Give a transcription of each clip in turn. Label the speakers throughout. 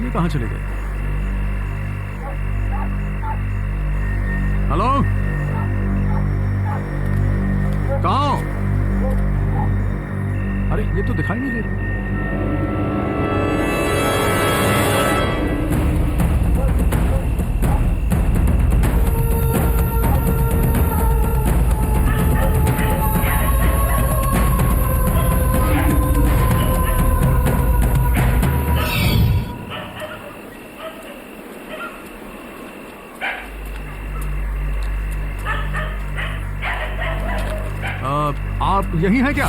Speaker 1: ये कहाँ चले गए? हेलो, कहाँ हो? अरे ये तो दिखाई नहीं दे रहा। आप यही हैं क्या?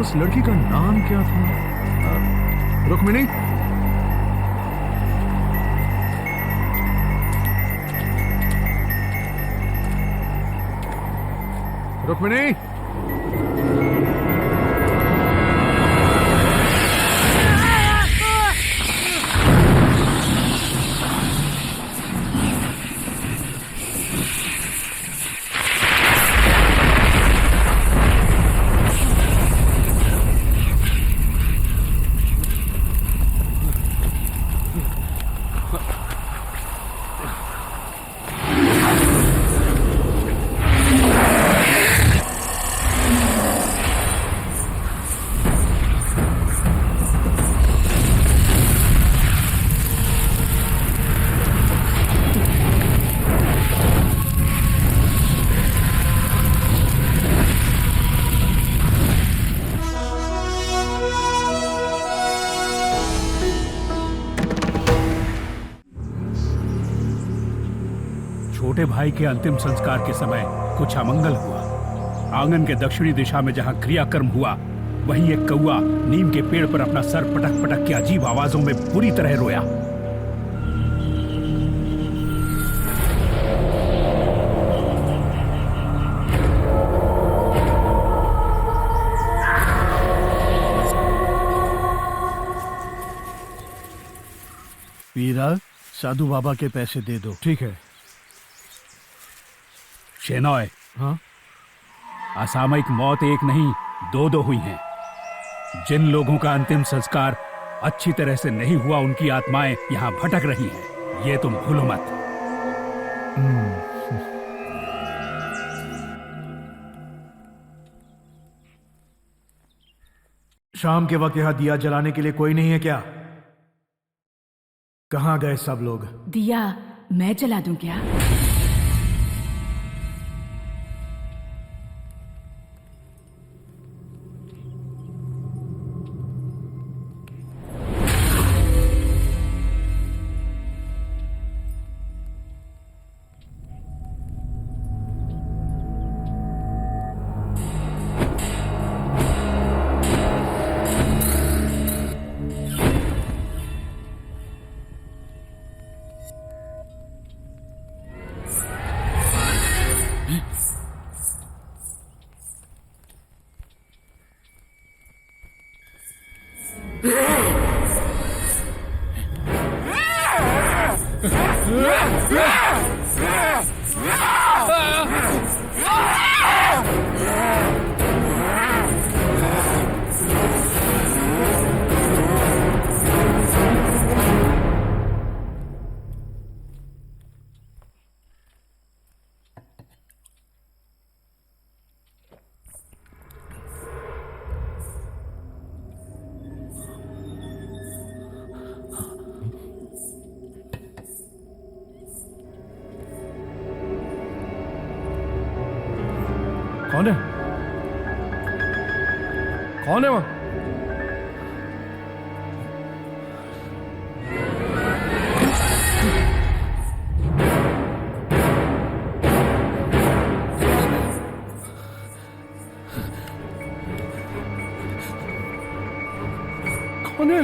Speaker 1: उस लड़की का नाम क्या था? रुक्मिणी? रुक्मिणी?
Speaker 2: छोटे भाई के अंतिम संस्कार के समय कुछ अमंगल हुआ। आंगन के दक्षिणी दिशा में जहां क्रियाकर्म हुआ, वहीं एक कौआ नीम के पेड़ पर अपना सर पटक पटक के अजीब आवाजों में बुरी तरह रोया।
Speaker 3: वीरा, साधु बाबा के पैसे दे दो।
Speaker 1: ठीक है।
Speaker 2: शेनॉय,
Speaker 1: हाँ?
Speaker 2: असामयिक मौत एक नहीं, दो हुई हैं। जिन लोगों का अंतिम संस्कार अच्छी तरह से नहीं हुआ, उनकी आत्माएं यहां भटक रही हैं। ये तुम भूलो मत।
Speaker 3: शाम के वक्त यहाँ दिया जलाने के लिए कोई नहीं है क्या? कहाँ गए सब लोग?
Speaker 4: दिया मैं जला दूं क्या?
Speaker 3: कौन है? कौन है वहां? कौन है?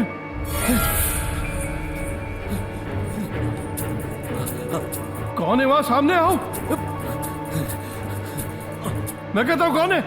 Speaker 3: कौन है वहां? सामने आओ। मैं कहता हूं कौन है?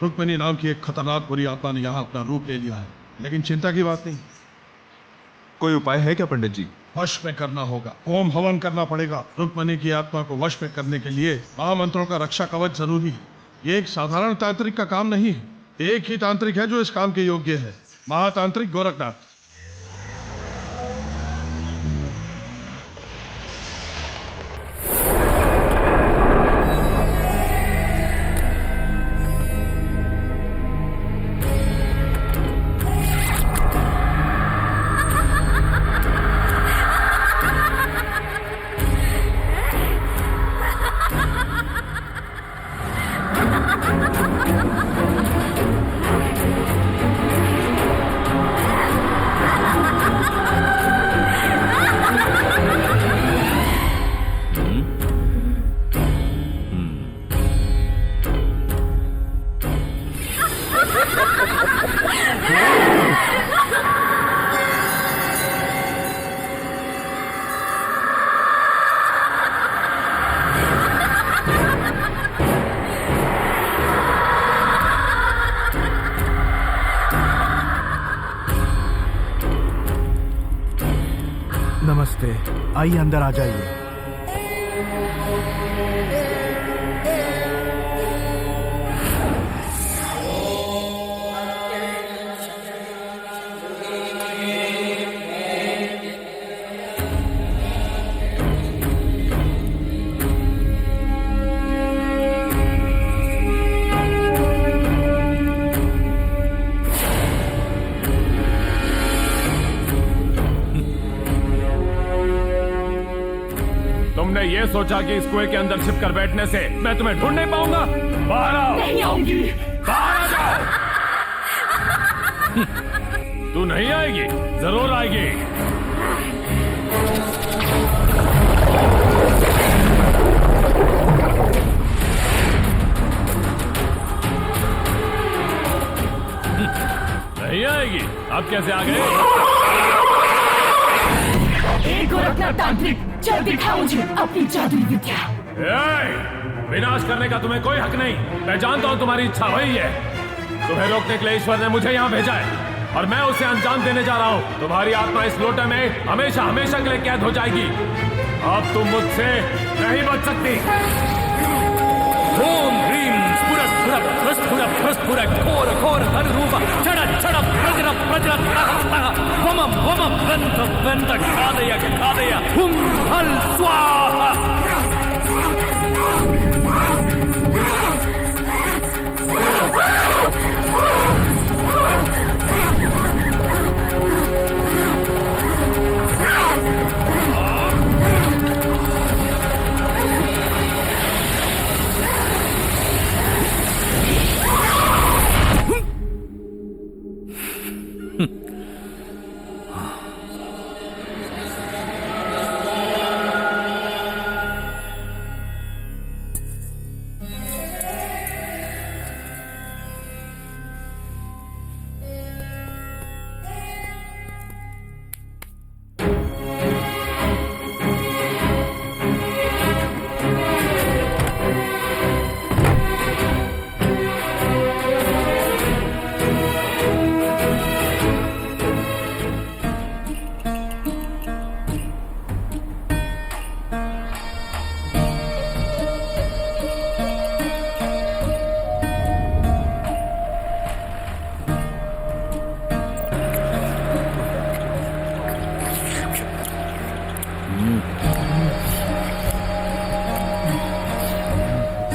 Speaker 5: रुक्मिणी नाम की एक खतरनाक बुरी आत्मा ने यहाँ अपना रूप ले लिया है, लेकिन चिंता की बात नहीं,
Speaker 1: कोई उपाय है क्या पंडित जी?
Speaker 5: वश में करना होगा। होम हवन करना पड़ेगा। रुक्मिणी की आत्मा को वश में करने के लिए महामंत्रों का रक्षा कवच जरूरी है। ये एक साधारण तांत्रिक का काम नहीं है। एक ही तांत्रिक है जो इस काम के योग्य है, महातांत्रिक गोरखनाथ।
Speaker 3: नमस्ते, आइए अंदर आ जाइए।
Speaker 6: तुमने ये सोचा कि इस कुएं के अंदर छिप कर बैठने से मैं तुम्हें ढूंढ नहीं पाऊंगा? बाहर आओ!
Speaker 4: नहीं आऊंगी।
Speaker 6: बाहर आ जाओ! तू नहीं आएगी? जरूर आएगी। नहीं आएगी? अब कैसे आ गए?
Speaker 4: एक गोरखनाथ तांत्रिक, चल दिखाओ मुझे अपनी जादुई विद्या।
Speaker 6: विनाश करने का तुम्हें कोई हक नहीं। मैं जानता हूं तुम्हारी इच्छा वही है। तुम्हें रोकने के लिए ईश्वर ने मुझे यहाँ भेजा है और मैं उसे अंजाम देने जा रहा हूँ। तुम्हारी आत्मा इस लोटे में हमेशा हमेशा के लिए कैद हो जाएगी। अब तुम मुझसे नहीं बच सकती। ओम ह्रीम स्फुरत स्फुरत स्फुरत स्फुरत घोर घोर धनुरूप चढ़ चढ़ प्रजर प्रजर वमम वमम वंत वंत खादय खादय हुम हल स्वाहा।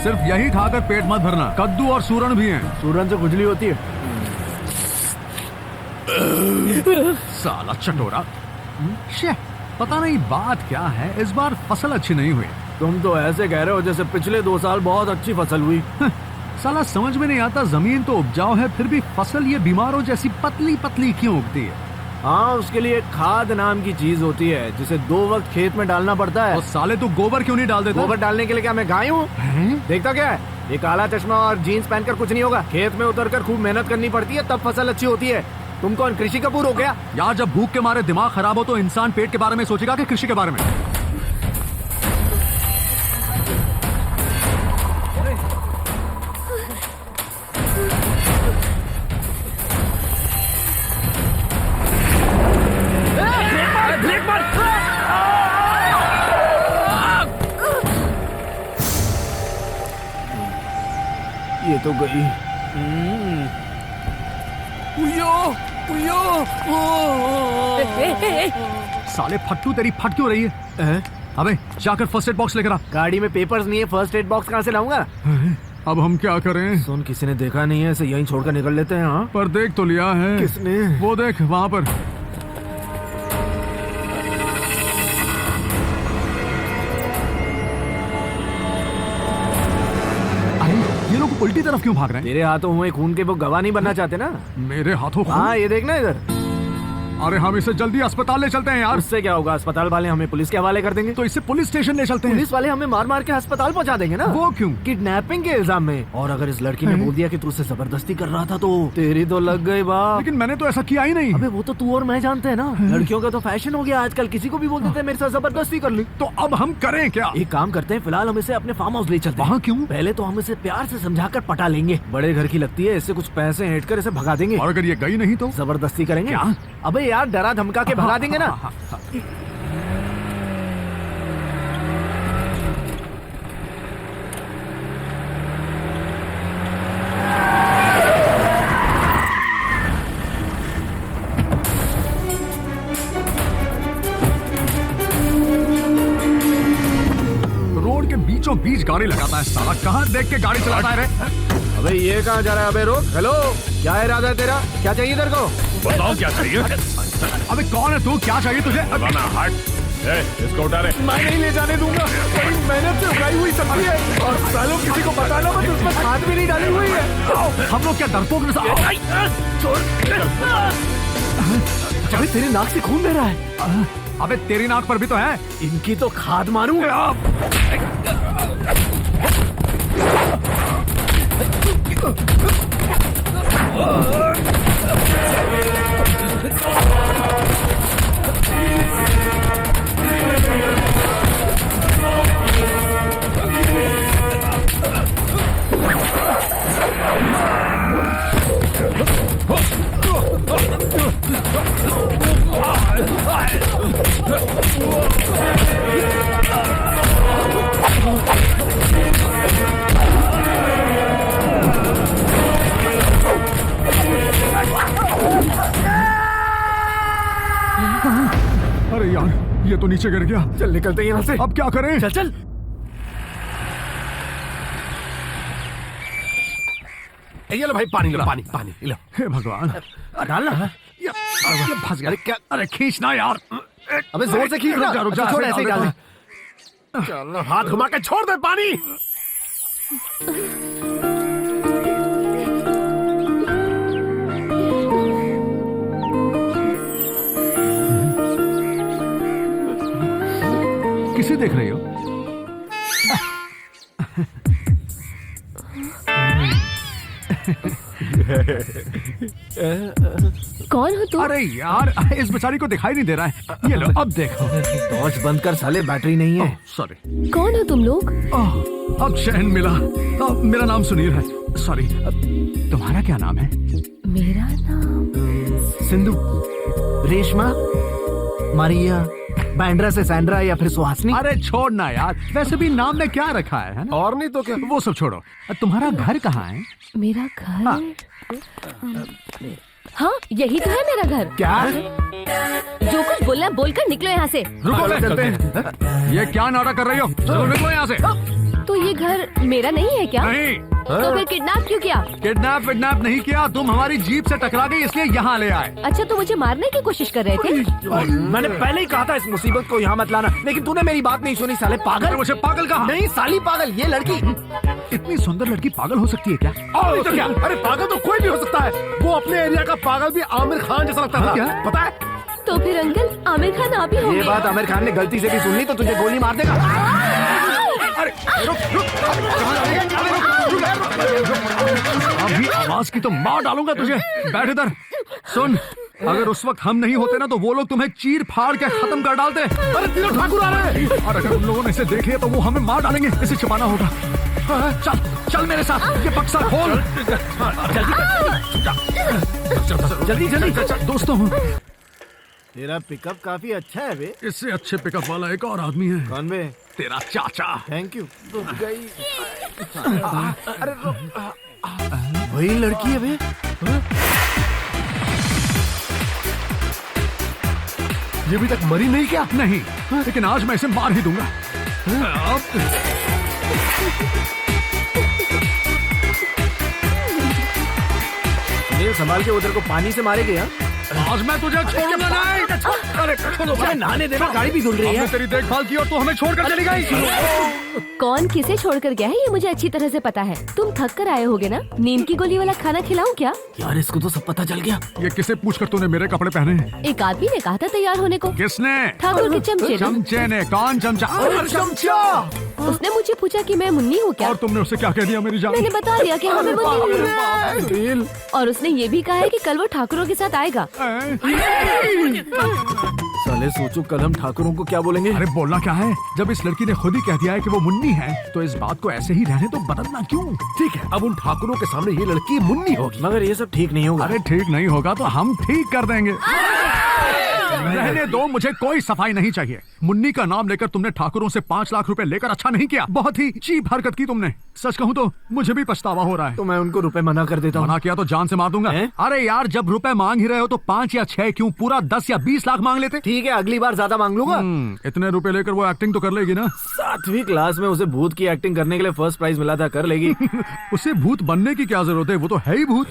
Speaker 1: सिर्फ यही खाकर पेट मत भरना, कद्दू और सूरन भी हैं।
Speaker 3: सूरन से खुजली होती है।
Speaker 1: साला चटोरा। शे, पता नहीं बात क्या है, इस बार फसल अच्छी नहीं हुई।
Speaker 3: तुम तो ऐसे कह रहे हो जैसे पिछले 2 साल बहुत अच्छी फसल हुई।
Speaker 1: साला समझ में नहीं आता, जमीन तो उपजाऊ है फिर भी फसल ये बीमारों जैसी पतली पतली क्यों उगती है?
Speaker 3: हाँ, उसके लिए खाद नाम की चीज होती है जिसे 2 वक्त खेत में डालना पड़ता है।
Speaker 1: और साले तो गोबर क्यों नहीं डाल देता?
Speaker 3: गोबर डालने के लिए क्या मैं गाय हूँ? देखता क्या है, ये काला चश्मा और जीन्स पहनकर कुछ नहीं होगा। खेत में उतरकर खूब मेहनत करनी पड़ती है, तब फसल अच्छी होती है। तुम कौन कृषि कपूर हो गया?
Speaker 1: यार, जब भूख के मारे दिमाग खराब हो तो इंसान पेट के बारे में सोचेगा कि कृषि के बारे में?
Speaker 3: तो गई।
Speaker 1: साले फट्टू तेरी फट क्यों रही है? अबे जाकर फर्स्ट एड बॉक्स लेकर आ।
Speaker 3: गाड़ी में पेपर्स नहीं है, फर्स्ट एड बॉक्स कहाँ से लाऊंगा?
Speaker 1: अब हम क्या करें?
Speaker 3: सुन, किसी ने देखा नहीं है, इसे यहीं छोड़कर निकल लेते हैं। हाँ,
Speaker 1: पर देख तो लिया है।
Speaker 3: किसने?
Speaker 1: वो देख वहां पर। अरे ये लोग उल्टी तरफ क्यों भाग रहे हैं?
Speaker 3: तेरे हाथों हुए खून के वो गवाह नहीं बनना चाहते ना?
Speaker 1: मेरे हाथों खून?
Speaker 3: हाँ, ये देखना इधर।
Speaker 1: अरे हम इसे जल्दी अस्पताल ले चलते हैं यार।
Speaker 3: उससे क्या होगा? अस्पताल वाले हमें पुलिस के हवाले कर देंगे।
Speaker 1: तो इसे पुलिस स्टेशन ले चलते हैं।
Speaker 3: पुलिस वाले हमें मार मार के अस्पताल पहुंचा देंगे ना।
Speaker 1: वो क्यों?
Speaker 3: किडनैपिंग के इल्जाम में। और अगर इस लड़की ने बोल दिया कि तू उससे जबरदस्ती कर रहा था तो तेरी तो लग गई बाप।
Speaker 1: लेकिन मैंने तो ऐसा किया ही नहीं।
Speaker 3: अबे वो तो तू और मैं जानते हैं ना। लड़कियों का तो फैशन हो गया आजकल, किसी को भी बोल देते हैं मेरे साथ जबरदस्ती कर ली।
Speaker 1: तो अब हम करें क्या?
Speaker 3: एक काम करते हैं, फिलहाल हम इसे अपने फार्म हाउस ले चलते हैं।
Speaker 1: वहाँ क्यों?
Speaker 3: पहले तो हम इसे प्यार से समझाकर पटा लेंगे। बड़े घर की लगती है, इससे कुछ पैसे ऐंठ कर इसे भगा देंगे।
Speaker 1: और अगर ये गई नहीं तो?
Speaker 3: जबरदस्ती करेंगे।
Speaker 1: क्या?
Speaker 3: अबे यार, डरा धमका के भगा देंगे ना।
Speaker 1: रोड के बीचों बीच गाड़ी लगाता है साला। कहाँ देख के गाड़ी चलाता है रे?
Speaker 3: अबे ये कहाँ जा रहा है? अबे रोक। हेलो, क्या इरादा है तेरा? क्या चाहिए तेरे को?
Speaker 6: बताओ क्या चाहिए?
Speaker 1: अबे कौन है तू? क्या चाहिए तुझे?
Speaker 6: बना हट। इसको उठा रहे।
Speaker 3: मैं नहीं ले जाने दूंगा। बड़ी मेहनत से उगाई हुई सब्जी है और सालों किसी को बताना मत, उसमें खाद भी नहीं डाली हुई है।
Speaker 1: हम लोग क्या डरपोक
Speaker 3: छोड़। अबे तेरे नाक से खून बह रहा है।
Speaker 1: अबे तेरी नाक पर भी तो है।
Speaker 3: इनकी तो खाद मारूं।
Speaker 1: अरे यार, ये तो नीचे गिर गया।
Speaker 3: चल निकलते हैं यहाँ से।
Speaker 1: अब क्या करें?
Speaker 3: चल चल।
Speaker 6: ये लो भाई, पानी लो, पानी पानी लो।
Speaker 1: हे भगवान,
Speaker 3: डालना।
Speaker 1: ये फंस गया। क्या? अरे खींचना यार।
Speaker 3: अबे जोर से खींच।
Speaker 1: रुक जा,
Speaker 3: छोड़, ऐसे ही डाल।
Speaker 6: चल हाथ घुमा के छोड़ दे पानी।
Speaker 1: किसे देख रही हो?
Speaker 4: कौन हो तुम?
Speaker 1: अरे यार, इस बेचारी को दिखाई नहीं दे रहा है। ये लो, अब देखो।
Speaker 3: टॉर्च बंद कर साले, बैटरी नहीं है।
Speaker 1: सॉरी।
Speaker 4: कौन हो तुम लोग?
Speaker 1: अब चैन मिला। मेरा नाम सुनील है। सॉरी, तुम्हारा क्या नाम है?
Speaker 4: मेरा नाम
Speaker 3: सिंधु, रेशमा, मारिया, बैंड्रा से सैंड्रा या फिर सुहासनी।
Speaker 1: अरे छोड़ना यार, वैसे भी नाम में क्या रखा है ना?
Speaker 6: और नहीं तो क्या।
Speaker 1: वो सब छोड़ो। तुम्हारा घर कहाँ है?
Speaker 4: मेरा घर। हाँ, यही तो है मेरा घर।
Speaker 3: क्या?
Speaker 4: जो कुछ बोलना है बोलकर निकलो यहाँ से।
Speaker 1: रुको, चलते हैं। ये क्या नाटक कर रही हो? चलो निकलो यहाँ से।
Speaker 4: तो ये घर मेरा नहीं है क्या?
Speaker 1: नहीं।
Speaker 4: तो फिर किडनैप क्यों किया?
Speaker 1: किडनैप नहीं किया, तुम हमारी जीप से टकरा गई इसलिए यहाँ ले आए।
Speaker 4: अच्छा, तो मुझे मारने की कोशिश कर रहे थे?
Speaker 3: मैंने पहले ही कहा था इस मुसीबत को यहाँ मत लाना, लेकिन तूने मेरी बात नहीं सुनी साले पागल।
Speaker 1: मुझे पागल कहा?
Speaker 3: नहीं साली पागल, ये लड़की।
Speaker 1: इतनी सुंदर लड़की पागल हो सकती है क्या?
Speaker 3: नहीं तो क्या? अरे पागल तो कोई भी हो सकता है। वो अपने एरिया का पागल भी आमिर खान जैसा लगता था।
Speaker 1: क्या?
Speaker 3: पता है?
Speaker 4: तो फिर अंकल, आमिर खान आप ही होंगे।
Speaker 3: ये बात आमिर खान ने गलती से भी सुन ली तो तुझे गोली मार देगा।
Speaker 1: अरे रुक। अभी आवाज की तो मार डालूंगा तुझे। बैठ इधर। सुन, अगर उस वक्त हम नहीं होते ना तो वो लोग तुम्हें चीर फाड़ के खत्म कर डालते।
Speaker 3: अरे तीनों ठाकुर आ रहे हैं।
Speaker 1: और अगर उन लोगों ने इसे देख लिया तो वो हमें मार डालेंगे। इसे छिपाना होगा। चल मेरे साथ। ये बक्सा खोल। जल्दी। दोस्तों,
Speaker 3: तेरा पिकअप काफी अच्छा है बे।
Speaker 1: इससे अच्छे पिकअप वाला एक और आदमी है।
Speaker 3: कौन बे?
Speaker 1: तेरा चाचा।
Speaker 3: Thank you. रुक गई। अरे रुक। वही लड़की है बे। ये अभी तक मरी नहीं क्या?
Speaker 1: नहीं, लेकिन आज मैं इसे मार ही दूंगा।
Speaker 3: ये संभाल के उधर को पानी से मारेगे यार।
Speaker 1: आज मैं तुझे छोड़ूंगा नहीं। अरे छोड़ो,
Speaker 3: नहाने देना, गाड़ी भी धुल रही है।
Speaker 1: हमने तेरी देखभाल की और तू हमें छोड़कर चली गई।
Speaker 7: कौन किसे छोड़कर गया है ये मुझे अच्छी तरह से पता है। तुम थक कर आए होगे ना? नींद की गोली वाला खाना खिलाऊं क्या?
Speaker 3: यार इसको तो सब पता चल गया।
Speaker 1: ये किसे पूछकर तूने मेरे कपड़े पहने हैं?
Speaker 7: एक आदमी ने कहा था तैयार होने को।
Speaker 1: किसने?
Speaker 7: ठाकुर के चमचे ने।
Speaker 1: चमचे ने? कौन चमचा?
Speaker 3: चमचा।
Speaker 7: उसने मुझे पूछा कि मैं मुन्नी हूँ क्या?
Speaker 1: और तुमने उसे क्या कह दिया मेरी जान?
Speaker 7: मैंने बता दिया कि हमें मुन्नी हूँ। और उसने ये भी कहा है कि कल वो ठाकुरों के साथ आएगा।
Speaker 3: साले सोचो कल हम ठाकुरों को क्या बोलेंगे।
Speaker 1: अरे बोलना क्या है, जब इस लड़की ने खुद ही कह दिया है कि वो मुन्नी है, तो इस बात को ऐसे ही रहने तो बदलना क्यों?
Speaker 3: ठीक है, अब उन ठाकुरों के सामने ये लड़की मुन्नी होगी। मगर ये सब ठीक नहीं होगा।
Speaker 1: अरे ठीक नहीं होगा तो हम ठीक कर देंगे। रहने दो, मुझे कोई सफाई नहीं चाहिए। मुन्नी का नाम लेकर तुमने ठाकुरों से 5 लाख रुपए लेकर अच्छा नहीं किया। बहुत ही चीप हरकत की तुमने। सच कहूँ तो मुझे भी पछतावा हो रहा है।
Speaker 3: तो मैं उनको रुपए मना कर देता हूँ।
Speaker 1: मना किया तो जान से मार दूंगा। अरे यार, जब रुपए मांग ही रहे हो तो 5 या 6 क्यों, पूरा 10 या 20 लाख मांग लेते।
Speaker 3: ठीक है, अगली बार ज्यादा मांग लूंगा।
Speaker 1: इतने रुपए लेकर वो एक्टिंग तो कर लेगी ना?
Speaker 3: 7वीं क्लास में उसे भूत की एक्टिंग करने के लिए फर्स्ट प्राइज मिला था, कर लेगी।
Speaker 1: उसे भूत बनने की क्या जरूरत है, वो तो है ही भूत।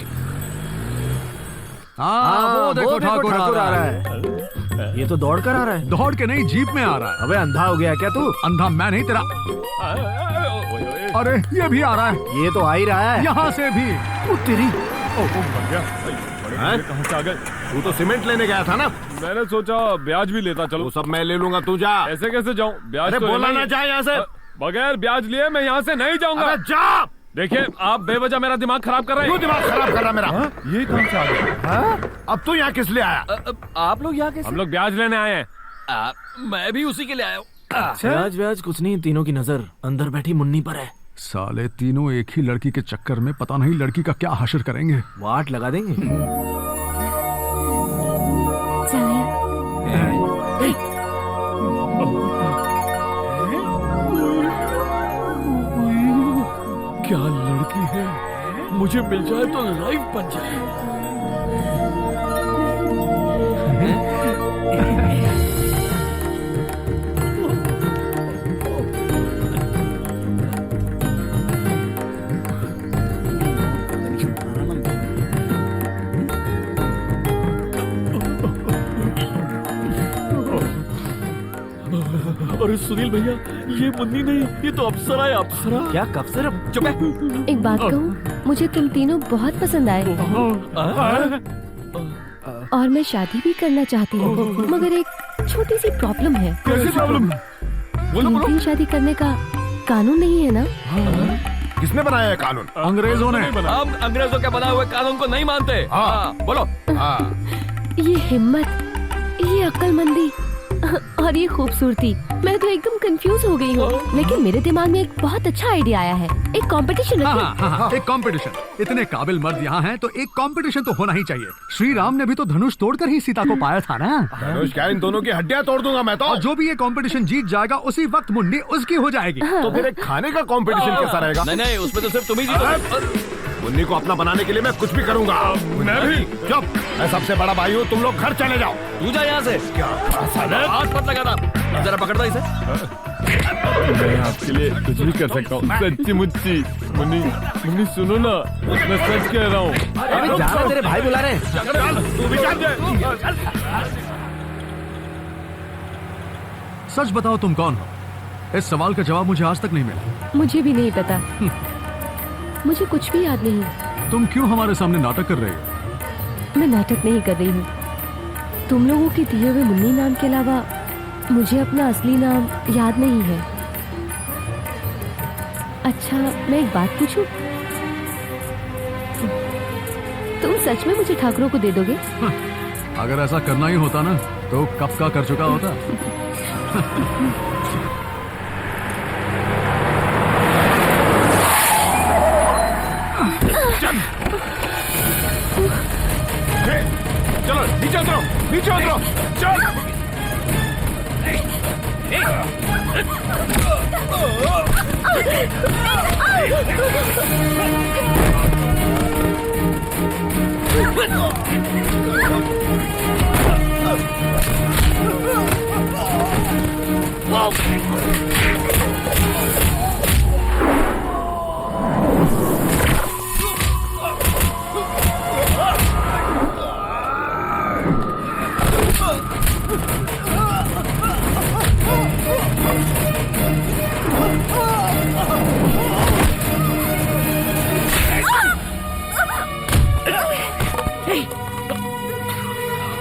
Speaker 1: वो देखो ठाकुर आ रहा है।
Speaker 3: ये तो दौड़ कर आ रहा है।
Speaker 1: दौड़ के नहीं, जीप में आ रहा है।
Speaker 3: अबे अंधा हो गया क्या तू?
Speaker 1: अंधा मैं नहीं, तेरा। अरे ये भी आ रहा है।
Speaker 3: ये तो आ ही रहा है।
Speaker 1: यहाँ से भी।
Speaker 3: तेरी
Speaker 6: कहाँ से आ गए?
Speaker 3: तू तो सीमेंट लेने गया था ना?
Speaker 6: मैंने सोचा ब्याज भी लेता चलो।
Speaker 3: वो सब मैं ले लूंगा, तू जा।
Speaker 6: ऐसे कैसे जाऊँ? ब्याज तो
Speaker 3: बोला
Speaker 6: लेना
Speaker 3: ना
Speaker 6: ही।
Speaker 3: जा यहाँ से।
Speaker 6: बगैर ब्याज लिए मैं यहाँ से नहीं जाऊंगा।
Speaker 3: अबे जा।
Speaker 6: देखिए, आप बेवजह मेरा दिमाग खराब कर रहे हैं।
Speaker 3: क्यों दिमाग खराब कर रहा मेरा?
Speaker 6: ये कौन सा आ गया?
Speaker 3: अब तू यहाँ किस लिए आया?
Speaker 8: आप लोग यहाँ कैसे?
Speaker 6: हम लोग ब्याज लेने आए हैं।
Speaker 8: मैं भी उसी के लिए आया हूँ।
Speaker 3: ब्याज व्याज कुछ नहीं, तीनों की नजर अंदर बैठी मुन्नी पर है।
Speaker 1: साले तीनों एक ही लड़की के चक्कर में पता नहीं लड़की का क्या हशर करेंगे।
Speaker 3: वाट लगा देंगे।
Speaker 8: क्या लड़की है, मुझे मिल जाए तो लाइफ बन जाए। अरे सुनील भैया, ये मुन्नी नहीं, ये तो अप्सरा है, अप्सरा।
Speaker 3: क्या कब से रब?
Speaker 8: चुप है।
Speaker 7: एक बात कहूँ, मुझे तुम तीनों बहुत पसंद आए और मैं शादी भी करना चाहती हूँ, मगर एक छोटी सी प्रॉब्लम है।
Speaker 6: कैसी प्रॉब्लम?
Speaker 7: तीन शादी करने का कानून नहीं है ना?
Speaker 3: किसने बनाया है कानून?
Speaker 1: अंग्रेजों ने।
Speaker 8: हम अंग्रेजों के बनाए हुए कानून को नहीं मानते। हाँ, बोलो।
Speaker 7: ये हिम्मत, ये अक्लमंदी और ये खूबसूरती, मैं तो एकदम कंफ्यूज हो गई हूँ। लेकिन मेरे दिमाग में एक बहुत अच्छा आइडिया आया है। एक कंपटीशन रखें।
Speaker 1: हाँ, एक कंपटीशन। इतने काबिल मर्द यहाँ हैं तो एक कंपटीशन तो होना ही चाहिए। श्री राम ने भी तो धनुष तोड़कर ही सीता को पाया था ना।
Speaker 3: धनुष क्या, इन दोनों की हड्डियां तोड़ दूंगा मैं तो।
Speaker 1: और जो भी ये कंपटीशन जीत जाएगा उसी वक्त मुन्नी उसकी हो जाएगी।
Speaker 3: तो फिर एक खाने का कंपटीशन कैसा रहेगा?
Speaker 8: नहीं नहीं, उसमें तो सिर्फ तुम ही जीतोगे।
Speaker 3: मुन्नी को अपना बनाने के लिए मैं कुछ भी करूंगा।
Speaker 6: मैं भी।
Speaker 3: चुप, मैं सबसे बड़ा भाई हूँ, तुम लोग घर चले जाओ।
Speaker 8: तू जा यहाँ से।
Speaker 3: क्या
Speaker 8: हाथ मत लगाना, जरा पकड़ता इसे।
Speaker 6: मैं आपके लिए कुछ भी कर सकता हूँ, सच्ची मुच्ची। मुन्नी, मुन्नी सुनो ना, मैं सच कह रहा हूँ।
Speaker 3: अरे जा, तेरे भाई बुला रहे हैं।
Speaker 6: तू भी चल जाए।
Speaker 1: सच बताओ तुम कौन हो? इस सवाल का जवाब मुझे आज तक नहीं मिला।
Speaker 7: मुझे भी नहीं पता, मुझे कुछ भी याद नहीं।
Speaker 1: तुम क्यों हमारे सामने नाटक कर रहे हो?
Speaker 7: मैं नाटक नहीं कर रही हूँ। तुम लोगों के दिए हुए मुन्नी नाम के अलावा मुझे अपना असली नाम याद नहीं है। अच्छा, मैं एक बात पूछूं? तुम सच में मुझे ठाकुरों को दे दोगे?
Speaker 1: अगर ऐसा करना ही होता ना तो कब का कर चुका होता।
Speaker 6: चलो नीचे उतरो, नीचे उतरो, चल।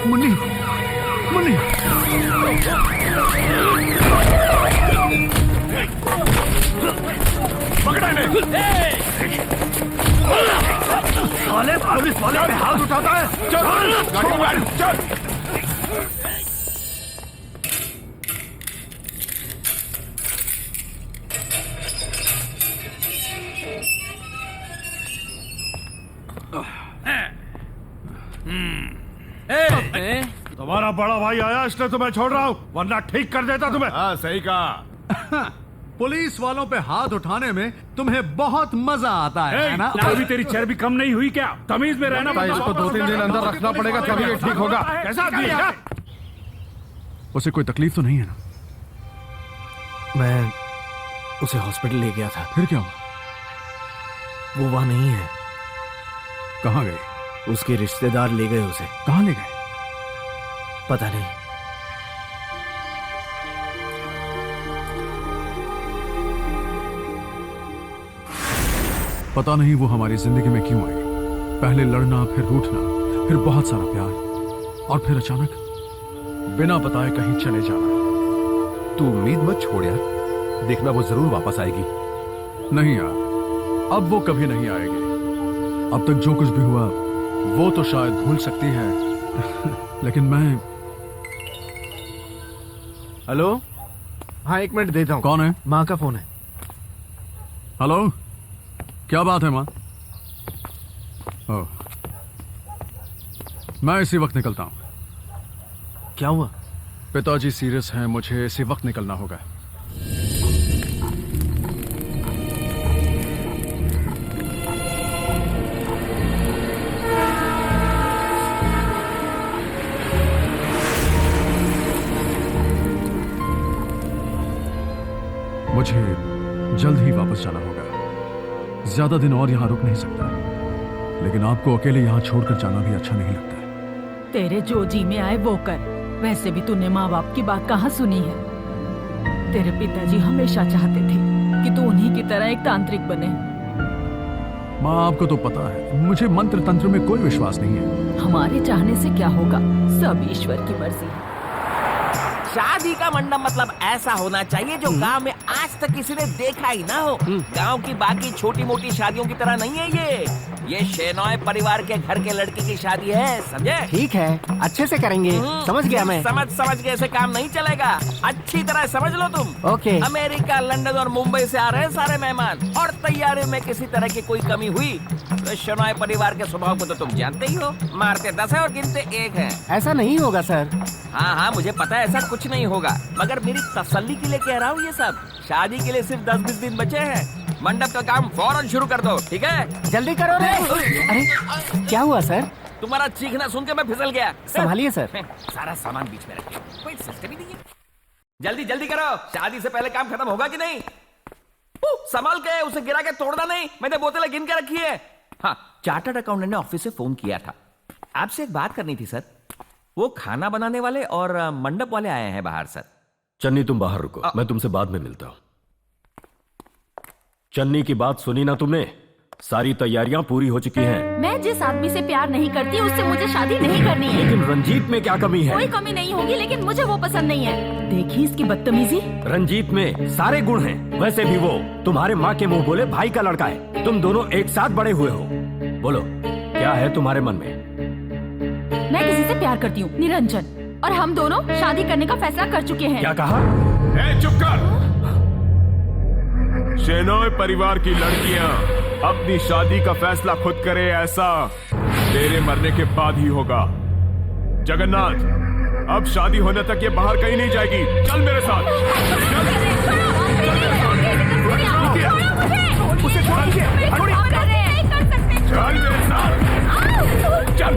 Speaker 1: मुन्नी, मुन्नी,
Speaker 6: पकड़ा इन्हें।
Speaker 3: साले पुलिस वाले पे हाथ उठाता है।
Speaker 6: चल, गाड़ी में बैठ, चल।
Speaker 5: तुम्हारा बड़ा भाई आया इसलिए तो मैं छोड़ रहा हूँ, वरना ठीक कर देता तुम्हें।
Speaker 6: हाँ सही कहा।
Speaker 1: पुलिस वालों पे हाथ उठाने में तुम्हें बहुत मजा आता है ना?
Speaker 2: अभी तेरी चर्बी कम नहीं हुई क्या? तमीज में रहना।
Speaker 5: इसको 2-3 दिन अंदर रखना पड़ेगा, तभी ये ठीक होगा।
Speaker 2: कैसा आदमी है?
Speaker 1: उसे कोई तकलीफ तो नहीं है ना?
Speaker 3: मैं उसे हॉस्पिटल ले गया था।
Speaker 1: फिर क्या हुआ?
Speaker 3: वो वहां नहीं है।
Speaker 1: कहाँ गए?
Speaker 3: उसके रिश्तेदार ले गए उसे।
Speaker 1: कहाँ ले गए?
Speaker 3: पता नहीं।
Speaker 1: पता नहीं वो हमारी जिंदगी में क्यों आई। पहले लड़ना, फिर रूठना, फिर बहुत सारा प्यार, और फिर अचानक बिना बताए कहीं चले जाना।
Speaker 6: तू उम्मीद मत छोड़ यार, देखना वो जरूर वापस आएगी।
Speaker 1: नहीं यार, अब वो कभी नहीं आएगी। अब तक जो कुछ भी हुआ वो तो शायद भूल सकती है लेकिन मैं।
Speaker 3: हेलो, हाँ 1 मिनट देता हूँ।
Speaker 1: कौन है?
Speaker 3: माँ का फोन है।
Speaker 1: हेलो, क्या बात है माँ? ओह, मैं इसी वक्त निकलता हूँ।
Speaker 3: क्या हुआ?
Speaker 1: पिताजी सीरियस हैं, मुझे इसी वक्त निकलना होगा। मुझे जल्द ही वापस जाना होगा। ज्यादा दिन और यहाँ रुक नहीं सकता, लेकिन आपको अकेले यहाँ छोड़कर जाना भी अच्छा नहीं लगता।
Speaker 4: तेरे जो जी में आए वो कर। वैसे भी तूने माँ बाप की बात कहाँ सुनी है? तेरे पिताजी हमेशा चाहते थे कि तू उन्हीं की तरह एक तांत्रिक बने।
Speaker 1: माँ, आपको तो पता है मुझे मंत्र तंत्र में कोई विश्वास नहीं है।
Speaker 4: हमारे चाहने से क्या होगा, सब ईश्वर की मर्जी है।
Speaker 9: शादी का मंडप मतलब ऐसा होना चाहिए जो गांव में आज तक किसी ने देखा ही ना हो। गांव की बाकी छोटी मोटी शादियों की तरह नहीं है ये शेनॉय परिवार के घर के लड़के की शादी है, समझे?
Speaker 3: ठीक है, अच्छे से करेंगे। समझ गया मैं।
Speaker 9: समझ के ऐसे काम नहीं चलेगा। अच्छी तरह समझ लो तुम।
Speaker 3: ओके।
Speaker 9: अमेरिका, लंदन और मुंबई से आ रहे हैं सारे मेहमान, और तैयारी में किसी तरह की कोई कमी हुई तो शेनॉय परिवार के स्वभाव को तो तुम जानते ही हो। मारते 10 है और गिनते 1 है।
Speaker 3: ऐसा नहीं होगा सर।
Speaker 9: हाँ, मुझे पता है ऐसा कुछ नहीं होगा, मगर मेरी तसल्ली के लिए कह रहा हूँ ये सब। शादी के लिए सिर्फ 10-20 दिन बचे हैं। मंडप का काम फौरन शुरू कर दो, ठीक है?
Speaker 3: जल्दी करो रे। अरे क्या हुआ सर?
Speaker 9: तुम्हारा चीखना सुन के मैं फिसल गया।
Speaker 3: संभालिए सर।
Speaker 9: सारा सामान बीच में रखिए, कोई सिस्टम ही नहीं है। जल्दी करो, शादी से पहले काम खत्म होगा कि नहीं? संभाल के, उसे गिरा के तोड़ना नहीं। मैंने बोतलें गिन के रखी है। हाँ, चार्टर्ड अकाउंटेंट ने ऑफिस से फोन किया था। आपसे एक बात करनी थी सर। वो खाना बनाने वाले और मंडप वाले आए हैं बाहर सर।
Speaker 8: चन्नी तुम बाहर रुको, मैं तुमसे बाद में मिलता हूं। चन्नी की बात सुनी ना तुमने? सारी तैयारियां पूरी हो चुकी हैं।
Speaker 7: मैं जिस आदमी से प्यार नहीं करती उससे मुझे शादी नहीं करनी है।
Speaker 8: लेकिन रंजीत में क्या कमी है?
Speaker 7: कोई कमी नहीं होगी, लेकिन मुझे वो पसंद नहीं है।
Speaker 4: देखी इसकी बदतमीजी।
Speaker 8: रंजीत में सारे गुण हैं। वैसे भी वो तुम्हारे माँ के मुंह बोले भाई का लड़का है। तुम दोनों एक साथ बड़े हुए हो। बोलो क्या है तुम्हारे मन में?
Speaker 7: मैं किसी से प्यार करती हूँ, निरंजन, और हम दोनों शादी करने का फैसला कर चुके हैं।
Speaker 8: क्या कहा?
Speaker 6: चुप कर। शेनॉय परिवार की लड़कियां अपनी शादी का फैसला खुद करे, ऐसा तेरे मरने के बाद ही होगा। जगन्नाथ, अब शादी होने तक ये बाहर कहीं नहीं जाएगी। चल मेरे साथ।
Speaker 7: उसे छोड़ दीजिए।
Speaker 6: चल मेरे साथ। चल।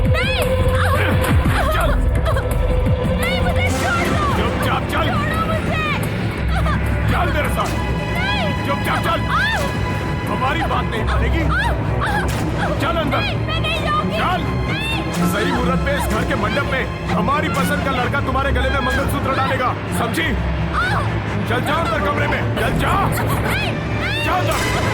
Speaker 6: हमारी बात नहीं मानेगी। चल अंदर, चल। सही मुहूर्त पे इस घर के मंडप में हमारी पसंद का लड़का तुम्हारे गले में मंगलसूत्र डालेगा, समझी? चल जाओ अंदर कमरे में, चल जाओ, जाओ जाओ।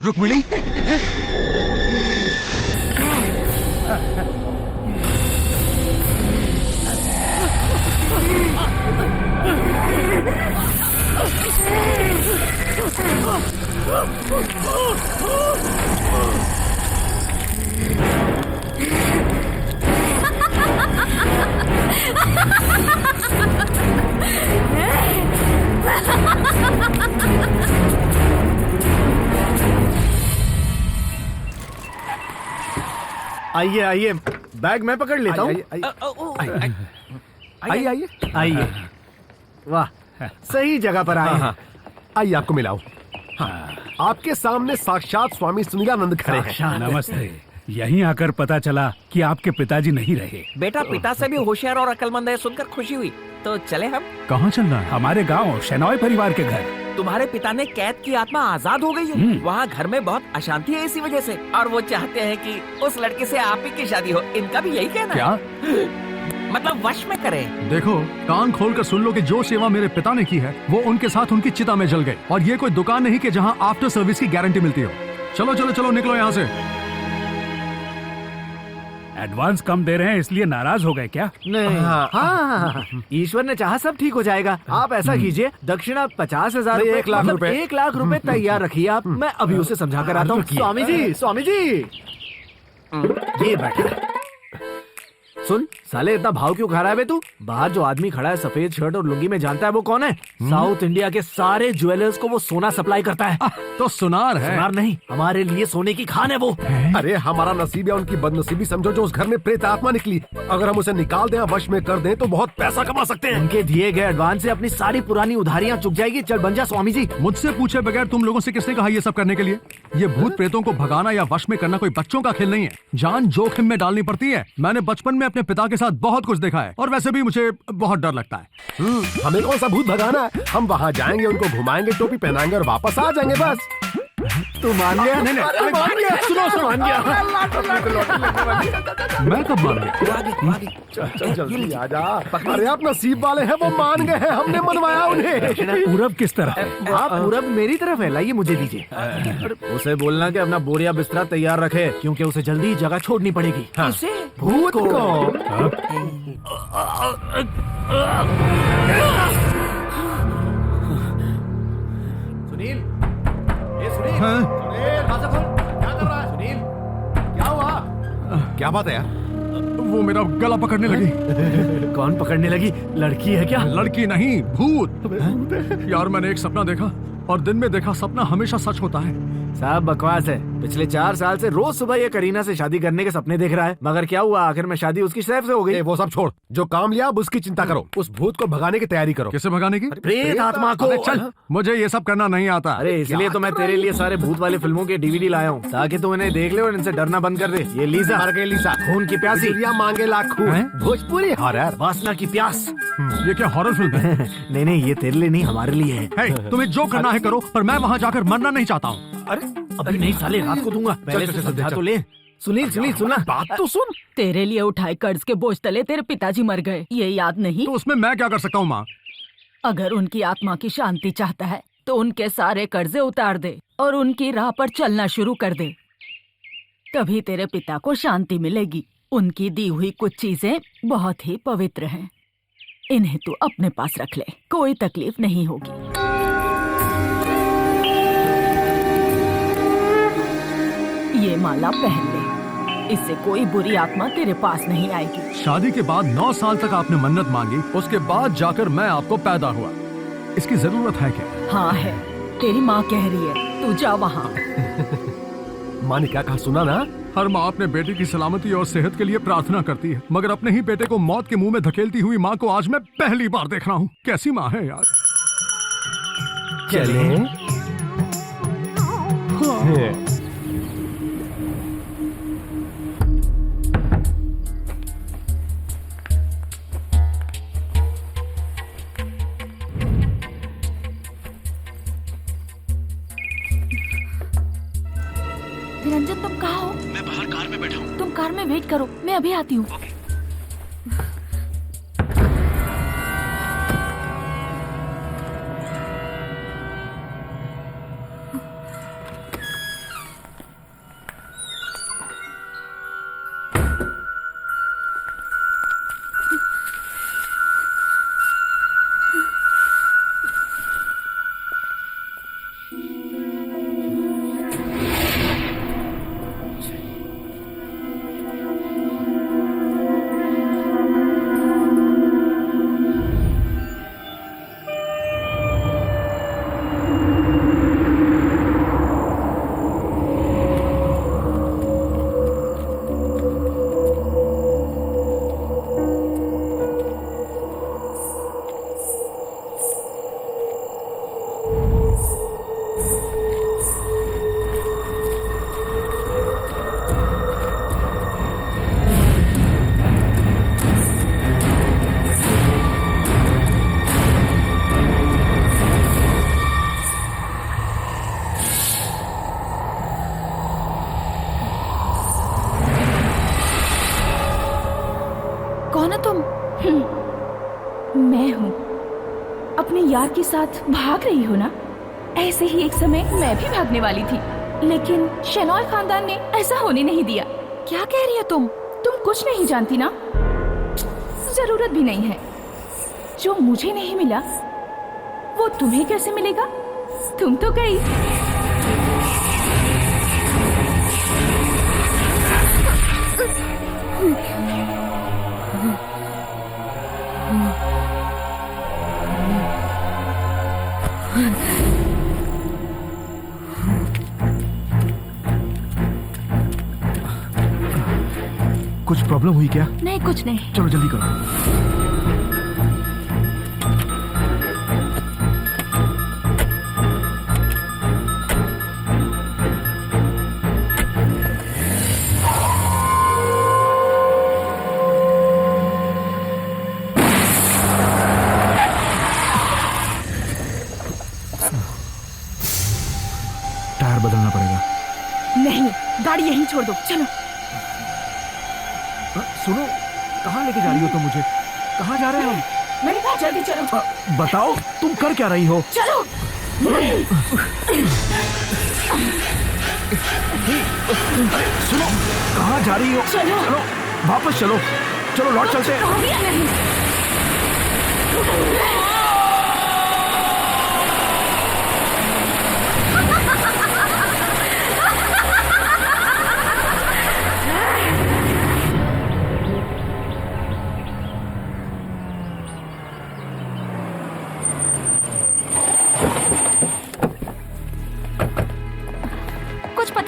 Speaker 1: रुक्मिणी,
Speaker 3: आइए आइए, बैग मैं पकड़ लेता हूँ। आइए आइए आइए। वाह, सही जगह पर आए हैं।
Speaker 10: आइए आपको मिलाओ। आपके सामने साक्षात स्वामी सुनीलानंद खड़े हैं।
Speaker 2: नमस्ते। यहीं आकर पता चला कि आपके पिताजी नहीं रहे।
Speaker 9: बेटा पिता से भी होशियार और अक्लमंद है सुनकर खुशी हुई। तो चले हम।
Speaker 1: कहाँ चलना है?
Speaker 2: हमारे गांव शेनॉय परिवार के घर।
Speaker 9: तुम्हारे पिता ने कैद की आत्मा आजाद हो गई है। वहाँ घर में बहुत अशांति है इसी वजह से, और वो चाहते हैं कि उस लड़के से आप ही की शादी हो। इनका भी यही कहना
Speaker 1: क्या?
Speaker 9: मतलब वश में करें।
Speaker 1: देखो, कान खोल कर सुन लो कि जो सेवा मेरे पिता ने की है वो उनके साथ उनकी चिता में जल गई, और ये कोई दुकान नहीं कि जहाँ आफ्टर सर्विस की गारंटी मिलती हो। चलो चलो चलो, निकलो यहाँ से।
Speaker 2: एडवांस कम दे रहे हैं इसलिए नाराज हो गए क्या?
Speaker 3: नहीं, हाँ, ईश्वर ने चाहा सब ठीक हो जाएगा। आप ऐसा कीजिए, दक्षिणा 50,000
Speaker 10: नहीं, 1 लाख रुपए।
Speaker 3: 1 लाख रुपए तैयार रखिए आप। मैं अभी उसे समझा कर आता हूँ। स्वामी जी, स्वामी जी, ये बैठा है। सुन साले, इतना भाव क्यों खा रहा है बे तू? बाहर जो आदमी खड़ा है सफेद शर्ट और लुंगी में, जानता है वो कौन है? साउथ इंडिया के सारे ज्वेलर्स को वो सोना सप्लाई करता है।
Speaker 1: तो सुनार है।
Speaker 3: सुनार नहीं, हमारे लिए सोने की खान है वो।
Speaker 10: अरे हमारा नसीब या उनकी बदनसीबी समझो जो उस घर में प्रेत आत्मा निकली। अगर हम उसे निकाल दें, वश में कर दें तो बहुत पैसा कमा सकते हैं।
Speaker 3: उनके दिए गए एडवांस से अपनी सारी पुरानी उधारियां चुक जाएगी। चल बन जा स्वामी जी।
Speaker 1: मुझसे पूछे बगैर तुम लोगों से किसने कहा ये सब करने के लिए? ये भूत प्रेतों को भगाना या वश में करना कोई बच्चों का खेल नहीं है। जान जोखिम में डालनी पड़ती है। मैंने बचपन में अपने पिता के साथ बहुत कुछ देखा है, और वैसे भी मुझे बहुत डर लगता है।
Speaker 10: हमें कौन सा भूत भगाना है? हम वहाँ जाएंगे, उनको घुमाएंगे, टोपी पहनाएंगे और वापस आ जाएंगे बस।
Speaker 3: तू मान गया? नहीं नहीं, मान गया। सुनो, मान गया।
Speaker 1: मैं कब मान गया?
Speaker 10: चल जल्दी आ जा। अरे आप नसीब वाले हैं, वो मान गए हैं, हमने मनवाया उन्हें।
Speaker 2: पूरब किस तरफ है?
Speaker 3: आप पूरब मेरी तरफ है, लाइए मुझे दीजिए। उसे बोलना कि अपना बोरिया बिस्तरा तैयार रखे, क्योंकि उसे जल्दी ही जगह छोड़नी पड़ेगी।
Speaker 9: किसे?
Speaker 3: भूत को।
Speaker 10: क्या बात है यार?
Speaker 1: वो मेरा गला पकड़ने लगी।
Speaker 3: कौन पकड़ने लगी? लड़की है क्या?
Speaker 1: लड़की नहीं, भूत। यार मैंने एक सपना देखा और दिन में देखा सपना हमेशा सच होता है।
Speaker 3: साहब बकवास है। पिछले 4 साल से रोज सुबह ये करीना से शादी करने के सपने देख रहा है, मगर क्या हुआ? आखिर में शादी उसकी सैफ से हो गई।
Speaker 10: वो सब छोड़, जो काम लिया अब उसकी चिंता करो। उस भूत को भगाने की तैयारी करो।
Speaker 1: किसे भगाने की?
Speaker 3: प्रेत आत्मा को।
Speaker 1: अबे चल, मुझे ये सब करना नहीं आता।
Speaker 3: अरे इसलिए तो मैं तेरे लिए सारे भूत वाले फिल्मों के DVD लाया हूँ, ताकि तू इन्हें देख ले और इनसे डरना बंद कर दे। ये लीजा
Speaker 10: मर गई लीसा,
Speaker 3: खून की प्यासी,
Speaker 10: चिड़िया मांगे लाख खून।
Speaker 1: हैं?
Speaker 10: भोजपुरी हॉरर।
Speaker 3: वासना की प्यास।
Speaker 1: ये क्या हॉरर फिल्म है?
Speaker 3: नहीं नहीं, ये तेरे लिए नहीं, हमारे लिए है।
Speaker 1: हे, तुम्हें जो करना है करो, पर मैं वहाँ जाकर मरना नहीं चाहता हूँ।
Speaker 3: अरे अभी नहीं साले, रात को दूंगा। पहले से समझा तो ले। सुनील सुनील सुना, बात तो सुन।
Speaker 4: तेरे लिए उठाए कर्ज के बोझ तले तेरे पिताजी मर गए, ये याद नहीं?
Speaker 1: तो उसमें मैं क्या कर सकता हूँ माँ?
Speaker 4: अगर उनकी आत्मा की शांति चाहता है तो उनके सारे कर्जे उतार दे और उनकी राह पर चलना शुरू कर दे, तभी तेरे पिता को शांति मिलेगी। उनकी दी हुई कुछ चीजें बहुत ही पवित्र हैं, इन्हें तू अपने पास रख ले, कोई तकलीफ नहीं होगी। ये माला पहन ले, इससे कोई बुरी आत्मा तेरे पास नहीं आएगी।
Speaker 1: शादी के बाद 9 साल तक आपने मन्नत मांगी, उसके बाद जाकर मैं आपको पैदा हुआ। इसकी जरूरत है क्या?
Speaker 4: हाँ है, तेरी माँ कह रही है, तू जा वहाँ।
Speaker 10: माँ ने क्या कहा सुना ना?
Speaker 1: हर माँ अपने बेटे की सलामती और सेहत के लिए प्रार्थना करती है, मगर अपने ही बेटे को मौत के मुंह में धकेलती हुई माँ को आज मैं पहली बार देख रहा हूँ। कैसी माँ है यार।
Speaker 10: चले
Speaker 7: निरंजन तुम कहाँ हो?
Speaker 3: मैं बाहर कार में बैठा हूँ।
Speaker 7: तुम कार में वेट करो, मैं अभी आती हूँ। कौन हो तुम? मैं हूँ। अपने यार के साथ भाग रही हो ना? ऐसे ही एक समय मैं भी भागने वाली थी, लेकिन शेनॉय खानदान ने ऐसा होने नहीं दिया। क्या कह रही हो तुम? तुम कुछ नहीं जानती ना? जरूरत भी नहीं है। जो मुझे नहीं मिला वो तुम्हें कैसे मिलेगा? तुम तो गई।
Speaker 3: कुछ प्रॉब्लम हुई क्या?
Speaker 7: नहीं कुछ नहीं।
Speaker 3: चलो जल्दी करो। टायर बदलना पड़ेगा।
Speaker 7: नहीं, गाड़ी यहीं छोड़ दो, चलो।
Speaker 3: सुनो, कहाँ लेके जा रही हो तुम मुझे? कहाँ जा रहे हो हम?
Speaker 7: मैंने कहा जल्दी चलो।
Speaker 3: बताओ तुम कर क्या रही हो?
Speaker 7: चलो।
Speaker 3: सुनो, कहाँ जा रही हो?
Speaker 7: चलो।
Speaker 3: चलो वापस चलो, चलो लौट चलते हैं।
Speaker 7: कहोगे या नहीं?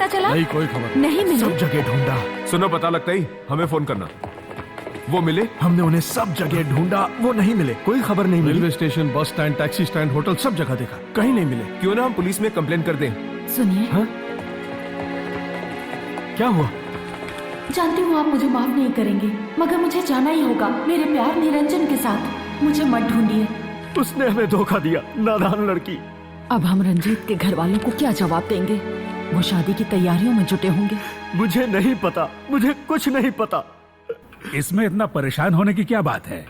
Speaker 7: पता चला?
Speaker 5: नहीं, कोई खबर
Speaker 7: नहीं मिले।
Speaker 3: सब जगह ढूंढा,
Speaker 6: सुनो, पता लगता ही हमें फोन करना। वो मिले?
Speaker 3: हमने उन्हें सब जगह ढूंढा, वो नहीं मिले, कोई खबर नहीं मिली।
Speaker 5: Railway station, bus stand, taxi stand, hotel, सब जगह देखा, कहीं नहीं मिले।
Speaker 6: क्यों ना हम पुलिस में कंप्लेन कर दें?
Speaker 7: सुनिए,
Speaker 3: क्या हुआ?
Speaker 7: जानती हूँ आप मुझे माफ नहीं करेंगे, मगर मुझे जाना ही होगा मेरे प्यार निरंजन के साथ। मुझे मत ढूंढिए।
Speaker 3: उसने हमें धोखा दिया, नादान लड़की।
Speaker 4: अब हम रंजीत के घर वालों को क्या जवाब देंगे? वो शादी की तैयारियों में जुटे होंगे।
Speaker 3: मुझे नहीं पता, मुझे कुछ नहीं पता।
Speaker 2: इसमें इतना परेशान होने की क्या बात है?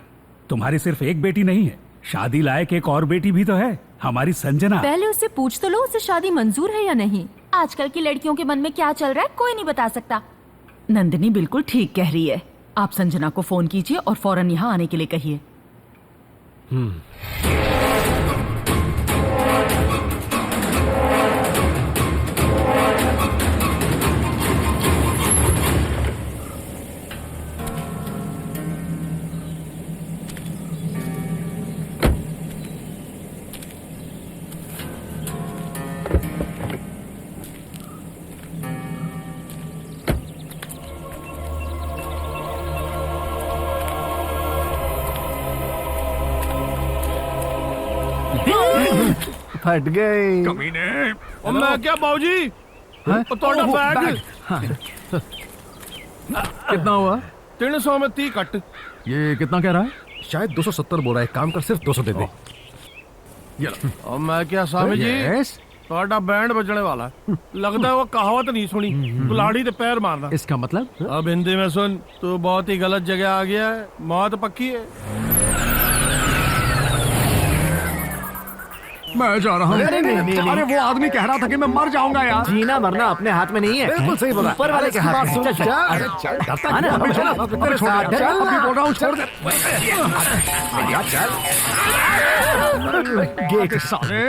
Speaker 2: तुम्हारी सिर्फ एक बेटी नहीं है, शादी लायक एक और बेटी भी तो है, हमारी संजना।
Speaker 7: पहले उससे पूछ तो लो, उसे शादी मंजूर है या नहीं। आजकल की लड़कियों के मन में क्या चल रहा है कोई नहीं बता सकता।
Speaker 4: नंदिनी बिल्कुल ठीक कह रही है। आप संजना को फोन कीजिए और फौरन यहाँ आने के लिए कहिए।
Speaker 3: फट गए।
Speaker 1: कमीने।
Speaker 5: और मैं क्या बाबूजी, तोड़ा बैग।
Speaker 1: कितना हुआ?
Speaker 5: 300 में 30 कट।
Speaker 1: ये कितना कह रहा है?
Speaker 10: शायद 270 बोल रहा है, काम कर सिर्फ 200 दे दे।
Speaker 5: और मैं क्या स्वामी जी,
Speaker 1: यस।
Speaker 5: तोड़ा बैंड बजने वाला है। लगता है वो कहावत नहीं सुनी, कुल्हाड़ी ते पैर मारना।
Speaker 1: इसका मतलब?
Speaker 5: अब हिंदी में सुन, तू बहुत ही गलत जगह आ गया है, मौत पक्की है।
Speaker 1: मैं जा रहा हूँ। अरे वो आदमी कह रहा था कि मैं मर जाऊंगा यार।
Speaker 3: जीना मरना अपने हाथ में नहीं है,
Speaker 10: बिल्कुल सही बोला।
Speaker 3: ऊपर वाले के हाथ में। चल, चल।
Speaker 10: अरे चल, डरता
Speaker 3: आना,
Speaker 10: क्यों?
Speaker 3: अभी
Speaker 10: चल,
Speaker 3: चल,
Speaker 10: अभी
Speaker 3: तेरे साथ, चल।
Speaker 1: अभी बोल रहा हूँ, छोड़ दे। गेट साले।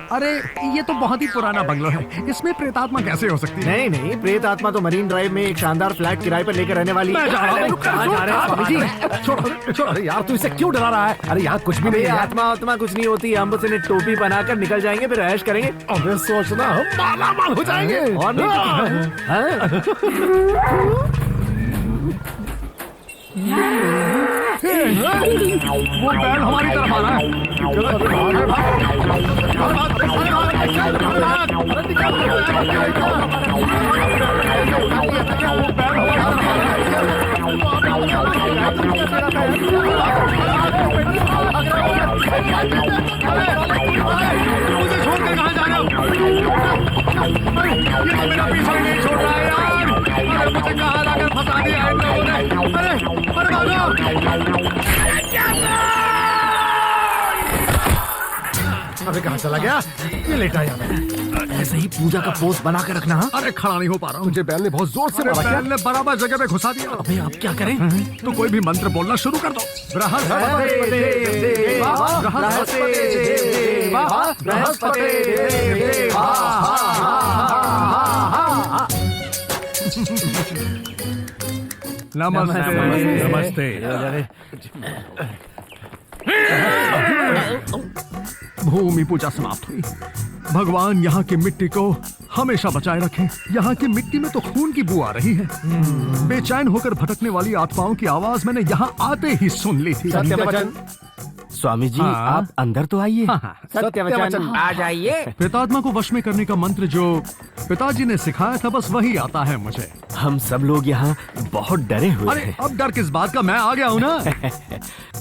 Speaker 1: अरे ये तो बहुत ही पुराना बंगलो है, इसमें प्रेतात्मा कैसे हो सकती है?
Speaker 3: नहीं नहीं, प्रेत आत्मा तो मरीन ड्राइव में एक शानदार फ्लैट किराए पर लेकर रहने वाली।
Speaker 1: मैं जा रहा हूँ।
Speaker 3: कहाँ जा रहे हैं स्वामी जी?
Speaker 10: छोड़ छोड़। अरे यार, तू इसे क्यों डरा रहा है? अरे यहाँ कुछ भी नहीं है।
Speaker 3: आत्मा आत्मा कुछ नहीं होती, हम बस इन्हें टोपी बनाकर निकल जाएंगे, फिर ऐश करेंगे।
Speaker 10: अबे सोचना, हम मालामाल हो जाएंगे।
Speaker 3: और नहीं तो
Speaker 1: वो बैल हमारी तरफ आ रहा है। मुझे छोड़कर कहाँ जा रहे हो? ये तो मेरा पीछा नहीं छोड़ रहा है यार। अरे मुझे कहाँ लाकर फंसा दिया है इन लोगों ने। अरे भागो।
Speaker 10: अबे कहाँ चला गया? ये लेटा यहाँ में।
Speaker 3: ऐसे ही पूजा का पोस्ट बना कर रखना। हाँ?
Speaker 1: अरे खड़ा नहीं हो पा रहा हूँ।
Speaker 10: तुझे बैल ने बहुत जोर से मारा क्या?
Speaker 1: बैल ने बराबर जगह पे घुसा दिया।
Speaker 3: अबे अब क्या करें?
Speaker 1: तो कोई भी मंत्र बोलना शुरू कर दो। बृहस्पति देवा, बृहस्पति देवा, बृहस्पति देवा। नमस्ते।
Speaker 2: नमस्ते।
Speaker 1: भूमि पूजा समाप्त हुई। भगवान यहाँ की मिट्टी को हमेशा बचाए रखें। यहाँ की मिट्टी में तो खून की बू आ रही है। बेचैन होकर भटकने वाली आत्माओं की आवाज मैंने यहाँ आते ही सुन ली थी।
Speaker 10: सत्यवचन।
Speaker 8: स्वामी जी,
Speaker 1: हाँ।
Speaker 8: आप अंदर तो आइए।
Speaker 3: सत्यवचन।
Speaker 9: आ जाइए।
Speaker 1: प्रेतात्मा को वश में करने का मंत्र जो पिताजी ने सिखाया था, बस वही आता है मुझे।
Speaker 8: हम सब लोग यहाँ बहुत डरे हुए
Speaker 1: अरे
Speaker 8: हैं।
Speaker 1: अब डर किस बात का, मैं आ गया हूँ ना।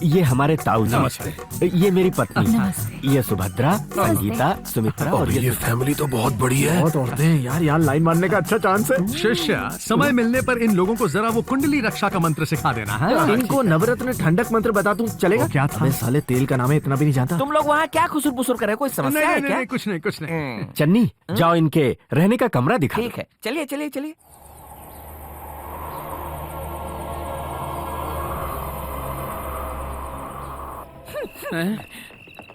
Speaker 8: ये हमारे ताऊ जी।
Speaker 2: नमस्ते।
Speaker 8: ये मेरी पत्नी। ये सुभद्रा, संगीता, सुमित्रा और ये
Speaker 10: फैमिली तो बहुत बड़ी है।
Speaker 3: बहुत औरतें हैं यार, यहाँ लाइन मारने का अच्छा चांस है।
Speaker 1: शिष्य, समय मिलने पर इन लोगों को जरा वो कुंडली रक्षा का मंत्र सिखा देना है।
Speaker 3: इनको नवरत्न ठंडक मंत्र बता दूं चलेगा?
Speaker 1: वो क्या था?
Speaker 3: अबे साले तेल का नाम है, इतना भी नहीं जानता।
Speaker 9: तुम लोग वहाँ क्या खुसुर पुसुर कर रहे हो? कोई समस्या
Speaker 1: नहीं,
Speaker 9: है
Speaker 1: नहीं,
Speaker 9: क्या?
Speaker 1: नहीं, कुछ नहीं, कुछ नहीं।
Speaker 8: चन्नी, जाओ इनके रहने का कमरा दिखा।
Speaker 9: ठीक है, चलिए चलिए चलिए।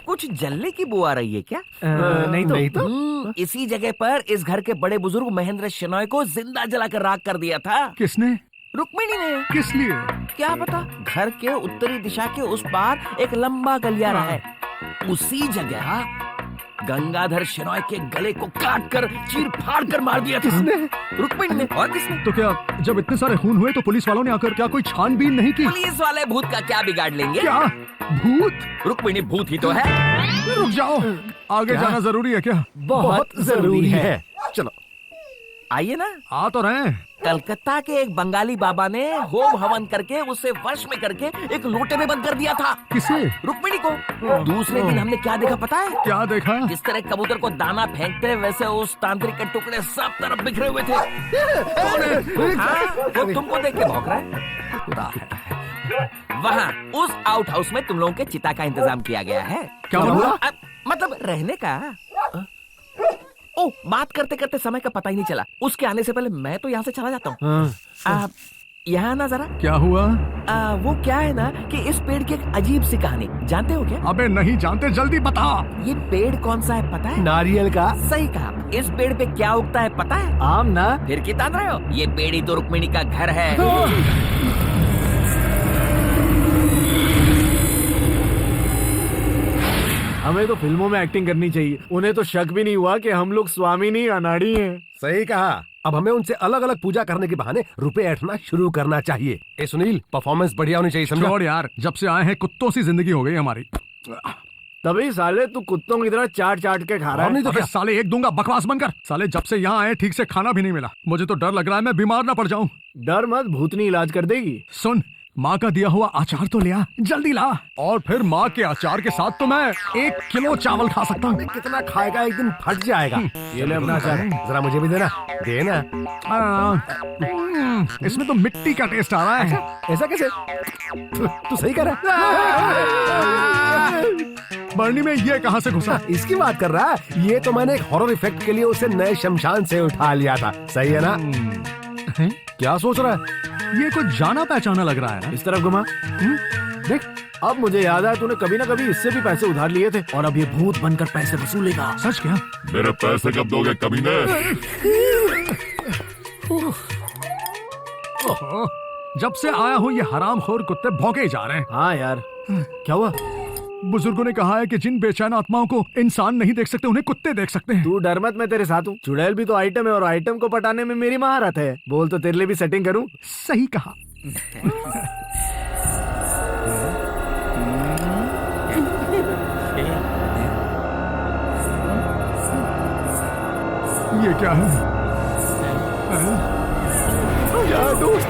Speaker 9: कुछ जलने की बू आ रही है क्या?
Speaker 3: नहीं तो
Speaker 9: इसी जगह पर इस घर के बड़े बुजुर्ग महेंद्र शेनॉय को जिंदा जलाकर राख कर दिया था।
Speaker 1: किसने?
Speaker 9: रुक्मिणी ने।
Speaker 1: किस लिए?
Speaker 9: क्या पता। घर के उत्तरी दिशा के उस पार एक लंबा गलियारा है, उसी जगह गंगाधर शेनॉय के गले को काट कर चीर फाड़ कर मार दिया था।
Speaker 10: किसने?
Speaker 9: रुक्मिणी ने। और किसने?
Speaker 1: तो क्या जब इतने सारे खून हुए तो पुलिस वालों ने आकर क्या कोई छानबीन नहीं की?
Speaker 9: पुलिस वाले भूत का क्या बिगाड़ लेंगे?
Speaker 1: क्या भूत?
Speaker 9: रुक्मिणी भूत ही तो है।
Speaker 1: रुक जाओ, आगे जाना जरूरी है क्या?
Speaker 3: बहुत जरूरी है।
Speaker 10: चलो
Speaker 9: आइए ना।
Speaker 1: आ तो रहे हैं।
Speaker 9: कलकत्ता के एक बंगाली बाबा ने होम हवन करके उसे वश में करके एक लोटे में बंद कर दिया था।
Speaker 1: किसे?
Speaker 9: रुक्मिणी को। दूसरे दिन हमने क्या देखा पता है?
Speaker 1: क्या देखा?
Speaker 9: जिस तरह कबूतर को दाना फेंकते वैसे उस तांत्रिक के टुकड़े सब तरफ बिखरे हुए थे। हाँ, वो तुमको देख के भौंक रहा है। वहाँ उस आउट हाउस में तुम लोगों के चिता का इंतजाम किया गया है।
Speaker 1: क्या हुआ?
Speaker 9: मतलब रहने का। ओ, बात करते करते समय का पता ही नहीं चला। उसके आने से पहले मैं तो यहाँ से चला जाता हूँ। यहाँ ना जरा।
Speaker 1: क्या हुआ?
Speaker 9: वो क्या है ना कि इस पेड़ की एक अजीब सी कहानी जानते हो क्या?
Speaker 1: अबे नहीं जानते, जल्दी बता।
Speaker 9: ये पेड़ कौन सा है पता है?
Speaker 3: नारियल का।
Speaker 9: सही कहा। इस पेड़ पे क्या उगता है पता है?
Speaker 3: आम ना।
Speaker 9: फिर की तान रहे हो? ये पेड़ ही तो रुक्मिणी का घर है।
Speaker 3: हमें तो फिल्मों में एक्टिंग करनी चाहिए। उन्हें तो शक भी नहीं हुआ कि हम लोग स्वामिनी अनाड़ी हैं।
Speaker 10: सही कहा। अब हमें उनसे अलग अलग पूजा करने के बहाने रुपए ऐंठना शुरू करना चाहिए। ए सुनील, परफॉर्मेंस बढ़िया होनी चाहिए, समझा?
Speaker 1: छोड़ यार, जब से आए हैं कुत्तों सी जिंदगी हो गई हमारी।
Speaker 3: तभी साले तू कुत्तों की तरह चाट चाट के खा रहा
Speaker 10: और
Speaker 3: है।
Speaker 10: नहीं तो
Speaker 1: अबे
Speaker 10: क्या?
Speaker 1: साले एक दूंगा, बकवास बनकर। साले जब से यहाँ आए ठीक से खाना भी नहीं मिला। मुझे तो डर लग रहा है मैं बीमार ना पड़ जाऊं।
Speaker 3: डर मत, भूतनी इलाज कर देगी।
Speaker 1: सुन, माँ का दिया हुआ अचार तो लिया, जल्दी ला। और फिर माँ के अचार के साथ तो मैं 1 किलो चावल खा सकता हूँ।
Speaker 10: कितना खाएगा, एक दिन फट जाएगा। ये ले अपना अचार, जरा मुझे भी देना। देना।
Speaker 1: इसमें तो मिट्टी का टेस्ट आ रहा है।
Speaker 10: ऐसा कैसे? तू सही कर रहा है।
Speaker 1: बर्नी में ये कहाँ से घुसा?
Speaker 10: इसकी बात कर रहा है। ये तो मैंने एक हॉरर इफेक्ट के लिए उसे नए शमशान से उठा लिया था। सही है ना? क्या सोच रहा है?
Speaker 1: ये कुछ जाना पहचाना लग रहा है ना?
Speaker 3: इस तरफ घुमा। देख, अब मुझे याद है तूने कभी ना कभी इससे भी पैसे उधार लिए थे और अब ये भूत बनकर पैसे वसूलेगा।
Speaker 1: सच क्या?
Speaker 6: मेरे पैसे कब दोगे कमीने?
Speaker 1: जब से आया हूँ ये हरामखोर कुत्ते भौंके जा रहे हैं।
Speaker 3: हाँ यार, क्या हुआ?
Speaker 1: बुजुर्गों ने कहा है कि जिन बेचैन आत्माओं को इंसान नहीं देख सकते उन्हें कुत्ते देख सकते हैं।
Speaker 3: तू डर मत, मैं तेरे साथ हूँ। चुड़ैल भी तो आइटम है और आइटम को पटाने में मेरी महारत है। बोल तो तेरे लिए भी सेटिंग करूँ?
Speaker 1: सही कहा। ये क्या है?
Speaker 3: यार दोस्त,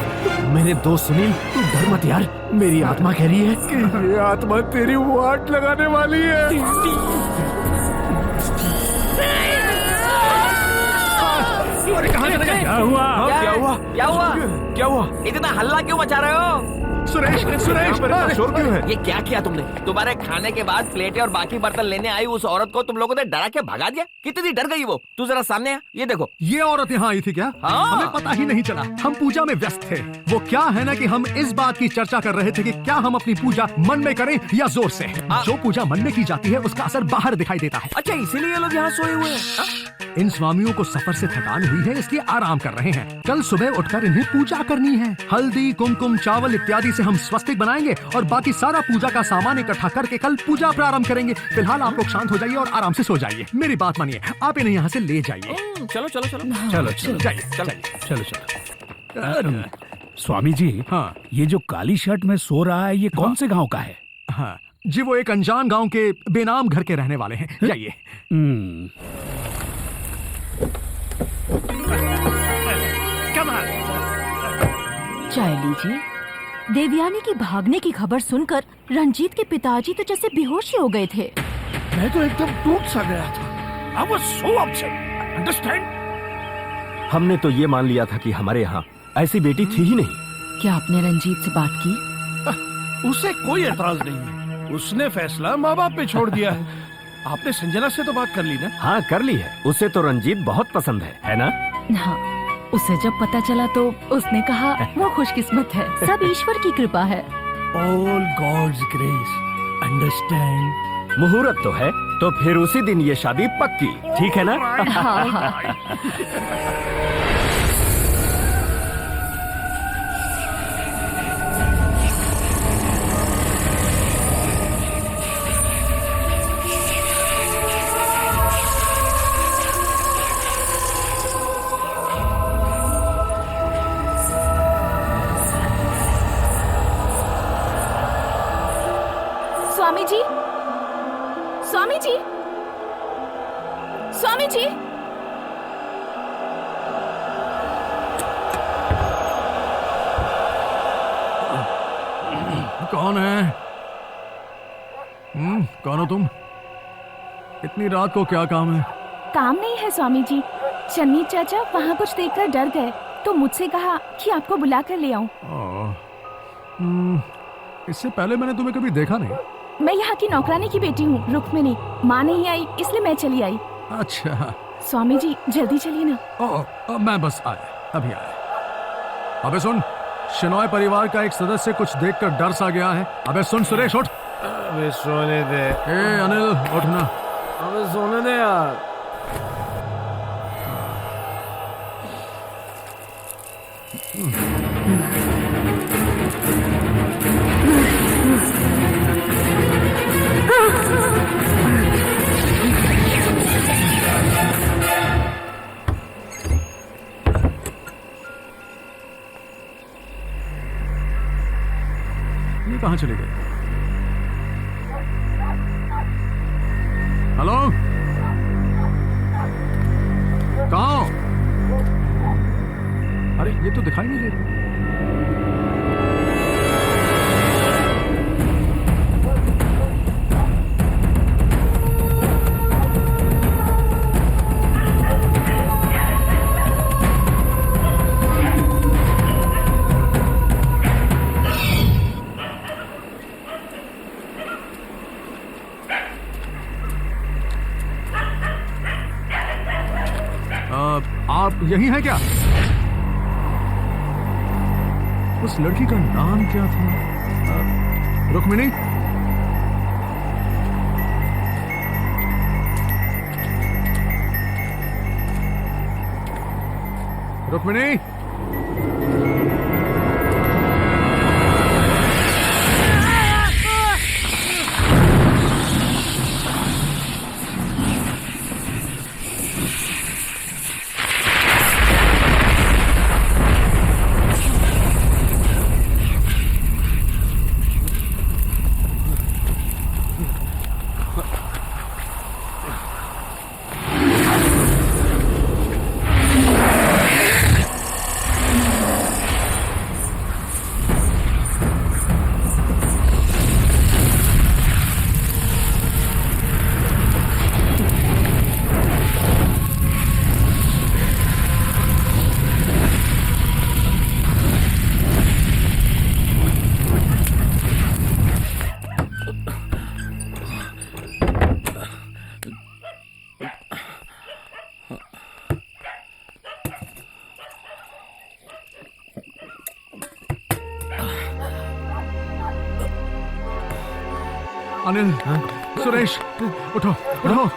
Speaker 3: मेरे दोस्त सुनील, तू डर मत यार। मेरी आत्मा कह रही है कि ये आत्मा तेरी वाट लगाने वाली है।
Speaker 1: अरे कहाँ चले गए?
Speaker 3: क्या हुआ?
Speaker 9: क्या हुआ? क्या हुआ?
Speaker 3: क्या हुआ?
Speaker 9: इतना हल्ला क्यों मचा रहे हो?
Speaker 1: सुरेश, सुरेश,
Speaker 3: शोर क्यों है?
Speaker 9: ये क्या किया तुमने? तुम्हारे खाने के बाद प्लेटें और बाकी बर्तन लेने आई उस औरत को तुम लोगों ने डरा के भगा दिया। कितनी डर गई वो। तू जरा सामने आ, ये देखो।
Speaker 1: ये औरत यहाँ आई थी क्या?
Speaker 9: हाँ।
Speaker 1: हमें पता ही नहीं चला। हम पूजा में व्यस्त थे। वो क्या है ना कि हम इस बात की चर्चा कर रहे थे कि क्या हम अपनी पूजा मन में करें या जोर से। जो पूजा मन में की जाती है उसका असर बाहर दिखाई देता है।
Speaker 9: अच्छा, इसीलिए ये लोग यहाँ सोए हुए हैं।
Speaker 1: इन स्वामियों को सफर से थकान हुई है, इसलिए आराम कर रहे हैं। कल सुबह उठकर इन्हें पूजा करनी है। हल्दी, कुमकुम, चावल इत्यादि से हम स्वस्तिक बनाएंगे और बाकी सारा पूजा का सामान इकट्ठा करके कल पूजा प्रारंभ करेंगे। फिलहाल आप लोग शांत हो जाइए और आराम से सो जाइए। मेरी बात मानिए, आप इन्हें यहाँ से ले जाइए।
Speaker 9: चलो चलो चलो
Speaker 2: चलो चलो
Speaker 1: जाइए,
Speaker 2: चलो चलो। स्वामी जी,
Speaker 1: हाँ।
Speaker 2: ये जो काली शर्ट में सो रहा है ये कौन से गांव का है?
Speaker 1: हाँ जी, वो एक अनजान गांव के बेनाम घर के रहने वाले हैं। जाइए।
Speaker 4: चाय लीजिए। देवयानी की भागने की खबर सुनकर रंजीत के पिताजी तो जैसे बेहोश ही हो गए थे।
Speaker 2: मैं तो एकदम टूट सा गया था। I was so upset. Understand?
Speaker 8: हमने तो ये मान लिया था कि हमारे यहाँ ऐसी बेटी थी ही नहीं।
Speaker 4: क्या आपने रंजीत से बात की?
Speaker 2: उसे कोई एतराज नहीं है। उसने फैसला माँ बाप पे छोड़ दिया है। आपने संजना से तो बात कर ली ना?
Speaker 8: हाँ, कर ली है। उसे तो रंजीत बहुत पसंद है ना?
Speaker 4: हाँ, उसे जब पता चला तो उसने कहा वो खुशकिस्मत है, सब ईश्वर की कृपा है।
Speaker 2: All God's grace. Understand?
Speaker 8: मुहूर्त तो है, तो फिर उसी दिन ये शादी पक्की, ठीक है ना?
Speaker 4: हाँ हाँ।
Speaker 7: स्वामी जी, स्वामी जी।
Speaker 1: कौन है? कौन हो तुम? इतनी रात को क्या काम है?
Speaker 7: काम नहीं है स्वामी जी, चन्नी चाचा वहाँ कुछ देखकर डर गए तो मुझसे कहा कि आपको बुला कर ले आऊं।
Speaker 1: इससे पहले मैंने तुम्हें कभी देखा नहीं।
Speaker 7: मैं यहाँ की नौकरानी की बेटी हूँ, रुक्मिणी। माँ नहीं आई इसलिए मैं चली आई।
Speaker 1: अच्छा।
Speaker 7: स्वामी जी जल्दी चलिए ना।
Speaker 1: मैं बस आया, अभी आया। अबे सुन, शेनॉय परिवार का एक सदस्य कुछ देखकर डर सा गया है। अबे सुन सुरेश, उठ।
Speaker 10: अबे सोने दे।
Speaker 1: ए अनिल, उठना।
Speaker 3: अबे सोने दे यार।
Speaker 1: ये कहाँ चले गए? हेलो, कहाँ हो? अरे ये तो दिखाई नहीं दे रहा। आप यही हैं क्या? उस लड़की का नाम क्या था? रुक्मिणी? रुक्मिणी? अनिल, सुरेश, उठो उठो,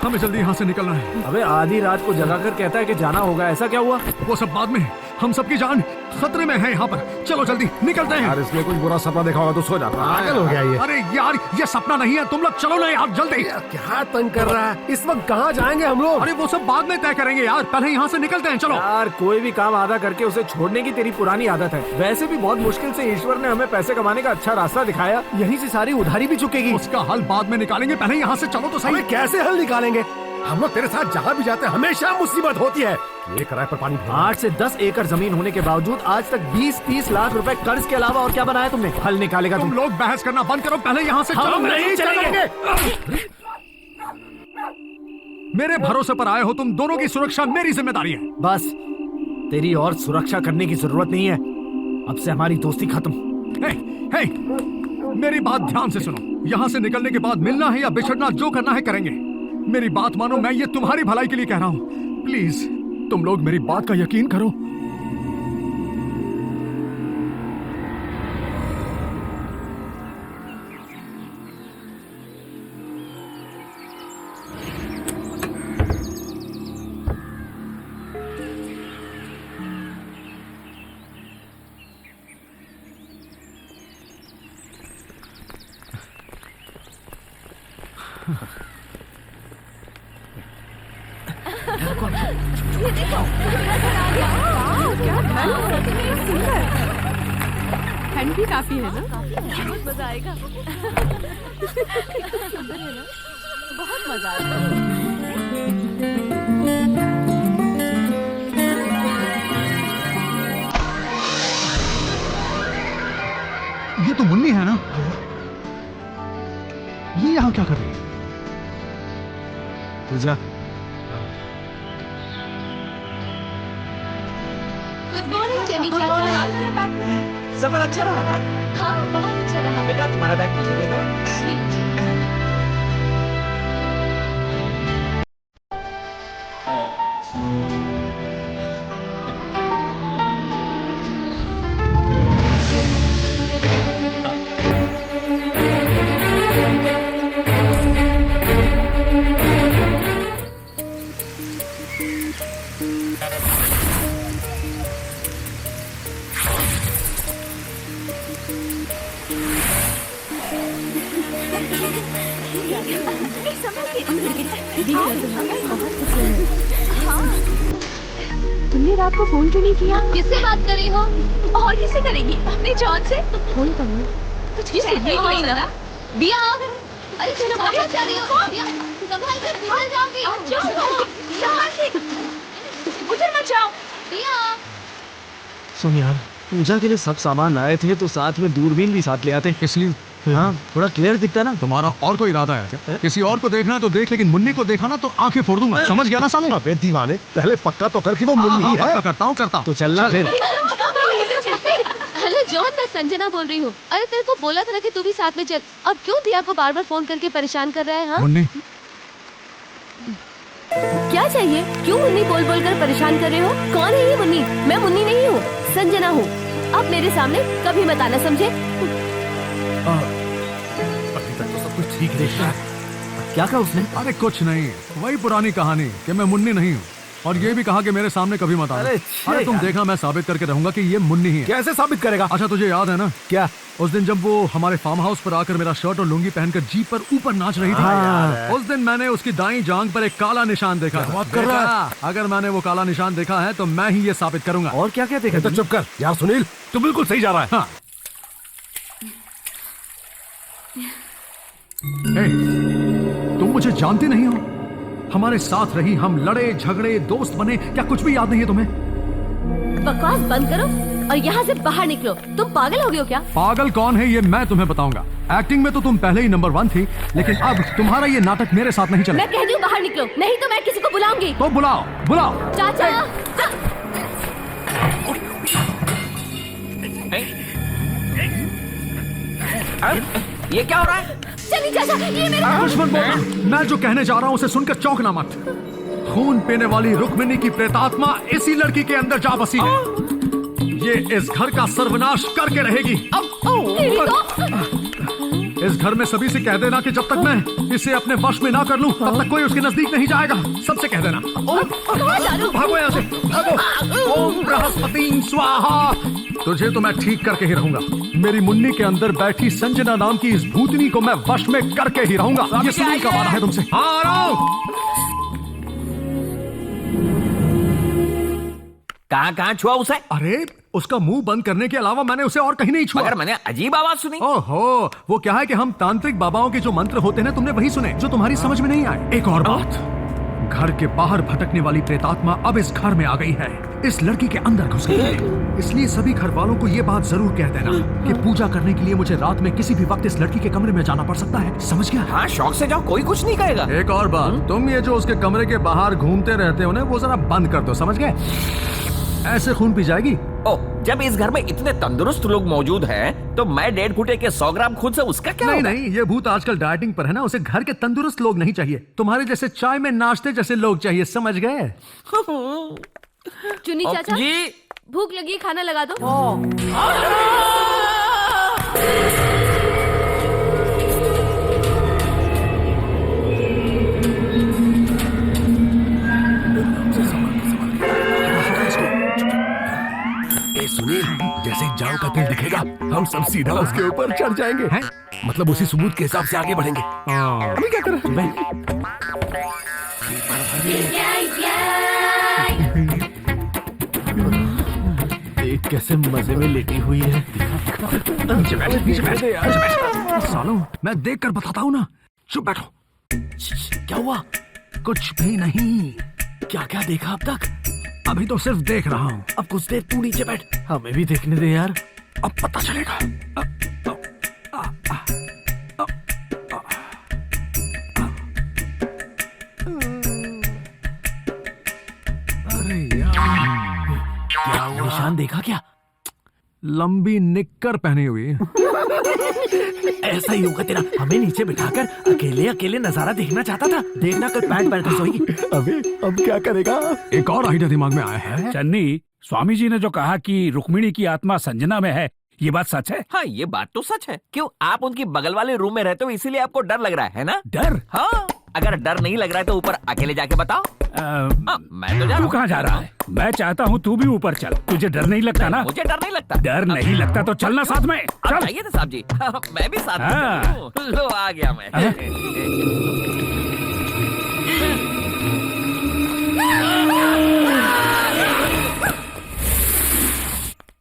Speaker 1: हमें जल्दी यहाँ से निकलना है।
Speaker 3: अबे आधी रात को जगाकर कहता है कि जाना होगा, ऐसा क्या हुआ?
Speaker 1: वो सब बाद में, हम सबकी जान खतरे में है यहाँ पर। चलो जल्दी निकलते हैं।
Speaker 10: यार इसने कुछ बुरा सपना देखा होगा तो सो जाता। पागल हो गया ये।
Speaker 1: अरे यार ये सपना नहीं है, तुम लोग चलो ना यार जल्दी।
Speaker 10: क्या तंग कर रहा है? इस वक्त कहाँ जाएंगे हम लोग?
Speaker 1: अरे वो सब बाद में तय करेंगे यार, पहले यहाँ से निकलते हैं। चलो
Speaker 3: यार कोई भी काम आधा करके उसे छोड़ने की तेरी पुरानी आदत है। वैसे भी बहुत मुश्किल से ईश्वर ने हमें पैसे कमाने का अच्छा रास्ता दिखाया, यहीं से सारी उधारी भी चुकेगी।
Speaker 1: उसका हल बाद में निकालेंगे, पहले यहाँ से चलो तो सही।
Speaker 10: हमें कैसे हल निकालेंगे? हम लोग तेरे साथ जहाँ भी जाते हैं हमेशा मुसीबत होती है। ये किराए पर पानी
Speaker 3: 8 से 10 एकड़ जमीन होने के बावजूद आज तक 20-30 लाख रुपए कर्ज के अलावा और क्या बनाया तुमने? हल निकालेगा
Speaker 1: तुम लोग बहस करना बंद करो, पहले यहाँ से चलो।
Speaker 3: हम नहीं चलेंगे।
Speaker 1: मेरे भरोसे पर आए हो तुम, दोनों की सुरक्षा मेरी जिम्मेदारी है।
Speaker 3: बस तेरी और सुरक्षा करने की जरूरत नहीं है, अब से हमारी दोस्ती खत्म।
Speaker 1: हे, मेरी बात ध्यान से सुनो। यहाँ से निकलने के बाद मिलना है या बिछड़ना, जो करना है करेंगे। मेरी बात मानो, मैं ये तुम्हारी भलाई के लिए कह रहा हूँ। प्लीज तुम लोग मेरी बात का यकीन करो।
Speaker 7: ठंड भी काफी है ना?
Speaker 4: मजा आएगा। मजा आता है।
Speaker 1: ये तो मुन्नी है ना? ये यहाँ क्या कर रही है?
Speaker 10: पूजा,
Speaker 9: सफर अच्छा रहा।
Speaker 7: हाँ, बहुत अच्छा रहा।
Speaker 9: बेटा तुम्हारा बैग मुझे दे दो।
Speaker 7: तुमने रात को फोन क्यों नहीं किया? किससे बात कर रही हो? और किससे करेगी? अपने जॉन से? फोन करो। कुछ चाहिए नहीं ना? दिया, अरे चलो बाहर जा रही हो? दिया, संभाल कर बाहर जाओगी। संभाल के, उधर मत जाओ। दिया।
Speaker 3: सुन यार, पूजा के लिए सब सामान लाए थे तो साथ में दूरबीन भी साथ ले आते।
Speaker 1: इसलिए
Speaker 3: हाँ, थोड़ा क्लियर दिखता ना।
Speaker 1: तुम्हारा और कोई इरादा है क्या? किसी और को देखना है तो देख, लेकिन मुन्नी को देखा ना तो आंखें फोड़ दूंगा। समझ गया ना साले?
Speaker 10: अबे दीवाने, पहले पक्का तो कर कि वो मुन्नी है।
Speaker 1: करता हूँ
Speaker 3: तो चलना फिर।
Speaker 7: हेलो जॉन, मैं संजना बोल रही हूँ। अरे तेरे को बोला था ना कि तू भी साथ में चल। अब क्यों दिया को बार बार फोन करके परेशान कर रहा है? हाँ,
Speaker 1: मुन्नी,
Speaker 7: क्या चाहिए? क्यों मुन्नी बोल बोल कर परेशान कर रहे हो? कौन है ये मुन्नी? मैं मुन्नी नहीं हूँ, संजना हूँ। अब मेरे सामने कभी मत आना, समझे?
Speaker 1: अभी तक तो सब कुछ ठीक देखता है।
Speaker 3: क्या कहा उसने?
Speaker 1: अरे कुछ नहीं, वही पुरानी कहानी कि मैं मुन्नी नहीं हूँ, और ये भी कहा कि मेरे सामने कभी मत आना। अरे तुम देखना, मैं साबित करके रहूंगा कि ये मुन्नी ही है।
Speaker 10: कैसे साबित करेगा?
Speaker 1: अच्छा तुझे याद है ना
Speaker 10: क्या?
Speaker 1: उस दिन जब वो हमारे फार्म हाउस पर आकर मेरा शर्ट और लुंगी पहनकर जीप पर ऊपर नाच रही थी, उस दिन मैंने उसकी दाईं जांघ पर एक काला निशान देखा।
Speaker 10: बात कर रहा है?
Speaker 1: अगर मैंने वो काला निशान देखा है तो मैं ही ये साबित करूंगा।
Speaker 3: और क्या क्या देखा?
Speaker 10: तो चुप कर यार सुनील, तू बिल्कुल सही जा रहा है।
Speaker 1: हाँ। हे, तुम मुझे जानते नहीं हो? हमारे साथ रही, हम लड़े झगड़े, दोस्त बने, क्या कुछ भी याद नहीं है तुम्हें?
Speaker 7: बकवास बंद करो और यहाँ से बाहर निकलो। तुम पागल हो गए हो क्या?
Speaker 1: पागल कौन है ये मैं तुम्हें बताऊंगा। एक्टिंग में तो तुम पहले ही नंबर 1 थी, लेकिन अब तुम्हारा ये नाटक मेरे साथ नहीं चला।
Speaker 7: मैं कह रही हूँ बाहर निकलो, नहीं तो मैं किसी को बुलाऊंगी।
Speaker 1: तो बुलाओ बुलाओ।
Speaker 7: चाचा,
Speaker 9: ये क्या हो रहा है?
Speaker 7: चलिए चाचा, ये मेरा
Speaker 1: कुछ मत बोलना। मैं जो कहने जा रहा हूँ उसे सुनकर चौंकना मत। खून पीने वाली रुक्मिणी की प्रेतात्मा इसी लड़की के अंदर जा बसी है। ये इस घर का सर्वनाश करके रहेगी।
Speaker 7: तेरी तो
Speaker 1: इस घर में सभी से कह देना कि जब तक मैं इसे अपने वश में ना कर लूं, तब तक कोई उसके नजदीक नहीं जाएगा। सबसे कह देना। भागो यहाँ से, भागो। ओम बृहस्पति स्वाहा। तुझे तो मैं ठीक करके ही रहूंगा। मेरी मुन्नी के अंदर बैठी संजना नाम की इस भूतनी को मैं वश में करके ही रहूंगा। ये सुनील का वादा है तुमसे। हाँ आ रहा हूं।
Speaker 9: कहाँ छुआ उसे?
Speaker 1: अरे उसका मुंह बंद करने के अलावा मैंने उसे और कहीं नहीं छुआ।
Speaker 9: मगर मैंने अजीब आवाज सुनी।
Speaker 1: ओहो, वो क्या है कि हम तांत्रिक बाबाओं के जो मंत्र होते हैं तुमने वही सुने जो तुम्हारी समझ में नहीं आए। एक और बात, घर के बाहर भटकने वाली प्रेतात्मा अब इस घर में आ गई है, इस लड़की के अंदर घुस गई है। इसलिए सभी घर वालों को ये बात जरूर कह देना कि पूजा करने के लिए मुझे रात में किसी भी वक्त इस लड़की के कमरे में जाना पड़ सकता है। समझ गया?
Speaker 9: हाँ, शौक से जाओ, कोई कुछ नहीं कहेगा।
Speaker 1: एक और बात, तुम ये जो उसके कमरे के बाहर घूमते रहते हो ना, वो जरा बंद कर दो। समझ गए? ऐसे खून पी जाएगी।
Speaker 9: ओ, जब इस घर में इतने तंदुरुस्त लोग मौजूद हैं, तो मैं 1.5 घुटे के 100 ग्राम खुद से उसका क्या
Speaker 1: नहीं
Speaker 9: होगा?
Speaker 1: नहीं, ये भूत आजकल डाइटिंग पर है ना, उसे घर के तंदुरुस्त लोग नहीं चाहिए, तुम्हारे जैसे चाय में नाश्ते जैसे लोग चाहिए। समझ गए?
Speaker 7: चुनी चाचा,
Speaker 9: जी
Speaker 7: भूख लगी, खाना लगा दो।
Speaker 10: सुनील, जैसे ही जाओ का तेल दिखेगा हम सब सीधा उसके ऊपर चढ़ जाएंगे। हैं? मतलब उसी सबूत के हिसाब से आगे बढ़ेंगे। अभी क्या कर रहे हैं?
Speaker 3: देख कैसे मजे में लेटी हुई है।
Speaker 1: सालों, मैं देख कर बताता हूँ ना। चुप बैठो।
Speaker 3: क्या हुआ?
Speaker 1: कुछ भी नहीं,
Speaker 3: क्या क्या देखा अब तक?
Speaker 1: अभी तो सिर्फ देख रहा हूँ।
Speaker 3: अब कुछ देर तू नीचे बैठ, हमें भी देखने दे यार।
Speaker 1: अब पता चलेगा। अरे यार,
Speaker 3: क्या हुआ? निशान देखा क्या?
Speaker 1: लंबी निक्कर पहनी हुई है।
Speaker 3: ऐसा ही होगा तेरा। हमें नीचे बिठाकर अकेले अकेले नजारा देखना चाहता था। देखना कल पैंट पहन कर सोएगी।
Speaker 10: अबे अब क्या करेगा?
Speaker 1: एक और आइडिया दिमाग में आया है।
Speaker 2: चन्नी, स्वामी जी ने जो कहा कि रुक्मिणी की आत्मा संजना में है, ये बात सच है?
Speaker 9: हाँ, ये बात तो सच है। क्यों, आप उनकी बगल वाले रूम में रहते हो इसीलिए आपको डर लग रहा है ना?
Speaker 2: डर?
Speaker 9: हाँ, अगर डर नहीं लग रहा है तो ऊपर अकेले जाके बताओ। हाँ, मैं तो जा
Speaker 2: तू कहाँ जा रहा है? मैं चाहता हूँ तू भी ऊपर चल। तुझे डर नहीं लगता ना?
Speaker 9: मुझे डर नहीं लगता।
Speaker 2: डर नहीं लगता तो चलना साथ में।
Speaker 9: आप
Speaker 2: चल।
Speaker 9: जाइए ना साहब जी। मैं भी साथ में
Speaker 2: हाँ।
Speaker 9: चलूं। लो आ गया मैं।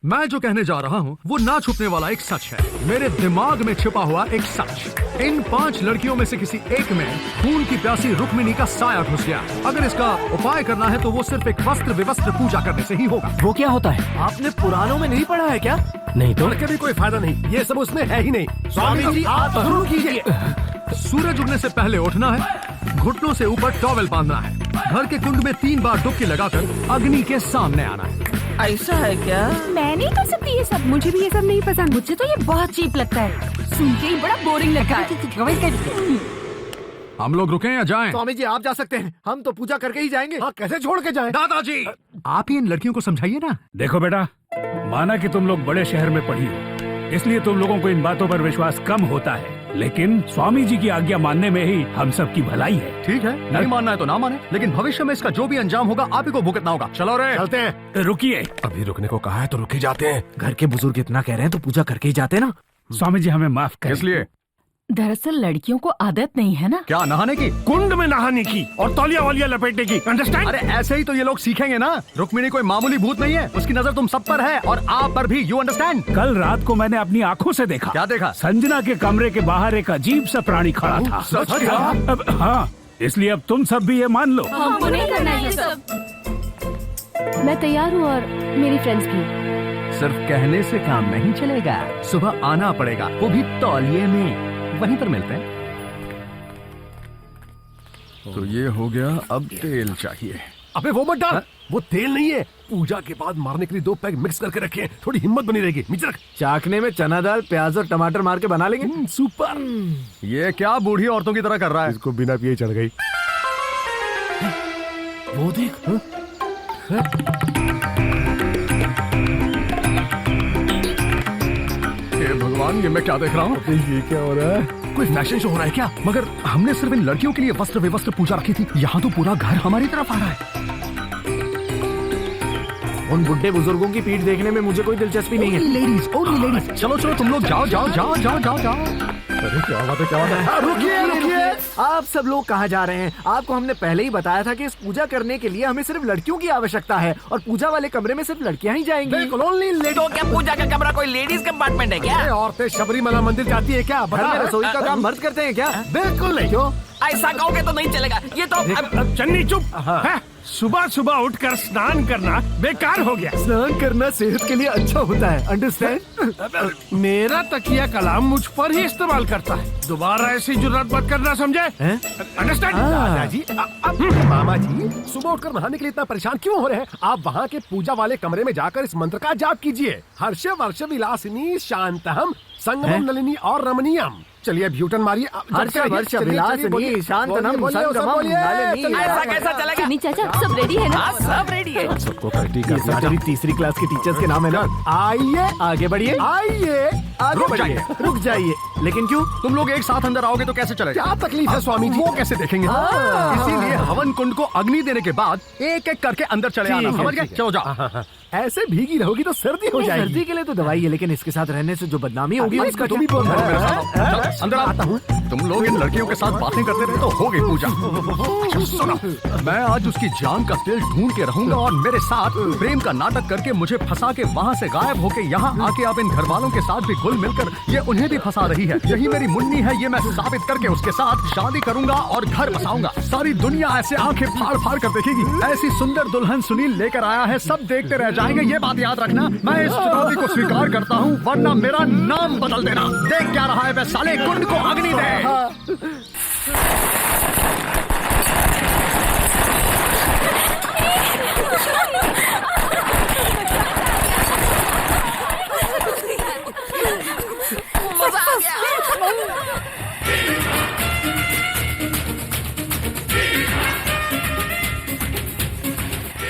Speaker 1: मैं जो कहने जा रहा हूँ वो ना छुपने वाला एक सच है, मेरे दिमाग में छिपा हुआ एक सच। इन 5 लड़कियों में से किसी एक में खून की प्यासी रुक्मिणी का साया घुस गया। अगर इसका उपाय करना है तो वो सिर्फ एक वस्त्र विवस्त्र पूजा करने से ही होगा।
Speaker 3: वो क्या होता है? आपने पुराणों में नहीं पढ़ा है क्या?
Speaker 10: नहीं तो भी कोई फायदा नहीं, ये सब उसमें है ही नहीं।
Speaker 3: स्वामी जी आप शुरू कीजिए।
Speaker 1: सूरज उगने से पहले उठना है, घुटनों से ऊपर टॉवेल बांधना है, घर के कुंड में 3 बार डुबकी लगाकर अग्नि के सामने आना है।
Speaker 9: ऐसा है क्या?
Speaker 7: मैं नहीं कर सकती ये सब, मुझे भी ये सब नहीं पसंद। मुझे तो ये बहुत चीप लगता है, सुन के ही बड़ा बोरिंग लगता है।
Speaker 1: हम लोग रुकें या जाएं?
Speaker 3: स्वामी जी आप जा सकते हैं, हम तो पूजा करके ही जाएंगे।
Speaker 10: हाँ, कैसे छोड़ के जाए?
Speaker 1: दादाजी, आप ही इन लड़कियों को समझाइए ना।
Speaker 2: देखो बेटा, माना कि तुम लोग बड़े शहर में पढ़ी हो, इसलिए तुम लोगों को इन बातों पर विश्वास कम होता है, लेकिन स्वामी जी की आज्ञा मानने में ही हम सब की भलाई है।
Speaker 1: ठीक है, नहीं मानना है तो ना माने, लेकिन भविष्य में इसका जो भी अंजाम होगा आप ही को भुगतना होगा। चलो रे,
Speaker 10: चलते हैं।
Speaker 2: रुकिए।
Speaker 10: अभी रुकने को कहा है तो रुक ही जाते हैं।
Speaker 3: घर के बुजुर्ग इतना कह रहे हैं तो पूजा करके ही जाते ना।
Speaker 2: स्वामी जी हमें माफ करें।
Speaker 1: इसलिए
Speaker 4: दरअसल लड़कियों को आदत नहीं है ना।
Speaker 1: क्या नहाने की?
Speaker 10: कुंड में नहाने की और तौलिया वालिया लपेटने की। अंडरस्टैंड?
Speaker 1: अरे ऐसे ही तो ये लोग सीखेंगे ना। रुक्मिणी कोई मामूली भूत नहीं है, उसकी नजर तुम सब पर है और आप पर भी। You understand?
Speaker 2: कल रात को मैंने अपनी आंखों से देखा।
Speaker 1: क्या देखा?
Speaker 2: संजना के कमरे के बाहर एक अजीब सा प्राणी खड़ा था।
Speaker 1: सच क्या?
Speaker 2: अब हाँ, इसलिए अब तुम सब भी ये मान लो।
Speaker 7: हमको नहीं करना ये सब। मैं तैयार हूँ और मेरी फ्रेंड्स भी।
Speaker 1: सिर्फ कहने से काम नहीं चलेगा, सुबह आना पड़ेगा, वो भी तौलिए में। वहीं पर मिलते हैं। तो ये हो गया, अब तेल चाहिए।
Speaker 10: अबे वो मत डाल, वो तेल नहीं है। पूजा के बाद मारने के लिए 2 पैक मिक्स करके रखे हैं, थोड़ी हिम्मत बनी रहेगी। नीचे रख।
Speaker 3: चाकने में चना दाल, प्याज और टमाटर मार के बना लेंगे।
Speaker 10: सुपर।
Speaker 1: ये क्या बूढ़ी औरतों की तरह कर रहा है?
Speaker 10: इसको बिना पिए चढ़ गई।
Speaker 3: वो देख।
Speaker 1: हे भगवान, ये मैं क्या देख रहा हूँ?
Speaker 10: ये क्या हो रहा है?
Speaker 1: कोई फैशन शो हो रहा है क्या? मगर हमने सिर्फ इन लड़कियों के लिए वस्त्र विवस्त्र पूजा रखी थी, यहाँ तो पूरा घर हमारी तरफ आ रहा है।
Speaker 3: उन बुढ़े बुजुर्गों की पीठ देखने में मुझे कोई दिलचस्पी नहीं है।
Speaker 1: Ladies, only ladies. चलो चलो तुम लोग जाओ जाओ जाओ जाओ जाओ जाओ।
Speaker 10: अरे क्या बात है, क्या बात है?
Speaker 3: रुकिए रुकिए, आप सब लोग कहाँ जा रहे हैं? आपको हमने पहले ही बताया था कि इस पूजा करने के लिए हमें सिर्फ लड़कियों की आवश्यकता है और पूजा वाले कमरे में सिर्फ लड़कियां ही जाएंगी।
Speaker 10: बिल्कुल, ओनली लेडी।
Speaker 9: तो क्या पूजा का कमरा कोई लेडीज कंपार्टमेंट है क्या?
Speaker 10: औरतें शबरीमला मंदिर जाती है क्या?
Speaker 3: घर में रसोई का काम मर्द करते हैं क्या?
Speaker 10: बिल्कुल नहीं।
Speaker 3: क्यों?
Speaker 9: ऐसा कहोगे तो नहीं चलेगा। ये तो
Speaker 2: अब चन्नी चुप। है? सुबह सुबह उठकर स्नान करना बेकार हो गया।
Speaker 3: स्नान करना सेहत के लिए अच्छा होता है, अंडरस्टैंड?
Speaker 10: मेरा तकिया कलाम मुझ पर ही इस्तेमाल करता है, दोबारा ऐसी जुर्रत मत करना, समझे? अंडरस्टैंड? दादाजी, मामा जी, सुबह उठकर नहाने के लिए इतना परेशान क्यों हो रहे हैं? आप वहाँ के पूजा वाले कमरे में जाकर इस मंत्र का जाप कीजिए। हर्ष वर्ष विलासिनी शांतहम संगमम नलिनी और रमणीयम। चलिए ब्यूटन मारिए।
Speaker 3: हर्ष वर्ष विलासिनी शांतनम संगमम नलिनी।
Speaker 9: ऐसा कैसा चलेगा?
Speaker 7: चन्नी चाचा सब रेडी है ना?
Speaker 9: हाँ, सब रेडी है।
Speaker 10: सबको करती
Speaker 3: ये सारी तीसरी क्लास के टीचर्स के नाम है ना।
Speaker 10: आइए
Speaker 3: आगे बढ़िए,
Speaker 10: आइए,
Speaker 3: आगे
Speaker 1: रुक
Speaker 3: बढ़िए,
Speaker 1: जाइए।
Speaker 3: रुक जाइए। लेकिन क्यों?
Speaker 1: तुम लोग एक साथ अंदर आओगे तो कैसे चलेगा?
Speaker 10: क्या तकलीफ है स्वामी जी?
Speaker 1: वो कैसे देखेंगे? इसीलिए हवन कुंड को अग्नि देने के बाद एक एक करके अंदर चले आना,
Speaker 3: ठीक है,
Speaker 1: समझ गए?
Speaker 3: ठीक है।
Speaker 1: चलो जाओ।
Speaker 10: ऐसे भीगी रहोगी तो सर्दी हो जाएगी।
Speaker 3: सर्दी के लिए तो दवाई है, लेकिन इसके साथ रहने से जो बदनामी होगी उसका
Speaker 10: तुम भी
Speaker 3: क्या?
Speaker 10: बोल रहे हो।
Speaker 1: मेरे साथ अंदर आता हूँ। तुम लोग इन लड़कियों के साथ बातें करते रहे तो हो गई पूजा। अच्छा, सुनो, मैं आज उसकी जान का तेल ढूंढ के रहूंगा और मेरे साथ प्रेम का नाटक करके मुझे फंसा के वहाँ से गायब होके यहाँ आके आप इन घर वालों के साथ भी घुल मिलकर ये उन्हें भी फंसा रही है। यही मेरी मुन्नी है, ये मैं साबित करके उसके साथ शादी करूंगा और घर बसाऊंगा। सारी दुनिया ऐसे आंखें फाड़ फाड़ कर देखेगी। ऐसी सुंदर दुल्हन सुनील लेकर आया है, सब देखते रह जाएंगे। ये बात याद रखना, मैं इस चुनौती को स्वीकार करता हूँ, वरना मेरा नाम बदल देना। देख क्या रहा है वह साले, कुंड को अग्नि दे।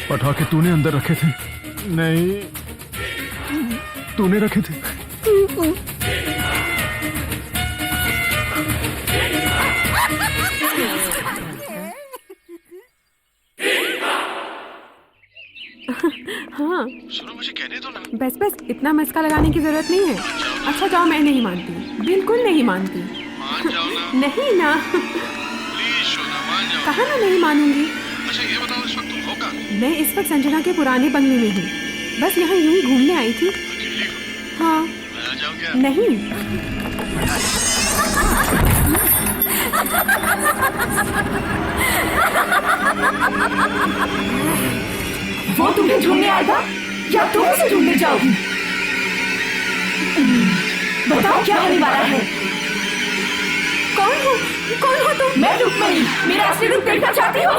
Speaker 1: पटाखे तूने अंदर रखे थे?
Speaker 10: नहीं,
Speaker 1: तूने रखे थे?
Speaker 11: हाँ मुझे कहने दो ना। बस बस इतना मस्का लगाने की जरूरत नहीं है। अच्छा जाओ, मैं नहीं मानती, बिल्कुल नहीं मानती। मान जाओ ना। नहीं ना, प्लीज सोना मान जाओ। कहाँ ना नहीं मानूंगी। अच्छा ये बताओ, इस वक्त तुम हो कहाँ? मैं इस वक्त संजना के पुराने बंगले में हूँ। बस यहाँ यूं ही घूमने आई थी। हाँ। मैं आ जाऊँ क्या? नहीं।
Speaker 7: वो तुम्हें ढूंढने आएगा या तुम उसे ढूंढने जाओगी? बताओ क्या होने वाला है? कौन हो तुम? मैं रुक्मिणी, मेरा असली रूप देखना चाहती हो?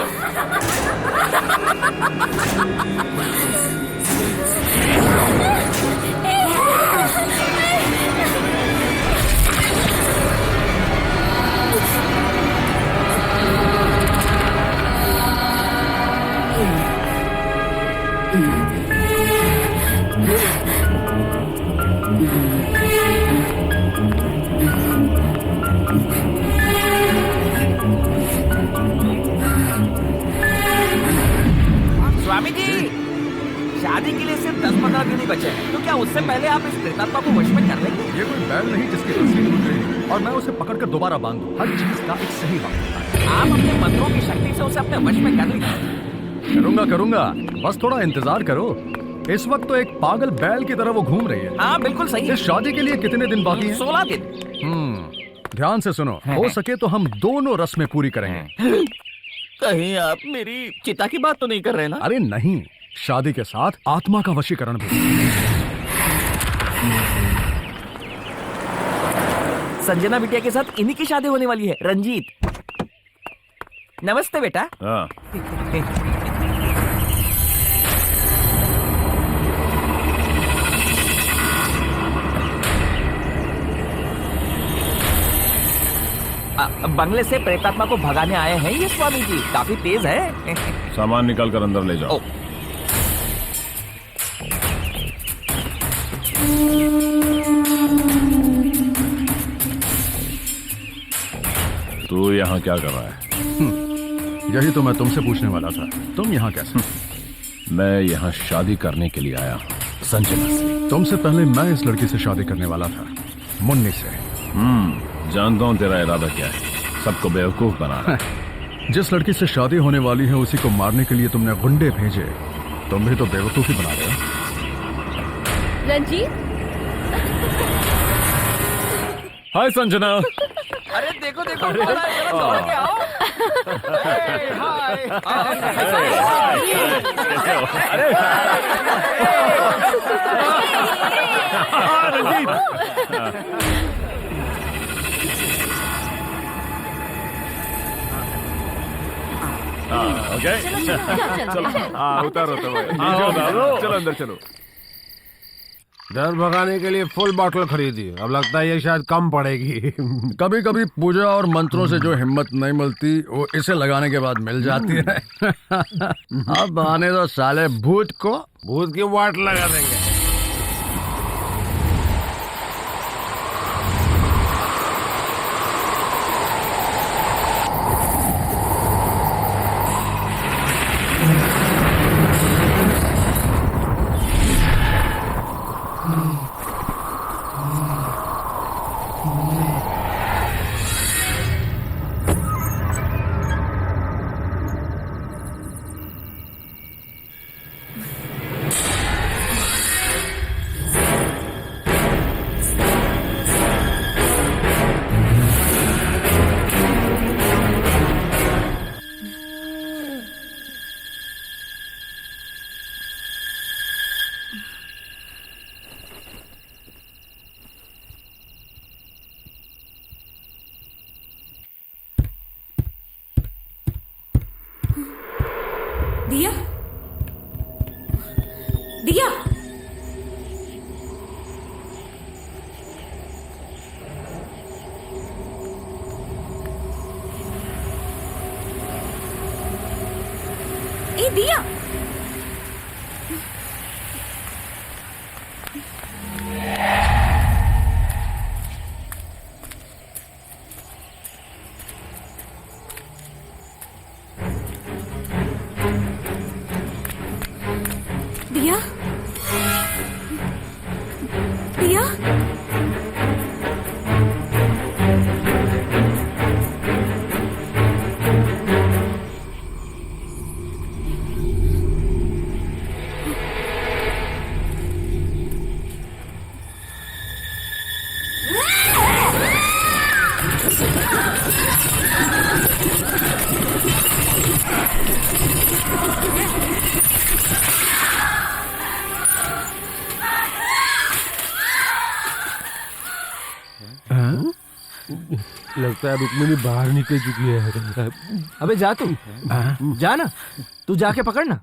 Speaker 9: स्वामी जी, शादी के लिए सिर्फ 10-15 दिन ही बचे हैं, तो क्या उससे पहले आप इस प्रेतात्मा को वश में कर लेंगे?
Speaker 1: ये कोई बैल नहीं जिसकी रस्सी टूट गई और मैं उसे पकड़कर दोबारा बांध दूं। हर चीज का एक सही वक्त होता है।
Speaker 9: आप अपने मंत्रों की शक्ति से उसे अपने वश में कर लीजिए।
Speaker 1: करूंगा, बस थोड़ा इंतजार करो। इस वक्त तो एक पागल बैल की तरह वो घूम रही है।
Speaker 9: हाँ बिल्कुल सही है।
Speaker 1: इस शादी के लिए कितने दिन बाकी हैं?
Speaker 9: 16 दिन।
Speaker 1: ध्यान से सुनो, हो सके तो हम दोनों रस्में पूरी करेंगे।
Speaker 9: कहीं आप मेरी चिता की बात तो नहीं कर रहे ना?
Speaker 1: अरे नहीं, शादी के साथ आत्मा का वशीकरण भी।
Speaker 9: संजना बिटिया के साथ इन्हीं की शादी होने वाली है, रंजीत। नमस्ते बेटा।
Speaker 6: हाँ।
Speaker 9: बंगले से प्रेतात्मा को भगाने आए हैं ये स्वामी जी, काफी तेज है।
Speaker 6: सामान निकाल कर अंदर ले जाओ। तू यहाँ क्या कर रहा है?
Speaker 1: यही तो मैं तुमसे पूछने वाला था, तुम यहाँ कैसे?
Speaker 6: मैं यहाँ शादी करने के लिए आया हूँ, संजना से।
Speaker 1: तुमसे पहले मैं इस लड़की से शादी करने वाला था, मुन्नी से।
Speaker 6: जानता हूँ तेरा इरादा क्या है, सबको बेवकूफ बनाना।
Speaker 1: जिस लड़की से शादी होने वाली है उसी को मारने के लिए तुमने गुंडे भेजे, तुम भी तो बेवकूफी बना रहे हो।
Speaker 7: रंजीत,
Speaker 6: हाय संजना।
Speaker 9: अरे देखो देखो, जरा दौड़ के आओ।
Speaker 6: ओके, चलो उतारो चलो अंदर चलो।
Speaker 10: डर भगाने के लिए फुल बॉटल खरीदी, अब लगता है ये शायद कम पड़ेगी।
Speaker 1: कभी कभी पूजा और मंत्रों से जो हिम्मत नहीं मिलती वो इसे लगाने के बाद मिल जाती है। अब आने दो साले भूत को।
Speaker 10: भूत की वाट लगा देंगे।
Speaker 11: दिया दिया ए दिया दिया दिया
Speaker 10: लगता है रुक्मिणी बाहर निकल चुकी है।
Speaker 3: अबे जा तू जा ना, तू जाके पकड़ना।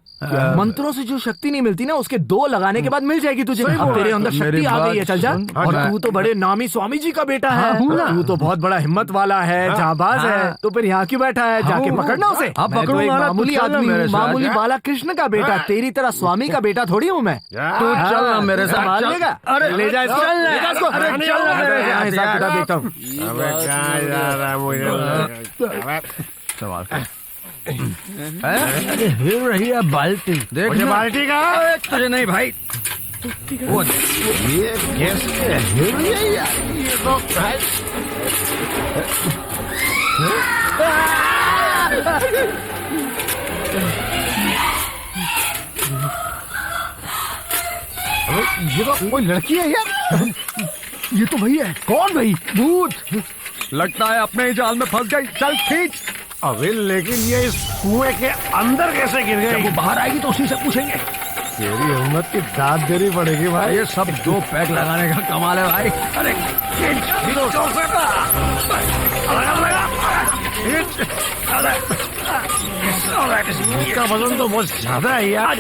Speaker 3: मंत्रों से जो शक्ति नहीं मिलती ना, उसके 2 लगाने के बाद मिल जाएगी तुझे। अब तेरे अंदर शक्ति आ गई है, चल जा। और तू तो बड़े नामी स्वामी जी का बेटा है, तू तो बहुत बड़ा हिम्मत वाला है, जाबाज है, तो फिर यहाँ क्यों बैठा है? जाके पकड़ना उसे। मैं तो एक मामूली आदमी, मामूली बाला कृष्ण का बेटा, तेरी तरह स्वामी का बेटा थोड़ी हूँ मैं। तू चल मेरे साथ, मान लेगा? अरे ले जा इसको, ले जा इसको। हिसाब किताब देखता हूँ।
Speaker 1: सवाल
Speaker 3: हिल रही है बाल्टी, देख
Speaker 10: मुझे बाल्टी का
Speaker 3: तुझे नहीं भाई। वो ये कैसे हिल रही है यार? ये तो ये तो कोई लड़की है यार।
Speaker 1: ये तो वही है।
Speaker 3: कौन भाई?
Speaker 1: भूत। लगता है अपने ही जाल में फंस गई। चल खींच।
Speaker 10: अबे लेकिन ये इस कुएं के अंदर कैसे गिर गई?
Speaker 1: वो बाहर आएगी तो उसी से पूछेंगे।
Speaker 10: तेरी हिम्मत की दाद देनी पड़ेगी भाई।
Speaker 1: ये सब 2 पैक लगाने का कमाल है भाई। अरे
Speaker 10: इसका वजन तो बहुत ज्यादा है यार।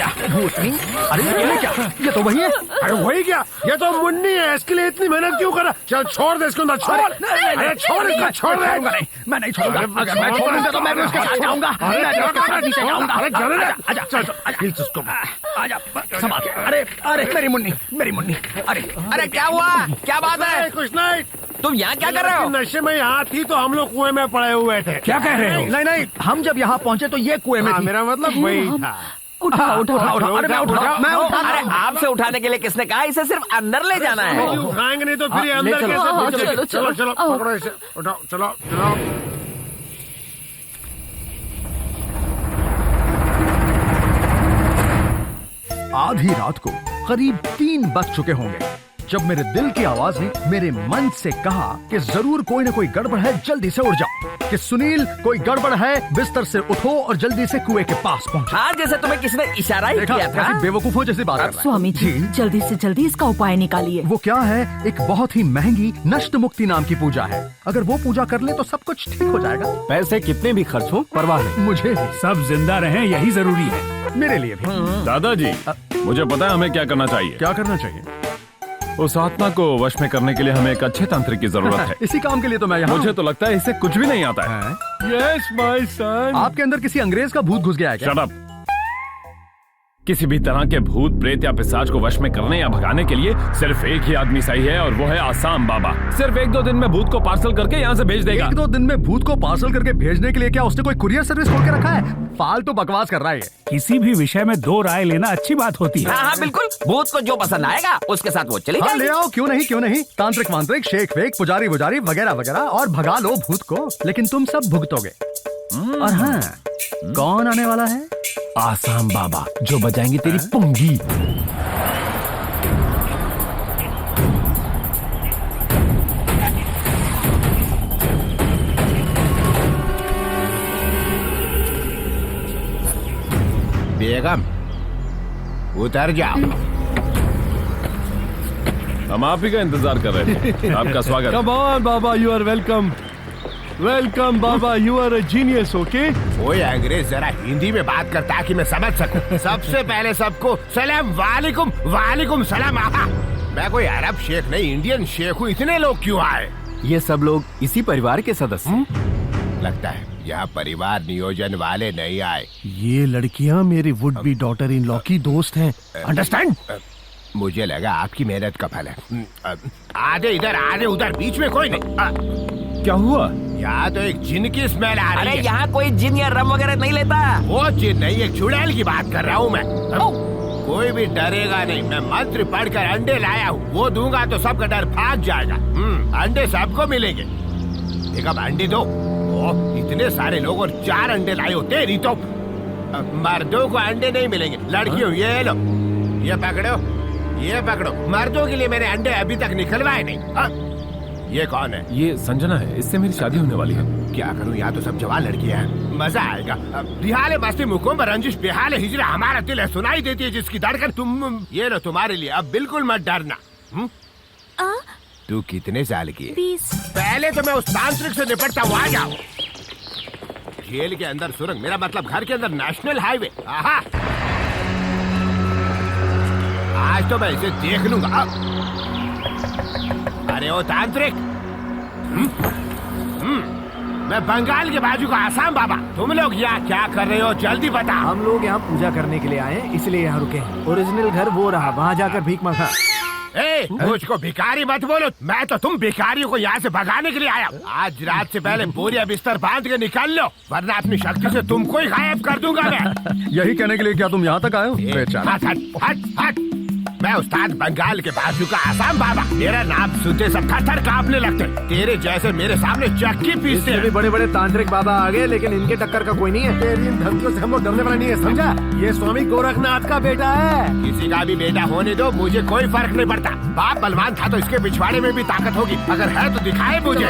Speaker 1: अरे ये क्या? ये तो वही है।
Speaker 10: अरे वही क्या? ये तो मुन्नी है, इसके लिए इतनी मेहनत क्यों करा? चल छोड़ दे इसको, छोड़। अरे छोड़ इसको, छोड़ दे।
Speaker 1: मैं नहीं छोड़ूंगा। अगर मैं छोड़ूंगा तो मैं भी उसके साथ जाऊंगा। मैं उसके साथ नीचे जाऊंगा।
Speaker 10: अरे
Speaker 1: आजा, चल उसको। आजा, संभाल। अरे अरे मेरी मुन्नी, मेरी मुन्नी। अरे
Speaker 9: अरे क्या हुआ? क्या बात है?
Speaker 10: कुछ नहीं।
Speaker 9: तुम यहाँ क्या कर रहे हो?
Speaker 10: नशे में यहाँ थी तो हम लोग कुएं में पड़े हुए थे।
Speaker 3: क्या कह रहे हो?
Speaker 1: नहीं नहीं, हम जब यहाँ पहुँचे तो ये कुएं में थी।
Speaker 10: मेरा मतलब वही था।
Speaker 4: उठा उठा
Speaker 1: अरे मैं उठा।
Speaker 9: अरे आपसे उठाने के लिए किसने कहा? इसे सिर्फ अंदर ले जाना है।
Speaker 10: उठाएंगे नहीं तो फिर ये अंदर कैसे पहुंचेगी? चलो चलो पकड़ो इसे, उठाओ, चलो चलो।
Speaker 1: आधी रात को करीब 3 बज चुके होंगे जब मेरे दिल की आवाज ने मेरे मन से कहा कि जरूर कोई ना कोई गड़बड़ है, जल्दी से उठ जाओ। कि सुनील, कोई गड़बड़ है, बिस्तर से उठो और जल्दी से कुएं के पास पहुंचो।
Speaker 9: हाँ, जैसे तुम्हें किसी ने इशारा ही किया था।
Speaker 1: बेवकूफों जैसी बात कर रहा है।
Speaker 4: स्वामी जी, जल्दी से जल्दी इसका उपाय निकालिए।
Speaker 1: वो क्या है? एक बहुत ही महंगी नष्ट मुक्ति नाम की पूजा है। अगर वो पूजा कर ले तो सब कुछ ठीक हो जाएगा।
Speaker 8: पैसे कितने भी खर्च हो परवाह नहीं,
Speaker 1: मुझे
Speaker 2: सब जिंदा रहें यही जरूरी है।
Speaker 1: मेरे लिए भी।
Speaker 6: दादाजी, मुझे पता है हमें क्या करना चाहिए।
Speaker 1: क्या करना चाहिए?
Speaker 6: उस आत्मा को वश में करने के लिए हमें एक अच्छे तांत्रिक की जरूरत है।
Speaker 1: इसी काम के लिए तो मैं यहाँ।
Speaker 6: मुझे तो लगता है इसे कुछ भी नहीं आता है।
Speaker 10: Yes my son.
Speaker 1: आपके अंदर किसी अंग्रेज का भूत घुस गया है क्या?
Speaker 6: Shut up. किसी भी तरह के भूत, प्रेत या पिशाच को वश में करने या भगाने के लिए सिर्फ एक ही आदमी सही है, और वो है आसाम बाबा। सिर्फ 1-2 दिन में भूत को पार्सल करके यहाँ से भेज देगा।
Speaker 1: 1-2 दिन में भूत को पार्सल करके भेजने के लिए क्या उसने कोई कुरियर सर्विस खोल के रखा है? फालतू बकवास कर रहा है।
Speaker 2: किसी भी विषय में 2 राय लेना अच्छी बात होती है।
Speaker 9: हाँ बिल्कुल, भूत को जो पसंद आएगा उसके साथ वो चली जाएगी।
Speaker 1: ले आओ, क्यों नहीं क्यों नहीं। तांत्रिक वांत्रिक, शेख वेक, पुजारी वुजारी वगैरह वगैरह, और भगा लो भूत को। लेकिन तुम सब भुगतोगे। और हाँ, कौन आने वाला है?
Speaker 8: आसाम बाबा, जो बजाएंगे तेरी पुंगी।
Speaker 10: बेगम उतर जाओ।
Speaker 6: हम आप ही का इंतजार कर रहे थे। आपका स्वागत।
Speaker 10: कम ऑन बाबा, यू आर वेलकम। वेलकम बाबा, you are a genius, okay?
Speaker 12: कोई अंग्रेज जरा हिंदी में बात करता है कि मैं समझ सकूं। सबसे पहले सबको सलाम वालेकुम, वालेकुम सलाम। आहा, मैं कोई अरब शेख नहीं, इंडियन शेख हूँ। इतने लोग क्यों आए?
Speaker 8: ये सब लोग इसी परिवार के सदस्य।
Speaker 12: लगता है यहाँ परिवार नियोजन वाले नहीं आए।
Speaker 10: ये लड़कियाँ मेरी would be daughter in law की दोस्त हैं, अंडरस्टैंड?
Speaker 12: मुझे लगा आपकी मेहनत का फल है। आधे इधर आधे उधर, बीच में कोई नहीं।
Speaker 8: क्या हुआ?
Speaker 12: यहाँ तो एक जिन की स्मेल आ रही
Speaker 9: अरे
Speaker 12: है।
Speaker 9: यहाँ कोई जिन या रम वगैरह नहीं लेता।
Speaker 12: वो जिन नहीं, एक चुड़ैल की बात कर रहा हूँ मैं। कोई भी डरेगा नहीं। मैं मंत्र पढ़कर अंडे लाया हूँ, वो दूंगा तो सबका डर भाग जाएगा। अंडे सबको मिलेंगे। एक अब अंडे दो। ओह, इतने सारे लोग और 4 अंडे लाए हो। तेरी तो मर्दों को अंडे नहीं मिलेंगे। लड़कियों ये लो, ये पकड़ो, ये पकड़ो। मर्दों के लिए मैंने अंडे अभी तक निकलवाए नहीं। ये कौन है?
Speaker 6: ये संजना है, इससे मेरी शादी होने वाली है।
Speaker 12: क्या करूं, यहाँ तो सब जवान लड़कियां हैं। मजा आएगा। बिहाले मस्ती मुकुम रंजिश बेहाल हिजरा हमारा दिल है, सुनाई देती है जिसकी धड़कन। तुम ये लो तुम्हारे लिए, अब बिल्कुल मत डरना। तू कितने साल की है?
Speaker 7: 20।
Speaker 12: पहले तो मैं उस तांत्रिक से निपटता हूँ, आ जाओ। जेल के अंदर सुरंग, मेरा मतलब घर के अंदर नेशनल हाईवे। आहा, आज तो मैं इसे देख लूंगा। अरे ओ तांत्रिक, मैं बंगाल के बाजू का आसाम बाबा। तुम लोग यहाँ क्या कर रहे हो, जल्दी बता।
Speaker 3: हम लोग यहाँ पूजा करने के लिए आए हैं, इसलिए यहाँ रुके हैं। ओरिजिनल घर वो रहा, वहाँ जाकर भीख मांगा।
Speaker 12: मुझको भिखारी मत बोलो। मैं तो तुम भिखारियों को यहाँ से भगाने के लिए आया। आज रात से पहले बोरिया बिस्तर बांध के निकाल लो, वरना अपनी शक्ति से तुमको ही गायब कर दूंगा मैं।
Speaker 1: यही कहने के लिए क्या तुम यहाँ तक आए हो? बेचारा।
Speaker 12: हट हट हट हट। मैं उस्ताद बंगाल के बाजू का आसाम बाबा। मेरा नाम सुनते सब थर-थर कांपने लगते। तेरे जैसे मेरे सामने चक्की पीसते
Speaker 3: भी बड़े बड़े तांत्रिक बाबा आ गए, लेकिन इनके टक्कर का कोई नहीं है।
Speaker 10: तेरी इन धमकियों से हम लोग डरने वाला नहीं है, समझा? ये स्वामी गोरखनाथ का बेटा है।
Speaker 12: किसी का भी बेटा होने दो, मुझे कोई फर्क नहीं पड़ता। बाप बलवान था तो इसके पिछवाड़े में भी ताकत होगी। अगर है तो दिखाए मुझे।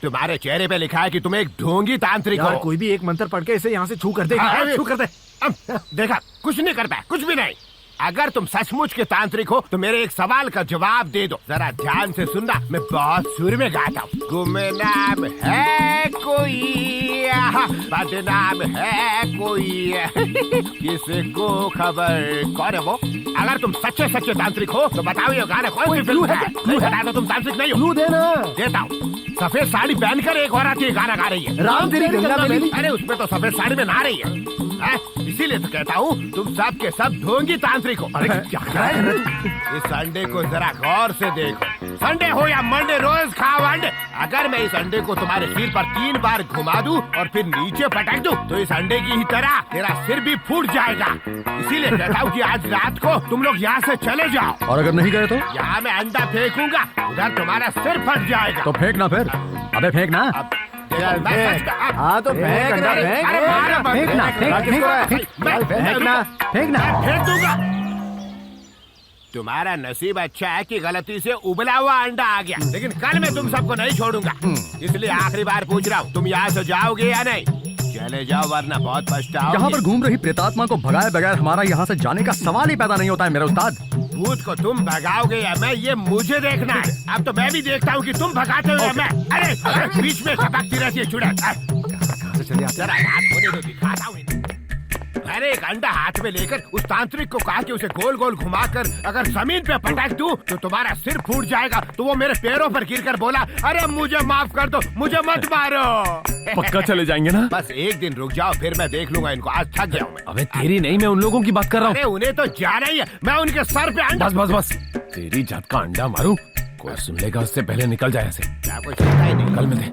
Speaker 12: तुम्हारे चेहरे पे लिखा है कि तुम एक ढोंगी तांत्रिक हो।
Speaker 3: कोई भी एक मंत्र पढ़ के इसे यहाँ से छू कर दे।
Speaker 12: छू कर दे। देखा, कुछ नहीं कर पाया, कुछ भी नहीं। अगर तुम सचमुच के तांत्रिक हो तो मेरे एक सवाल का जवाब दे दो। जरा ध्यान से सुनना, मैं बहुत सुर में गाता हूँ। गुमनाम है कोई, बदनाम है कोई, किसको खबर। कौन है वो? अगर तुम सच्चे सच्चे तांत्रिक हो तो बताओ ये गाना कौन सी फिल्म है? नहीं बता तो तुम तांत्रिक नहीं हो। देता हूँ। सफेद साड़ी पहनकर एक औरत ये गाना गा रही है।
Speaker 3: राम तेरी गंगा मैली।
Speaker 12: अरे उसमें तो सफेद साड़ी में नहा रही है। इसीलिए तो कहता हूँ तुम सब के सब ढोंगी तांत्रिक हो। अरे क्या कर रहा है? इस अंडे को जरा गौर से देखो। संडे हो या मंडे, रोज खाओ अंडे। अगर मैं इस अंडे को तुम्हारे सिर पर 3 बार घुमा दूं और फिर नीचे पटक दूं तो इस अंडे की ही तरह तेरा सिर भी फूट जाएगा। इसीलिए कहता हूँ कि आज रात को तुम लोग यहाँ से चले जाओ।
Speaker 1: और अगर नहीं गए तो?
Speaker 12: यहाँ मैं अंडा फेंकूंगा, उधर तुम्हारा सिर फट जाएगा।
Speaker 1: तो फेंकना फिर। अबे फेंकना।
Speaker 3: हाँ तो फेंक अंडा,
Speaker 12: फेंक दूंगा। तुम्हारा नसीब अच्छा है कि गलती से उबला हुआ अंडा आ गया, लेकिन कल मैं तुम सबको नहीं छोड़ूंगा। इसलिए आखिरी बार पूछ रहा हूँ, तुम यहाँ से जाओगे या नहीं? चले जाओ वरना बहुत पछताओगे।
Speaker 1: यहाँ पर घूम रही प्रेतात्मा को भगाए बगैर हमारा यहाँ से जाने का सवाल ही पैदा नहीं होता है मेरे उस्ताद।
Speaker 12: भूत को तुम भगाओगे या मैं, ये मुझे देखना है। अब तो मैं भी देखता हूँ कि तुम भगाते हो या मैं। अरे बीच में टपकती रहती है चुड़ैल। जरा रात होने दो, दिखाता हूँ। अरे एक अंडा हाथ में लेकर उस तांत्रिक को कहा कि उसे गोल गोल घुमाकर अगर जमीन पे पटक दूं तो तुम्हारा सिर फूट जाएगा। तो वो मेरे पैरों पर गिरकर बोला, अरे मुझे माफ कर दो, मुझे मत मारो।
Speaker 6: पक्का चले जाएंगे ना?
Speaker 12: बस एक दिन रुक जाओ, फिर मैं देख लूंगा इनको। आज थक गया हूँ मैं।
Speaker 6: अबे तेरी नहीं, मैं उन लोगों की बात कर रहा हूँ।
Speaker 12: अरे उन्हें तो जाना ही है, मैं उनके सर पे अंडा।
Speaker 6: बस बस बस, तेरी जात का अंडा मारूं, कोई सुन लेगा उससे पहले निकल जाए ऐसे।
Speaker 12: क्या कोई चिंता ही नहीं।
Speaker 6: कल मिलते।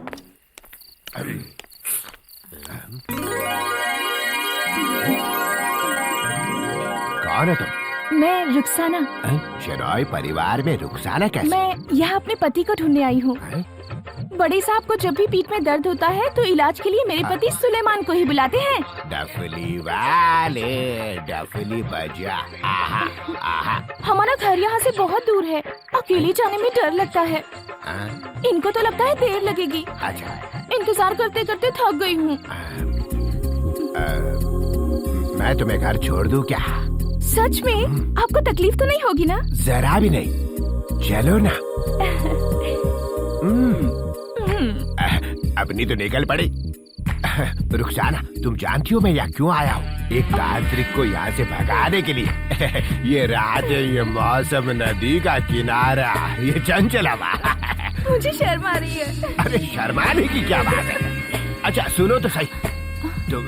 Speaker 12: कौन है तुम?
Speaker 7: मैं रुखसाना।
Speaker 12: शेरॉय परिवार में रुखसाना कैसे?
Speaker 7: मैं यहाँ अपने पति को ढूंढने आई हूँ। बड़े साहब को जब भी पीठ में दर्द होता है तो इलाज के लिए मेरे पति सुलेमान को ही बुलाते हैं।
Speaker 12: डफली वाले डफली बजा। आहा, आहा।
Speaker 7: हमारा घर यहाँ से बहुत दूर है, अकेले जाने में डर लगता है। इनको तो लगता है देर लगेगी।
Speaker 12: अच्छा।
Speaker 7: इंतजार करते करते थक गई हूँ।
Speaker 12: मैं तुम्हें घर छोड़ दूँ क्या?
Speaker 7: सच में? आपको तकलीफ तो नहीं होगी ना?
Speaker 12: जरा भी नहीं। चलो ना। अपनी तो निकल पड़ी। रुखसाना, तुम जानती हो मैं यहाँ क्यों आया हूँ? एक तांत्रिक को यहाँ से भगाने के लिए। ये रातें, ये मौसम, नदी का किनारा, ये चंचल हवा।
Speaker 7: मुझे शर्म आ रही है।
Speaker 12: अरे शर्माने की क्या बात है? अच्छा सुनो तो सही,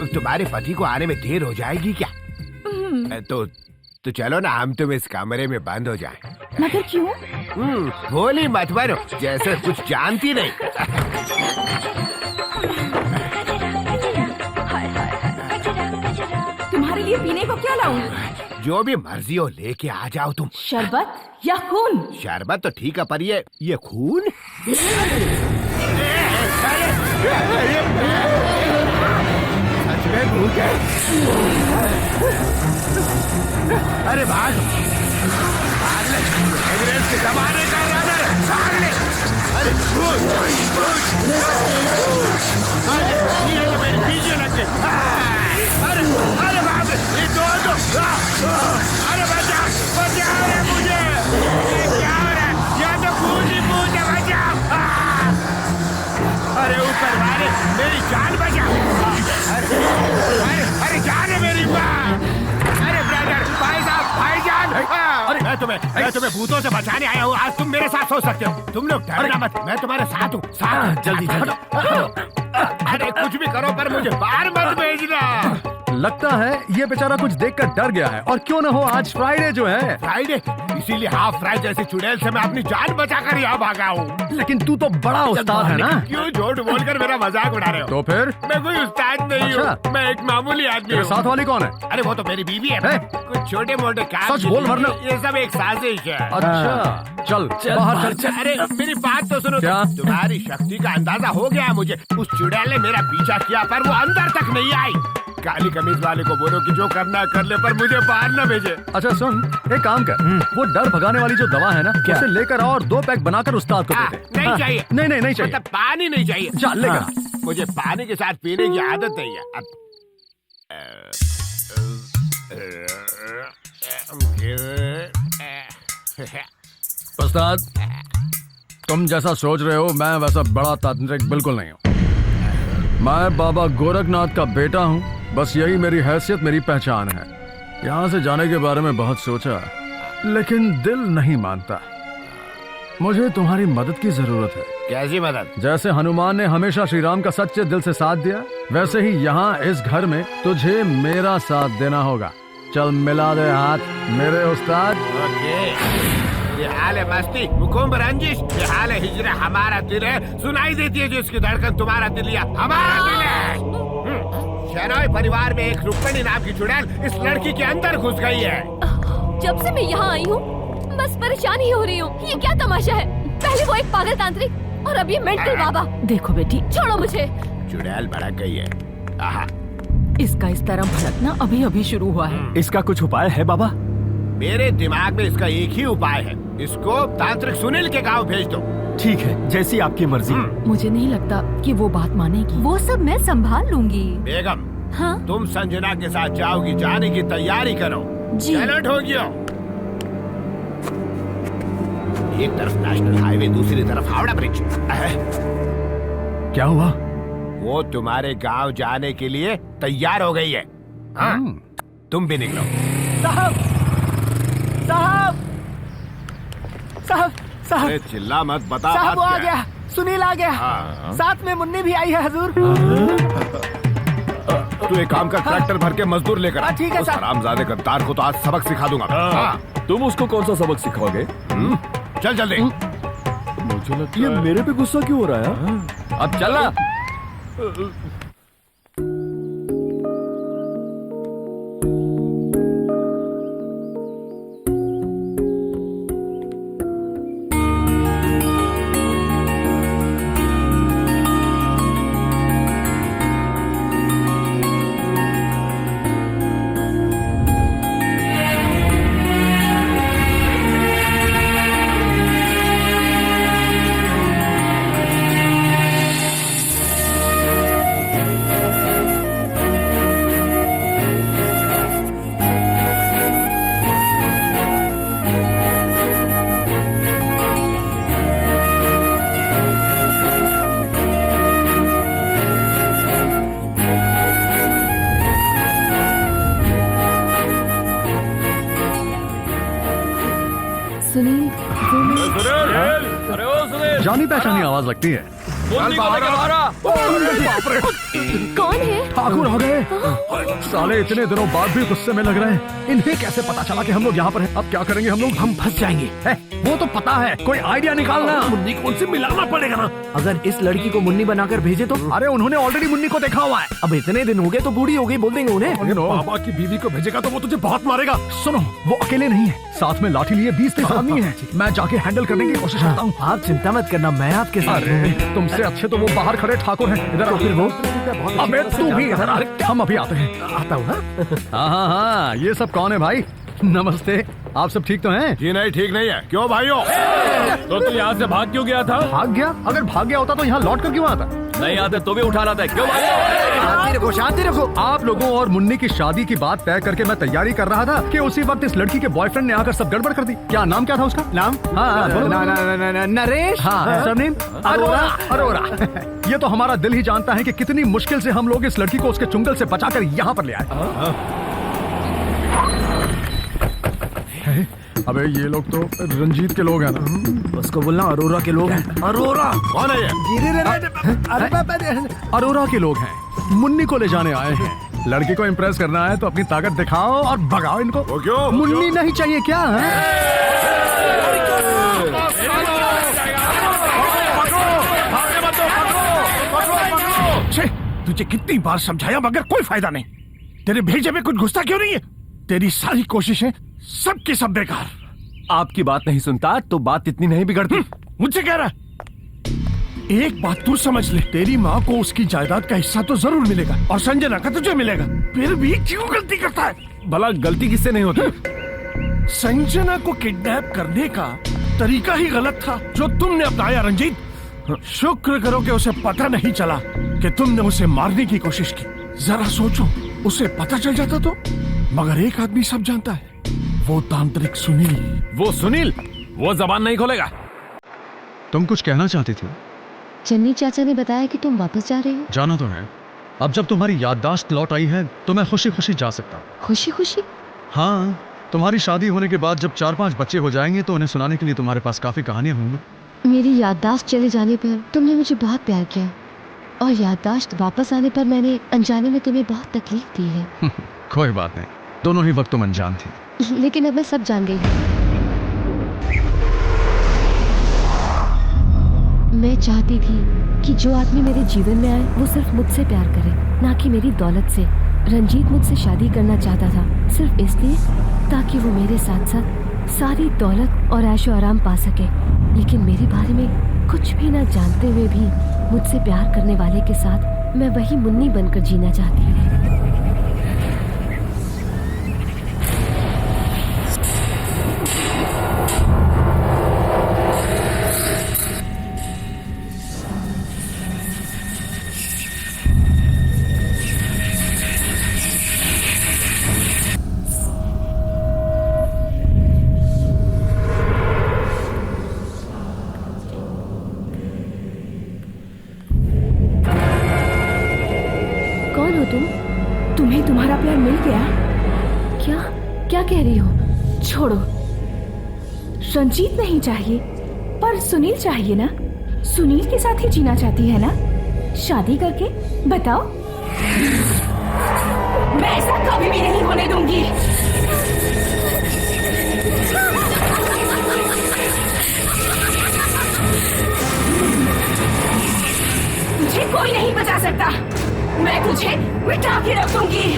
Speaker 12: तुम्हारे पति को आने में देर हो जाएगी क्या? तो चलो ना, हम तुम इस कमरे में बंद हो जाएं।
Speaker 7: मगर क्यों?
Speaker 12: भोली मत बनो, जैसे कुछ जानती नहीं।
Speaker 7: तुम्हारे लिए पीने को क्या लाऊं?
Speaker 12: जो भी मर्जी हो लेके आ जाओ तुम।
Speaker 7: शरबत या खून?
Speaker 12: शरबत तो ठीक है, पर ये खून? सच में भूत है? अरे भाग ले, एवरेस्ट के जमाने का रनर, भाग ले। अरे ये तो मेरे पीछे लग गए। अरे भाग, ये दो। अरे बचा रे मुझे, ये क्या हो रहा है? या तो खून ही भूत है, बचा। अरे ऊपर वाले मेरी जान बचा। अरे जान है मेरी माँ। अरे ब्रदर, भाईजान, मैं तुम्हें भूतों से बचाने आया हूँ। आज तुम मेरे साथ सो सकते हो। तुम लोग डरना मत, मैं तुम्हारे साथ हूँ।
Speaker 3: जल्दी।
Speaker 12: अरे कुछ भी करो पर मुझे बाहर मत भेजना।
Speaker 1: लगता है ये बेचारा कुछ देखकर डर गया है। और क्यों न हो, आज फ्राइडे जो है।
Speaker 12: फ्राइडे? इसीलिए हाफ फ्राई जैसी चुड़ैल से मैं अपनी जान बचाकर यहाँ भागा हूँ।
Speaker 1: लेकिन तू तो बड़ा उस्ताद है ना?
Speaker 12: क्यों झूठ बोलकर मेरा मजाक उड़ा रहे हो?
Speaker 1: तो फिर?
Speaker 12: मैं कोई उस्ताद नहीं हूँ, मैं एक मामूली आदमी हूँ।
Speaker 1: साथ वाली कौन है?
Speaker 12: अरे वो तो मेरी बीवी है। कुछ छोटे मोटे काम,
Speaker 1: सच बोल वरना।
Speaker 12: ये सब एक साजिश है।
Speaker 1: अच्छा चल बाहर चल।
Speaker 12: अरे मेरी बात तो सुनो।
Speaker 1: क्या?
Speaker 12: तुम्हारी शक्ति का अंदाजा हो गया मुझे। उस चुड़ैल ने मेरा पीछा किया पर वो अंदर तक नहीं आई। काली कमीज वाले को बोलो कि जो करना है कर ले, पर मुझे बाहर न भेजे।
Speaker 1: अच्छा सुन, एक काम कर, वो डर भगाने वाली जो दवा है ना, उसे लेकर और 2 पैक बनाकर उस्ताद को दे दे।
Speaker 12: नहीं चाहिए।
Speaker 1: नहीं चाहिए।
Speaker 12: मतलब पानी नहीं चाहिए।
Speaker 1: चल लेकर।
Speaker 12: मुझे पानी के साथ पीने की आदत नहीं है।
Speaker 1: उस्ताद, तुम जैसा सोच रहे हो मैं वैसा बड़ा तांत्रिक बिल्कुल नहीं हूँ। मैं बाबा गोरखनाथ का बेटा हूँ। बस यही मेरी हैसियत, मेरी पहचान है। यहाँ से जाने के बारे में बहुत सोचा, लेकिन दिल नहीं मानता। मुझे तुम्हारी मदद की जरूरत है।
Speaker 12: कैसी मदद?
Speaker 1: जैसे हनुमान ने हमेशा श्री राम का सच्चे दिल से साथ दिया, वैसे ही यहाँ इस घर में तुझे मेरा साथ देना होगा। चल मिला दे हाथ मेरे उस्ताद।
Speaker 12: ये हाल है मस्ती, हुकुम रंजिश, ये हाल है हिजरा। हमारा दिल है, सुनाई देती है जिसकी धड़कन तुम्हारा दिल या हमारा दिल है। शहनाई परिवार में एक रुक्मणी नाम की चुड़ैल इस लड़की के अंदर घुस गई है।
Speaker 7: जब से मैं यहाँ आई हूँ बस परेशान ही हो रही हूँ। ये क्या तमाशा है? पहले वो एक पागल तांत्रिक और अब ये मेंटल बाबा।
Speaker 4: देखो बेटी,
Speaker 7: छोड़ो मुझे।
Speaker 12: चुड़ैल भड़क गई है। आहा।
Speaker 4: इसका इस तरह भड़कना अभी अभी शुरू हुआ है।
Speaker 8: इसका कुछ उपाय है बाबा?
Speaker 12: मेरे दिमाग में इसका एक ही उपाय है, इसको तांत्रिक सुनील के गांव भेज दो।
Speaker 8: ठीक है, जैसी आपकी मर्जी।
Speaker 4: मुझे नहीं लगता कि वो बात मानेगी। वो सब मैं संभाल लूंगी।
Speaker 12: बेगम,
Speaker 4: हाँ?
Speaker 12: तुम संजना के साथ जाओगी, जाने की तैयारी करो।
Speaker 4: जी।
Speaker 12: चलो ठोकियो। एक तरफ नेशनल हाईवे, दूसरी तरफ हावड़ा ब्रिज।
Speaker 1: क्या हुआ?
Speaker 12: वो तुम्हारे गांव जाने के लिए तैयार हो गई है। हाँ, तुम भी निकलो।
Speaker 3: साहब
Speaker 12: अरे चिल्ला मत, बता।
Speaker 3: साहब वो
Speaker 12: बात
Speaker 3: आ
Speaker 12: क्या
Speaker 3: गया, सुनील आ गया।
Speaker 12: हाँ।
Speaker 3: साथ में मुन्नी भी आई है हजूर।
Speaker 12: तू एक काम कर, ट्रैक्टर भर के मजदूर लेकर आ।
Speaker 3: ठीक है
Speaker 12: उस हरामजादे गद्दार को तो आज सबक सिखा दूंगा। हाँ।
Speaker 6: तुम उसको कौन सा सबक सिखाओगे?
Speaker 12: चल जल्दी।
Speaker 6: मुझे लगता है मेरे पे गुस्सा क्यों हो रहा है?
Speaker 1: अब चला। जानी पहचानी आवाज लगती है।
Speaker 7: कौन है?
Speaker 1: ठाकुर आ गए। साले इतने दिनों बाद भी गुस्से में लग रहे हैं। इन्हें कैसे पता चला कि हम लोग यहाँ पर हैं? अब क्या करेंगे हम लोग?
Speaker 3: हम फंस जाएंगे।
Speaker 1: वो तो पता है, कोई आइडिया निकालना।
Speaker 3: मुन्नी को उनसे मिलाना पड़ेगा ना। अगर इस लड़की को मुन्नी बनाकर भेजे तो?
Speaker 1: अरे उन्होंने ऑलरेडी मुन्नी को देखा हुआ है।
Speaker 3: अब इतने दिन हो गए तो बूढ़ी हो गई, बोल देंगे उन्हें।
Speaker 10: बाबा की बीवी को भेजेगा तो वो तुझे बहुत मारेगा।
Speaker 1: सुनो, वो अकेले नहीं है, साथ में लाठी लिए 20-30 आदमी हैं। मैं जाके हैंडल करने की कोशिश करता हूँ।
Speaker 3: आप चिंता मत करना, मैं आपके साथ हूँ।
Speaker 1: तुमसे अच्छे तो वो बाहर खड़े ठाकुर हैं। इधर
Speaker 3: फिर वो
Speaker 1: अबे तू भी इधर आ। हम अभी आते हैं।
Speaker 3: आता हूँ।
Speaker 1: हाँ, ये सब कौन है भाई? नमस्ते, आप सब ठीक तो हैं?
Speaker 12: जी नहीं, ठीक नहीं है। क्यों भाइयों?
Speaker 6: तो तू यहाँ से भाग क्यों गया था?
Speaker 1: भाग गया? अगर भाग गया होता तो यहाँ लौट कर क्यों आता?
Speaker 6: नहीं आते तो भी उठा लाता है। क्यों भाई?
Speaker 3: शांति रखो, शांति रखो।
Speaker 1: आप लोगों और मुन्नी की शादी की बात तय करके मैं तैयारी कर रहा था कि उसी वक्त इस लड़की के बॉयफ्रेंड ने आकर सब गड़बड़ कर दी। क्या नाम क्या था उसका? नाम? हाँ,
Speaker 3: नरेश।
Speaker 1: हाँ, सरनेम? अरोरा। ये तो हमारा दिल ही जानता है कि कितनी मुश्किल से हम लोग इस लड़की को उसके चुंगल से बचाकर यहाँ पर ले आए। अबे ये लोग तो रंजीत के लोग हैं ना?
Speaker 3: उसको बोलना अरोरा के लोग हैं।
Speaker 12: अरोरा कौन है ये?
Speaker 1: अरोरा के लोग हैं, मुन्नी को ले जाने आए हैं। लड़की को इम्प्रेस करना है तो अपनी ताकत दिखाओ और भगाओ इनको।
Speaker 12: वो क्यों?
Speaker 1: मुन्नी नहीं चाहिए क्या?
Speaker 10: तुझे कितनी बार समझाया मगर कोई फायदा नहीं। तेरे भेजे में कुछ घुसता क्यों नहीं है? तेरी सारी कोशिशें सबकी सब बेकार।
Speaker 6: आपकी बात नहीं सुनता तो बात इतनी नहीं बिगड़ती।
Speaker 10: मुझसे कह रहा? एक बात तू समझ ले, तेरी माँ को उसकी जायदाद का हिस्सा तो जरूर मिलेगा और संजना का तुझे मिलेगा। फिर भी क्यों गलती करता है?
Speaker 6: भला गलती किससे नहीं होती?
Speaker 10: संजना को किडनैप करने का तरीका ही गलत था जो तुमने अपनाया रंजीत। शुक्र करो कि उसे पता नहीं चला कि तुमने उसे मारने की कोशिश की। जरा सोचो, उसे पता चल जाता तो। मगर एक आदमी सब जानता है, वो तांत्रिक सुनील।
Speaker 6: वो सुनील, वो जबान नहीं खोलेगा।
Speaker 1: तुम कुछ कहना चाहती थी?
Speaker 13: चन्नी चाचा ने बताया कि तुम वापस जा रहे हो।
Speaker 1: जाना तो है। अब जब तुम्हारी याददाश्त लौट आई है तो मैं खुशी खुशी जा सकता हूँ।
Speaker 13: खुशी खुशी?
Speaker 1: हाँ, तुम्हारी शादी होने के बाद जब 4-5 बच्चे हो जाएंगे तो उन्हें सुनाने के लिए तुम्हारे पास काफी कहानियां होंगी।
Speaker 13: मेरी याददाश्त चले जाने पर तुमने मुझे बहुत प्यार किया और याददाश्त वापस आने पर मैंने अनजाने में तुम्हें बहुत तकलीफ दी है।
Speaker 1: कोई बात नहीं, दोनों ही वक्त तुम अनजान थी।
Speaker 13: लेकिन अब मैं सब जान गई हूँ। मैं चाहती थी कि जो आदमी मेरे जीवन में आए वो सिर्फ मुझसे प्यार करे, ना कि मेरी दौलत से। रंजीत मुझसे शादी करना चाहता था सिर्फ इसलिए ताकि वो मेरे साथ साथ सारी दौलत और ऐशो आराम पा सके। लेकिन मेरे बारे में कुछ भी ना जानते हुए भी मुझसे प्यार करने वाले के साथ मैं वही मुन्नी बनकर जीना चाहती हूँ। तुम्हें तुम्हारा प्यार मिल गया? क्या कह रही हो? छोड़ो, रंजीत नहीं चाहिए पर सुनील चाहिए ना। सुनील के साथ ही जीना चाहती है ना, शादी करके? बताओ। मैं ऐसा कभी भी नहीं होने दूंगी। तुझे कोई नहीं बचा सकता। मैं तुझे मिटा के रख दूंगी।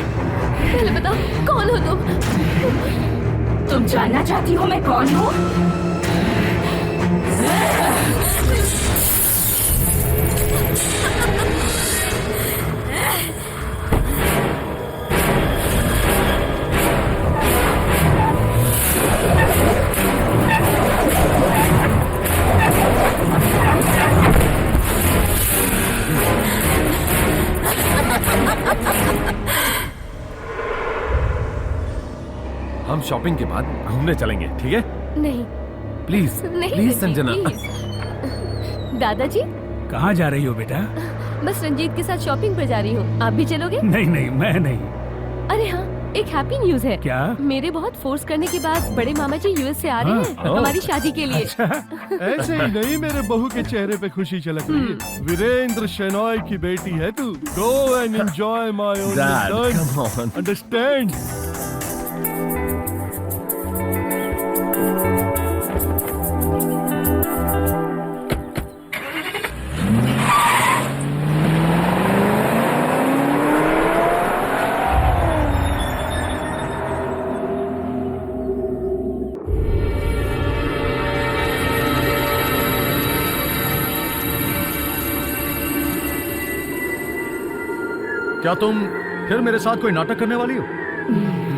Speaker 13: पहले बताओ, कौन हो तुम? तुम जानना चाहती हो मैं कौन हूँ?
Speaker 6: हम शॉपिंग के बाद घूमने चलेंगे, ठीक है?
Speaker 13: नहीं
Speaker 6: प्लीज,
Speaker 13: नहीं,
Speaker 6: प्लीज संजना।
Speaker 13: दादाजी,
Speaker 2: कहाँ जा रही हो बेटा?
Speaker 13: बस रंजीत के साथ शॉपिंग पर जा रही हूँ। आप भी चलोगे?
Speaker 2: नहीं नहीं, मैं नहीं।
Speaker 13: अरे हाँ, एक हैप्पी न्यूज है।
Speaker 2: क्या?
Speaker 13: मेरे बहुत फोर्स करने के बाद बड़े मामा जी यूएस से आ रहे हैं हमारी शादी के लिए।
Speaker 10: ऐसे ही नहीं मेरे बहू के चेहरे पे खुशी झलक रही है। वीरेंद्र शेनॉय की बेटी है तू। Go and enjoy my own son. Understand?
Speaker 1: क्या तुम फिर मेरे साथ कोई नाटक करने वाली हो?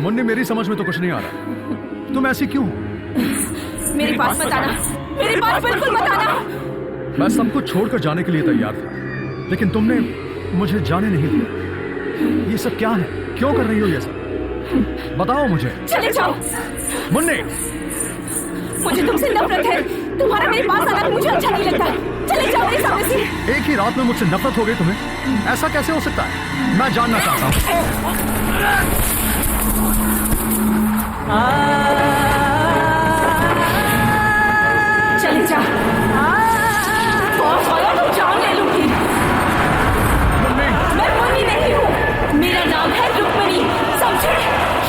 Speaker 1: मुन्नी, मेरी समझ में तो कुछ नहीं आ रहा। तुम ऐसी क्यों हो?
Speaker 7: मेरे पास मत आना, मेरे पास बिल्कुल मत आना।
Speaker 1: मैं सब कुछ छोड़कर जाने के लिए तैयार था, लेकिन तुमने मुझे जाने नहीं दिया। ये सब क्या है? क्यों कर रही हो ये सब? बताओ मुझे।
Speaker 7: चले जाओ।
Speaker 1: मुन्नी,
Speaker 7: मुझे तुमसे नफरत है। तुम्हारा मेरे पास आना मुझे अच्छा नहीं लगता। चले जाओ मेरे सामने से।
Speaker 1: एक ही रात में मुझसे नफरत हो गई तुम्हें? ऐसा कैसे हो सकता है? मैं जानना चाहता हूँ।
Speaker 7: चले जाओ। तुम जान ले लूंगी। मैं मुन्नी नहीं हूँ, मेरा नाम है रुक्मिणी, समझे?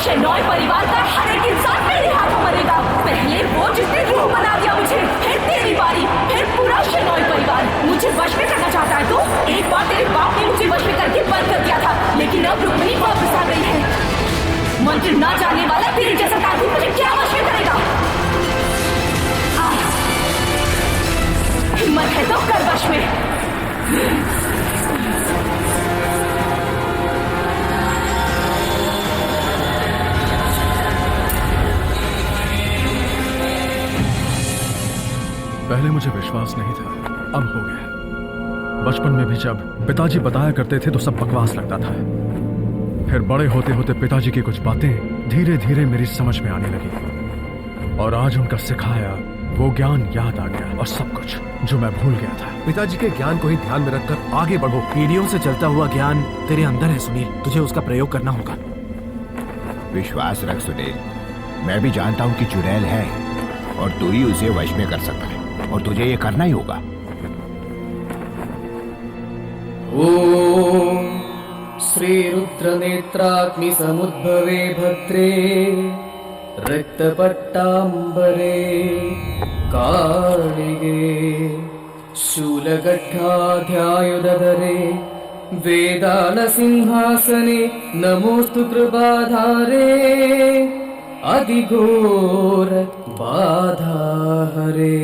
Speaker 7: शेनॉय परिवार का हर एक इंसान मेरे हाथों मरेगा। पहले वो जिसने रूह बना दिया मुझे, फिर तेरी बारी, फिर पूरा शेनॉय परिवार। मुझे वश में करना चाहता है तू? एक बार तेरे बाप ने मुझे वश में करके बंद कर दिया था, लेकिन अब रुक्मिणी वापस आ गई है। मंत्र ना जानने वाला तेरे जैसा ताकि मुझे क्या वश में करेगा? हिम्मत है तो कर वश में।
Speaker 1: पहले मुझे विश्वास नहीं था, अब हो गया। बचपन में भी जब पिताजी बताया करते थे तो सब बकवास लगता था। फिर बड़े होते होते पिताजी की कुछ बातें धीरे धीरे मेरी समझ में आने लगी, और आज उनका सिखाया वो ज्ञान याद आ गया, और सब कुछ जो मैं भूल गया था।
Speaker 3: पिताजी के ज्ञान को ही ध्यान में रखकर आगे बढ़ो। पीढ़ियों से चलता हुआ ज्ञान तेरे अंदर है सुनील, तुझे उसका प्रयोग करना होगा।
Speaker 12: विश्वास रख सुनील, मैं भी जानता हूँ कि चुड़ैल है और तू ही उसे वश में कर सकता है, और तुझे ये करना ही होगा।
Speaker 14: ओम श्री रुद्र नेत्राग्नि समुद्भवे भद्रे रक्तपट्टाम्बरे कालिगे शूलगड्ढाध्यायुधरे वेदाल सिंहासने नमोस्तु कृपाधारे अधिघोर बाधा हरे।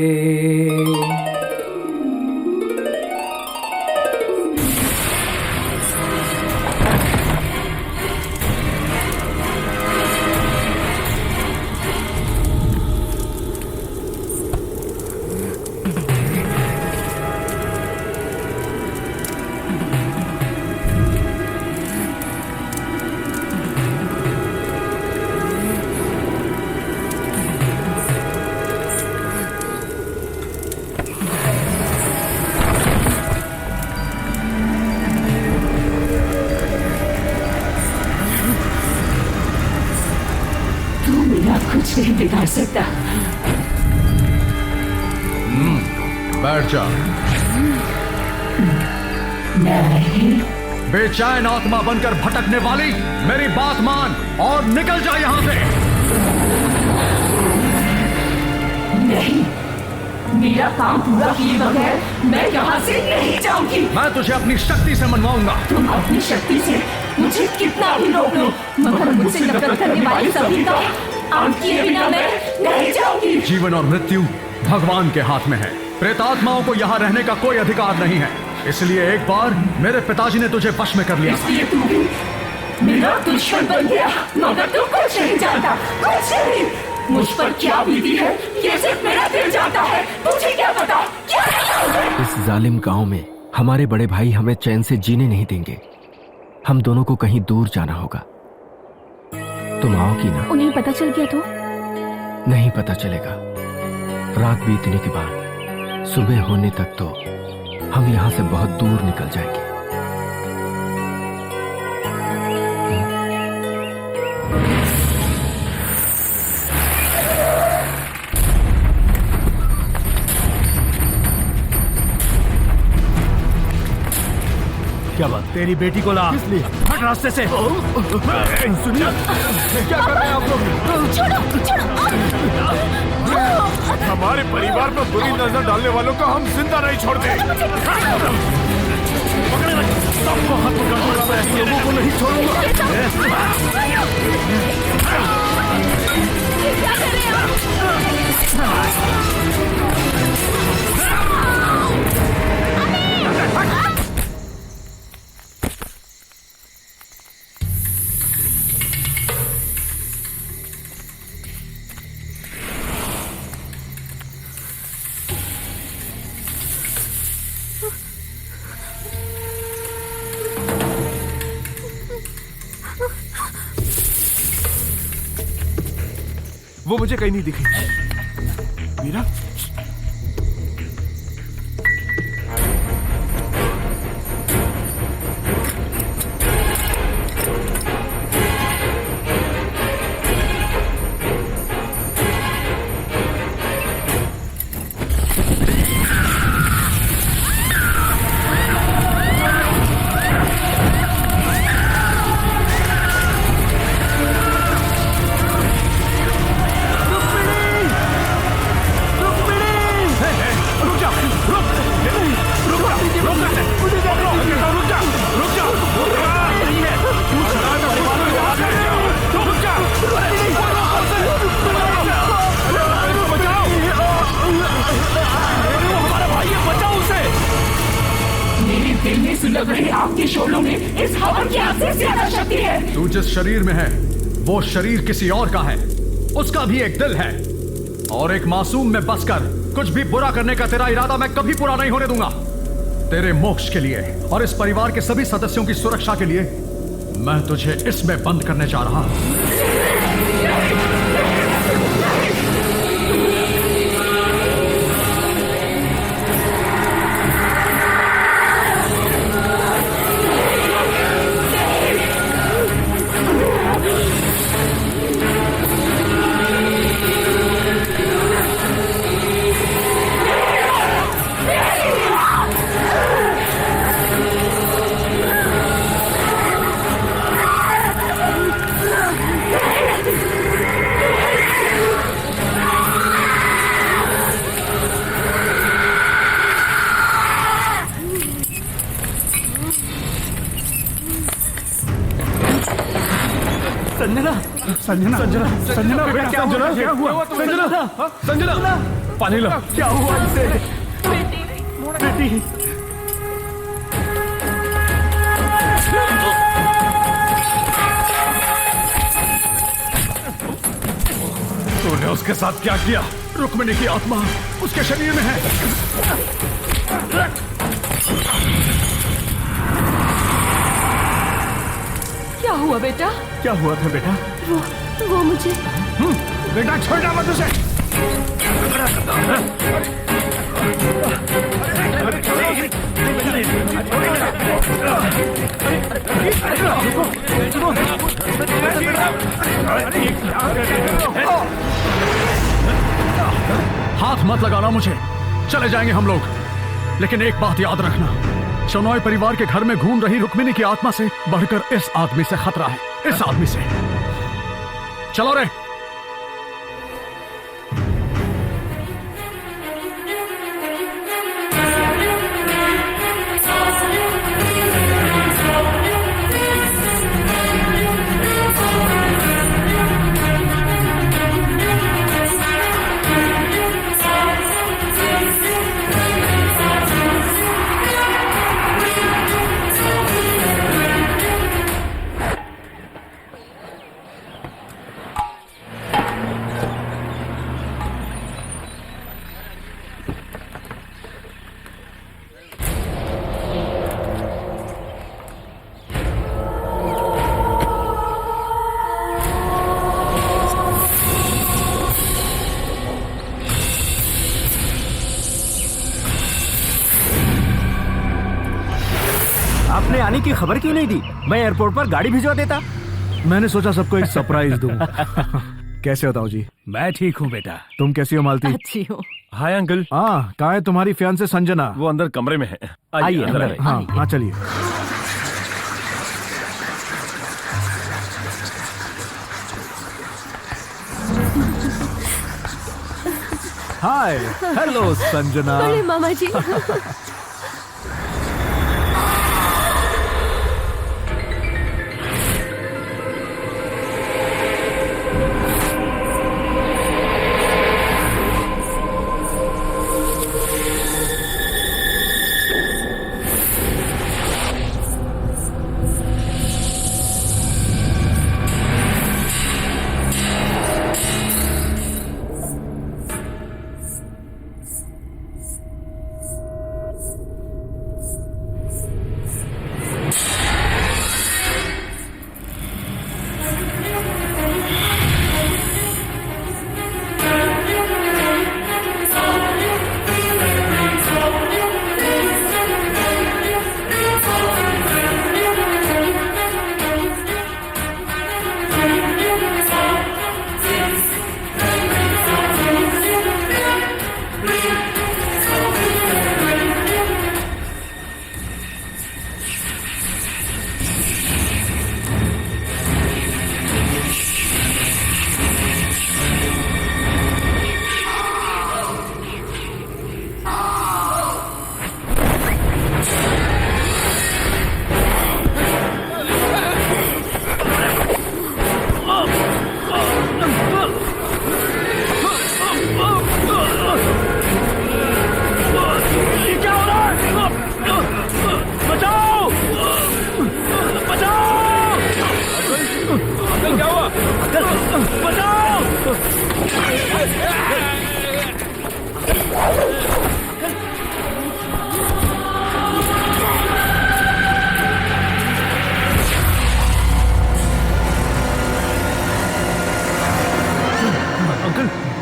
Speaker 7: कुछ नहीं बिगाड़ सकता।
Speaker 1: बैठ जा। बेचैन आत्मा बनकर भटकने वाली, मेरी बात मान और निकल जा यहाँ से।
Speaker 7: नहीं, मेरा काम पूरा किए बगैर मैं यहाँ से नहीं जाऊंगी।
Speaker 1: मैं तुझे अपनी शक्ति से मनवाऊंगा।
Speaker 7: तुम अपनी शक्ति से मुझे कितना भी रोक लो, मगर मुझसे नफरत करने वाली सभी का अंत किए बिना मैं नहीं जाऊंगी।
Speaker 1: जीवन और मृत्यु भगवान के हाथ में है। प्रेतात्माओं को यहाँ रहने का कोई अधिकार नहीं है, इसलिए एक बार मेरे पिताजी ने तुझे वश में कर लिया।
Speaker 7: इसलिए तू भी मेरा दुश्मन बन गया, मगर तू कुछ नहीं जानता, कुछ नहीं। मुझ पर क्या बीती है ये सिर्फ मेरा दिल जानता है, तुझे क्या पता? क्या
Speaker 8: इस जालिम गांव में हमारे बड़े भाई हमें चैन से जीने नहीं देंगे। हम दोनों को कहीं दूर जाना होगा। तुम आओगी ना?
Speaker 13: उन्हें पता चल गया तो?
Speaker 8: नहीं पता चलेगा। रात बीतने के बाद सुबह होने तक तो हम यहाँ से बहुत दूर निकल जाएंगे।
Speaker 2: क्या बात? तेरी बेटी को ला।
Speaker 3: किस लिए?
Speaker 2: हट रास्ते से।
Speaker 3: सुनिए, क्या कर रहे हैं आप लोग?
Speaker 10: हमारे परिवार पर बुरी नजर डालने वालों को हम जिंदा नहीं छोड़ते।
Speaker 3: सबको हाथ पकड़ना, मैं ऐसे लोगों को नहीं छोड़ूंगा।
Speaker 7: क्या कर रहे हैं आप?
Speaker 10: वो मुझे कहीं नहीं दिखी। मीरा,
Speaker 1: तू जिस शरीर में है वो शरीर किसी और का है। उसका भी एक दिल है और एक मासूम में बसकर कुछ भी बुरा करने का तेरा इरादा मैं कभी पूरा नहीं होने दूंगा। तेरे मोक्ष के लिए और इस परिवार के सभी सदस्यों की सुरक्षा के लिए मैं तुझे इसमें बंद करने जा रहा हूं।
Speaker 2: संजना, संजना, संजना, बेटा क्या हुआ? क्या हुआ? संजना, संजना, पानी लो।
Speaker 3: क्या हुआ इसे? बेटी,
Speaker 1: तूने उसके साथ क्या किया? रुक्मिणी की आत्मा उसके शरीर में है।
Speaker 4: क्या हुआ बेटा?
Speaker 3: क्या हुआ था बेटा?
Speaker 13: वो मुझे
Speaker 2: बेटा छोटा मत उसे।
Speaker 1: हाथ मत लगाना मुझे। चले जाएंगे हम लोग, लेकिन एक बात याद रखना, शनॉय परिवार के घर में घूम रही रुक्मिणी की आत्मा से बढ़कर इस आदमी से खतरा है। इस आदमी से। चलो रे।
Speaker 3: आपने आने की खबर क्यों नहीं दी? मैं एयरपोर्ट पर गाड़ी भिजवा देता।
Speaker 2: मैंने सोचा सबको एक सरप्राइज दूं।
Speaker 3: कैसे बताऊं जी?
Speaker 2: मैं ठीक हूँ बेटा।
Speaker 3: तुम कैसी हो मालती?
Speaker 4: अच्छी हो।
Speaker 6: Hi uncle.
Speaker 3: हाँ, कहाँ है तुम्हारी फियांसे संजना?
Speaker 6: वो अंदर कमरे में है।
Speaker 3: आइए
Speaker 6: अंदर
Speaker 3: अंदर। हाँ हाँ, चलिए। हाय, हेलो संजना।
Speaker 13: अरे मामा जी।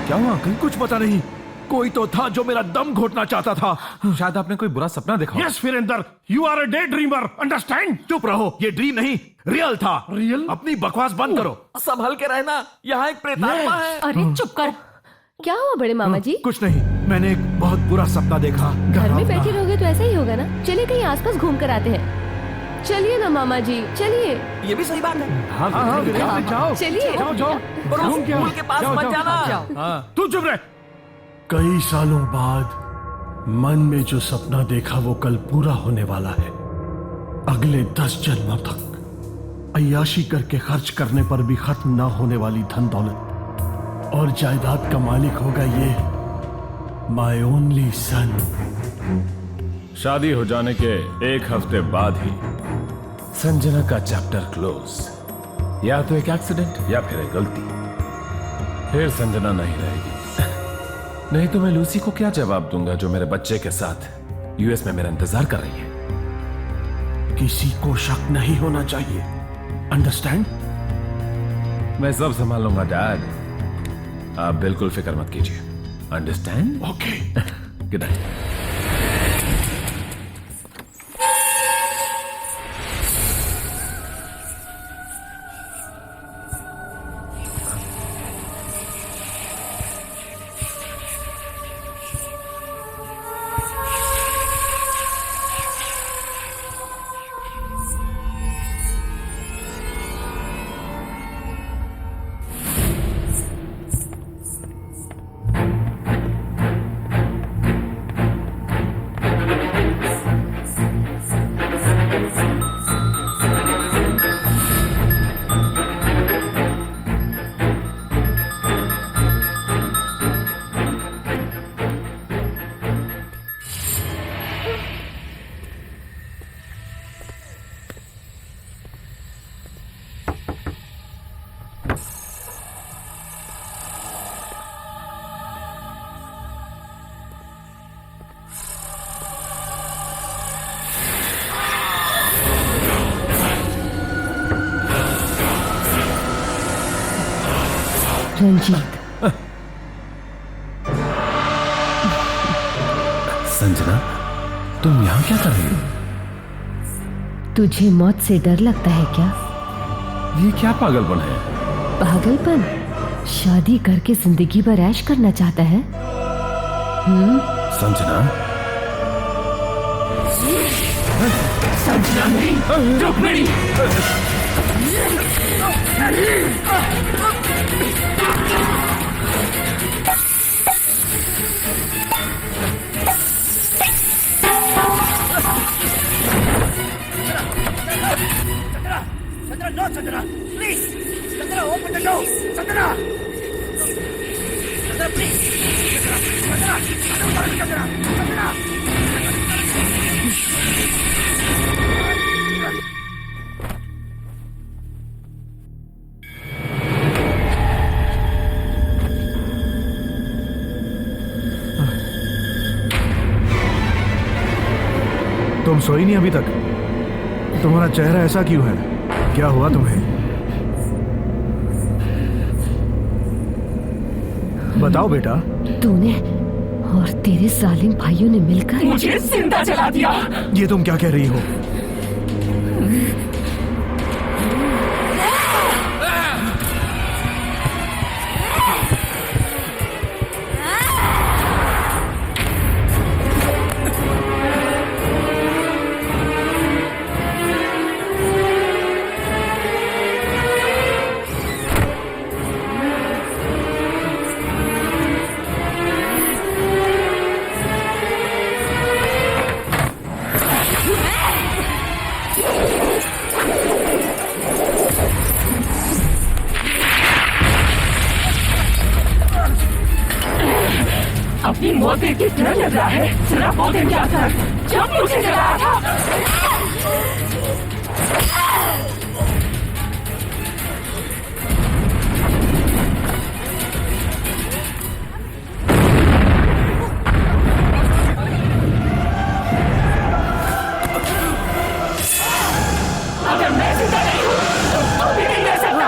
Speaker 3: क्या हुआ अंकल? कुछ पता नहीं, कोई तो था जो मेरा दम घोटना चाहता था।
Speaker 6: शायद आपने कोई बुरा सपना देखा।
Speaker 10: Yes Virendra, you are a day dreamer, understand?
Speaker 3: चुप रहो, ये ड्रीम नहीं रियल था।
Speaker 10: रियल?
Speaker 3: अपनी बकवास बंद करो।
Speaker 9: संभल के रहना, यहाँ एक प्रेतात्मा है।
Speaker 7: अरे चुप कर।
Speaker 13: क्या हुआ बड़े मामा जी?
Speaker 3: कुछ नहीं, मैंने एक बहुत बुरा सपना देखा।
Speaker 13: घर में बैठे रहोगे तो ऐसा ही होगा ना। चलिए कहीं आसपास घूम कर आते हैं। चलिए ना मामा जी, चलिए।
Speaker 9: ये भी सही बात है।
Speaker 3: हाँ हाँ, जाओ
Speaker 13: चलिए।
Speaker 3: जाओ जाओ।
Speaker 9: घूम के पुल के पास मत जाना।
Speaker 3: तू चुप रह।
Speaker 10: कई सालों बाद मन में जो सपना देखा वो कल पूरा होने वाला है। अगले 10 जन्मों तक अय्याशी करके खर्च करने पर भी खत्म ना होने वाली धन दौलत और जायदाद का मालिक होगा ये माय ओनली सन।
Speaker 6: शादी हो जाने के एक हफ्ते बाद ही संजना का चैप्टर क्लोज। या तो एक एक्सीडेंट या फिर एक गलती। फिर संजना नहीं रहेगी। नहीं तो मैं लूसी को क्या जवाब दूंगा जो मेरे बच्चे के साथ यूएस में मेरा इंतजार कर रही है।
Speaker 10: किसी को शक नहीं होना चाहिए, अंडरस्टैंड?
Speaker 6: मैं सब संभाल लूंगा डैड, आप बिल्कुल फिक्र मत कीजिए। Understand?
Speaker 10: Okay.
Speaker 6: Good night.
Speaker 13: Ranjit.
Speaker 6: Sanjana, तुम यहाँ क्या कर रही हो?
Speaker 13: तुझे मौत से डर लगता है क्या?
Speaker 6: ये क्या पागलपन है?
Speaker 13: पागलपन? शादी करके जिंदगी भर ऐश करना चाहता है?
Speaker 6: संजना,
Speaker 14: संजना नहीं, Rukmini. No Sanjana, please Sanjana, open the door, Sanjana, Sanjana please, Sanjana, Sanjana, Sanjana,
Speaker 3: तुम सोई नहीं अभी तक? तुम्हारा चेहरा ऐसा क्यों है? क्या हुआ तुम्हें? बताओ बेटा।
Speaker 13: तूने और तेरे जालिम भाइयों ने मिलकर
Speaker 14: मुझे जिंदा जला दिया।
Speaker 3: ये तुम क्या कह रही हो?
Speaker 14: अपनी मौत देख के डर लग रहा है। जरा वो दिन क्या कर जब मुझे जलाया था। अगर मैं जिंदा नहीं हूँ तो तू भी नहीं रह सकता।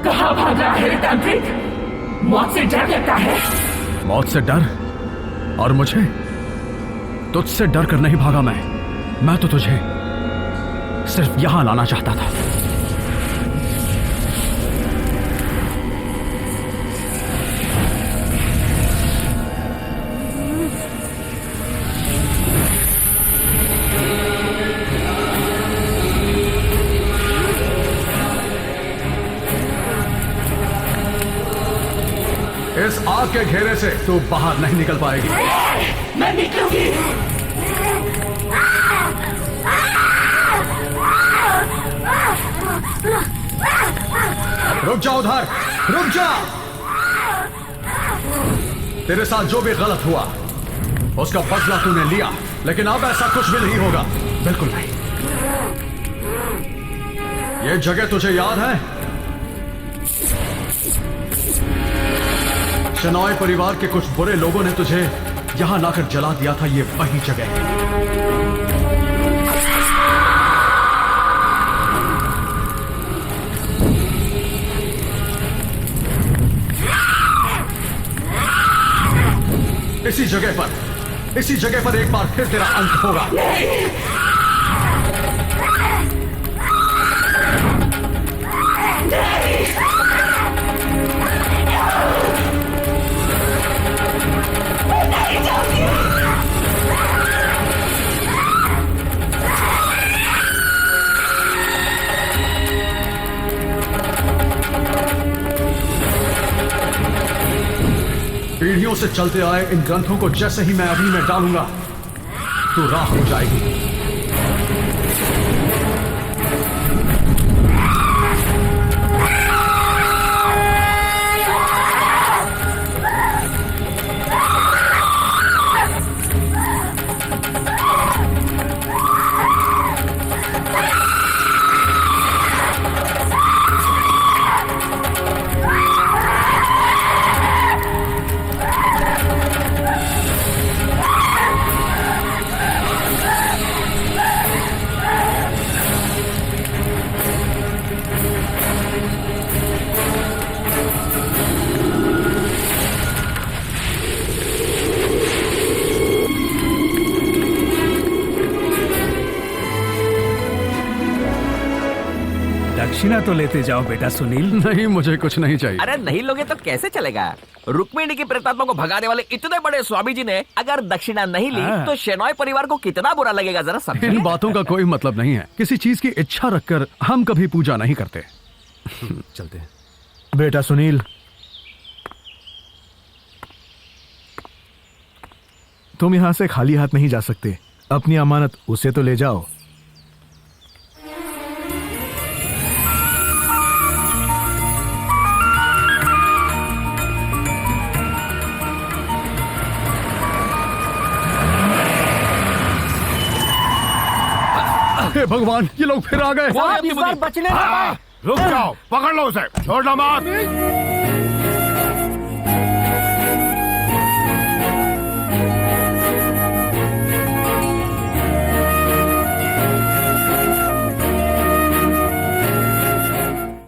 Speaker 14: कहाँ भाग रहा है तांत्रिक? मौत से डर लगता है।
Speaker 1: मौत से डर? और मुझे? तुझसे डर कर नहीं भागा मैं तो तुझे सिर्फ यहां लाना चाहता था। इस आग के घेरे से तू बाहर नहीं निकल पाएगी।
Speaker 14: मैं निकलूंगी।
Speaker 1: रुक जा उधर, रुक जा। तेरे साथ जो भी गलत हुआ उसका बदला तूने लिया, लेकिन अब ऐसा कुछ भी नहीं होगा, बिल्कुल नहीं। ये जगह तुझे याद है? शेनॉय परिवार के कुछ बुरे लोगों ने तुझे यहां लाकर जला दिया था। ये वही जगह है। इसी जगह पर एक बार फिर तेरा अंत होगा। पीढ़ियों से चलते आए इन ग्रंथों को जैसे ही मैं अग्नि में डालूंगा तो राख हो जाएगी।
Speaker 2: दक्षिणा तो लेते जाओ बेटा सुनील।
Speaker 1: नहीं, मुझे कुछ नहीं चाहिए।
Speaker 9: अरे नहीं लोगे तो कैसे चलेगा? रुक्मिणी की प्रेतात्मा को भगाने वाले इतने बड़े स्वामी जी ने अगर दक्षिणा नहीं ली तो शेनॉय परिवार को कितना बुरा लगेगा, जरा समझिए।
Speaker 1: इन बातों का कोई मतलब नहीं है। किसी चीज की इच्छा रखकर हम कभी पूजा नहीं करते।
Speaker 3: चलते हैं। बेटा सुनील, तुम यहां से खाली हाथ नहीं जा सकते। अपनी अमानत उसे तो ले जाओ।
Speaker 1: हे भगवान, ये लोग फिर आ गए।
Speaker 12: रुक जाओ, पकड़ लो उसे, छोड़ना मत।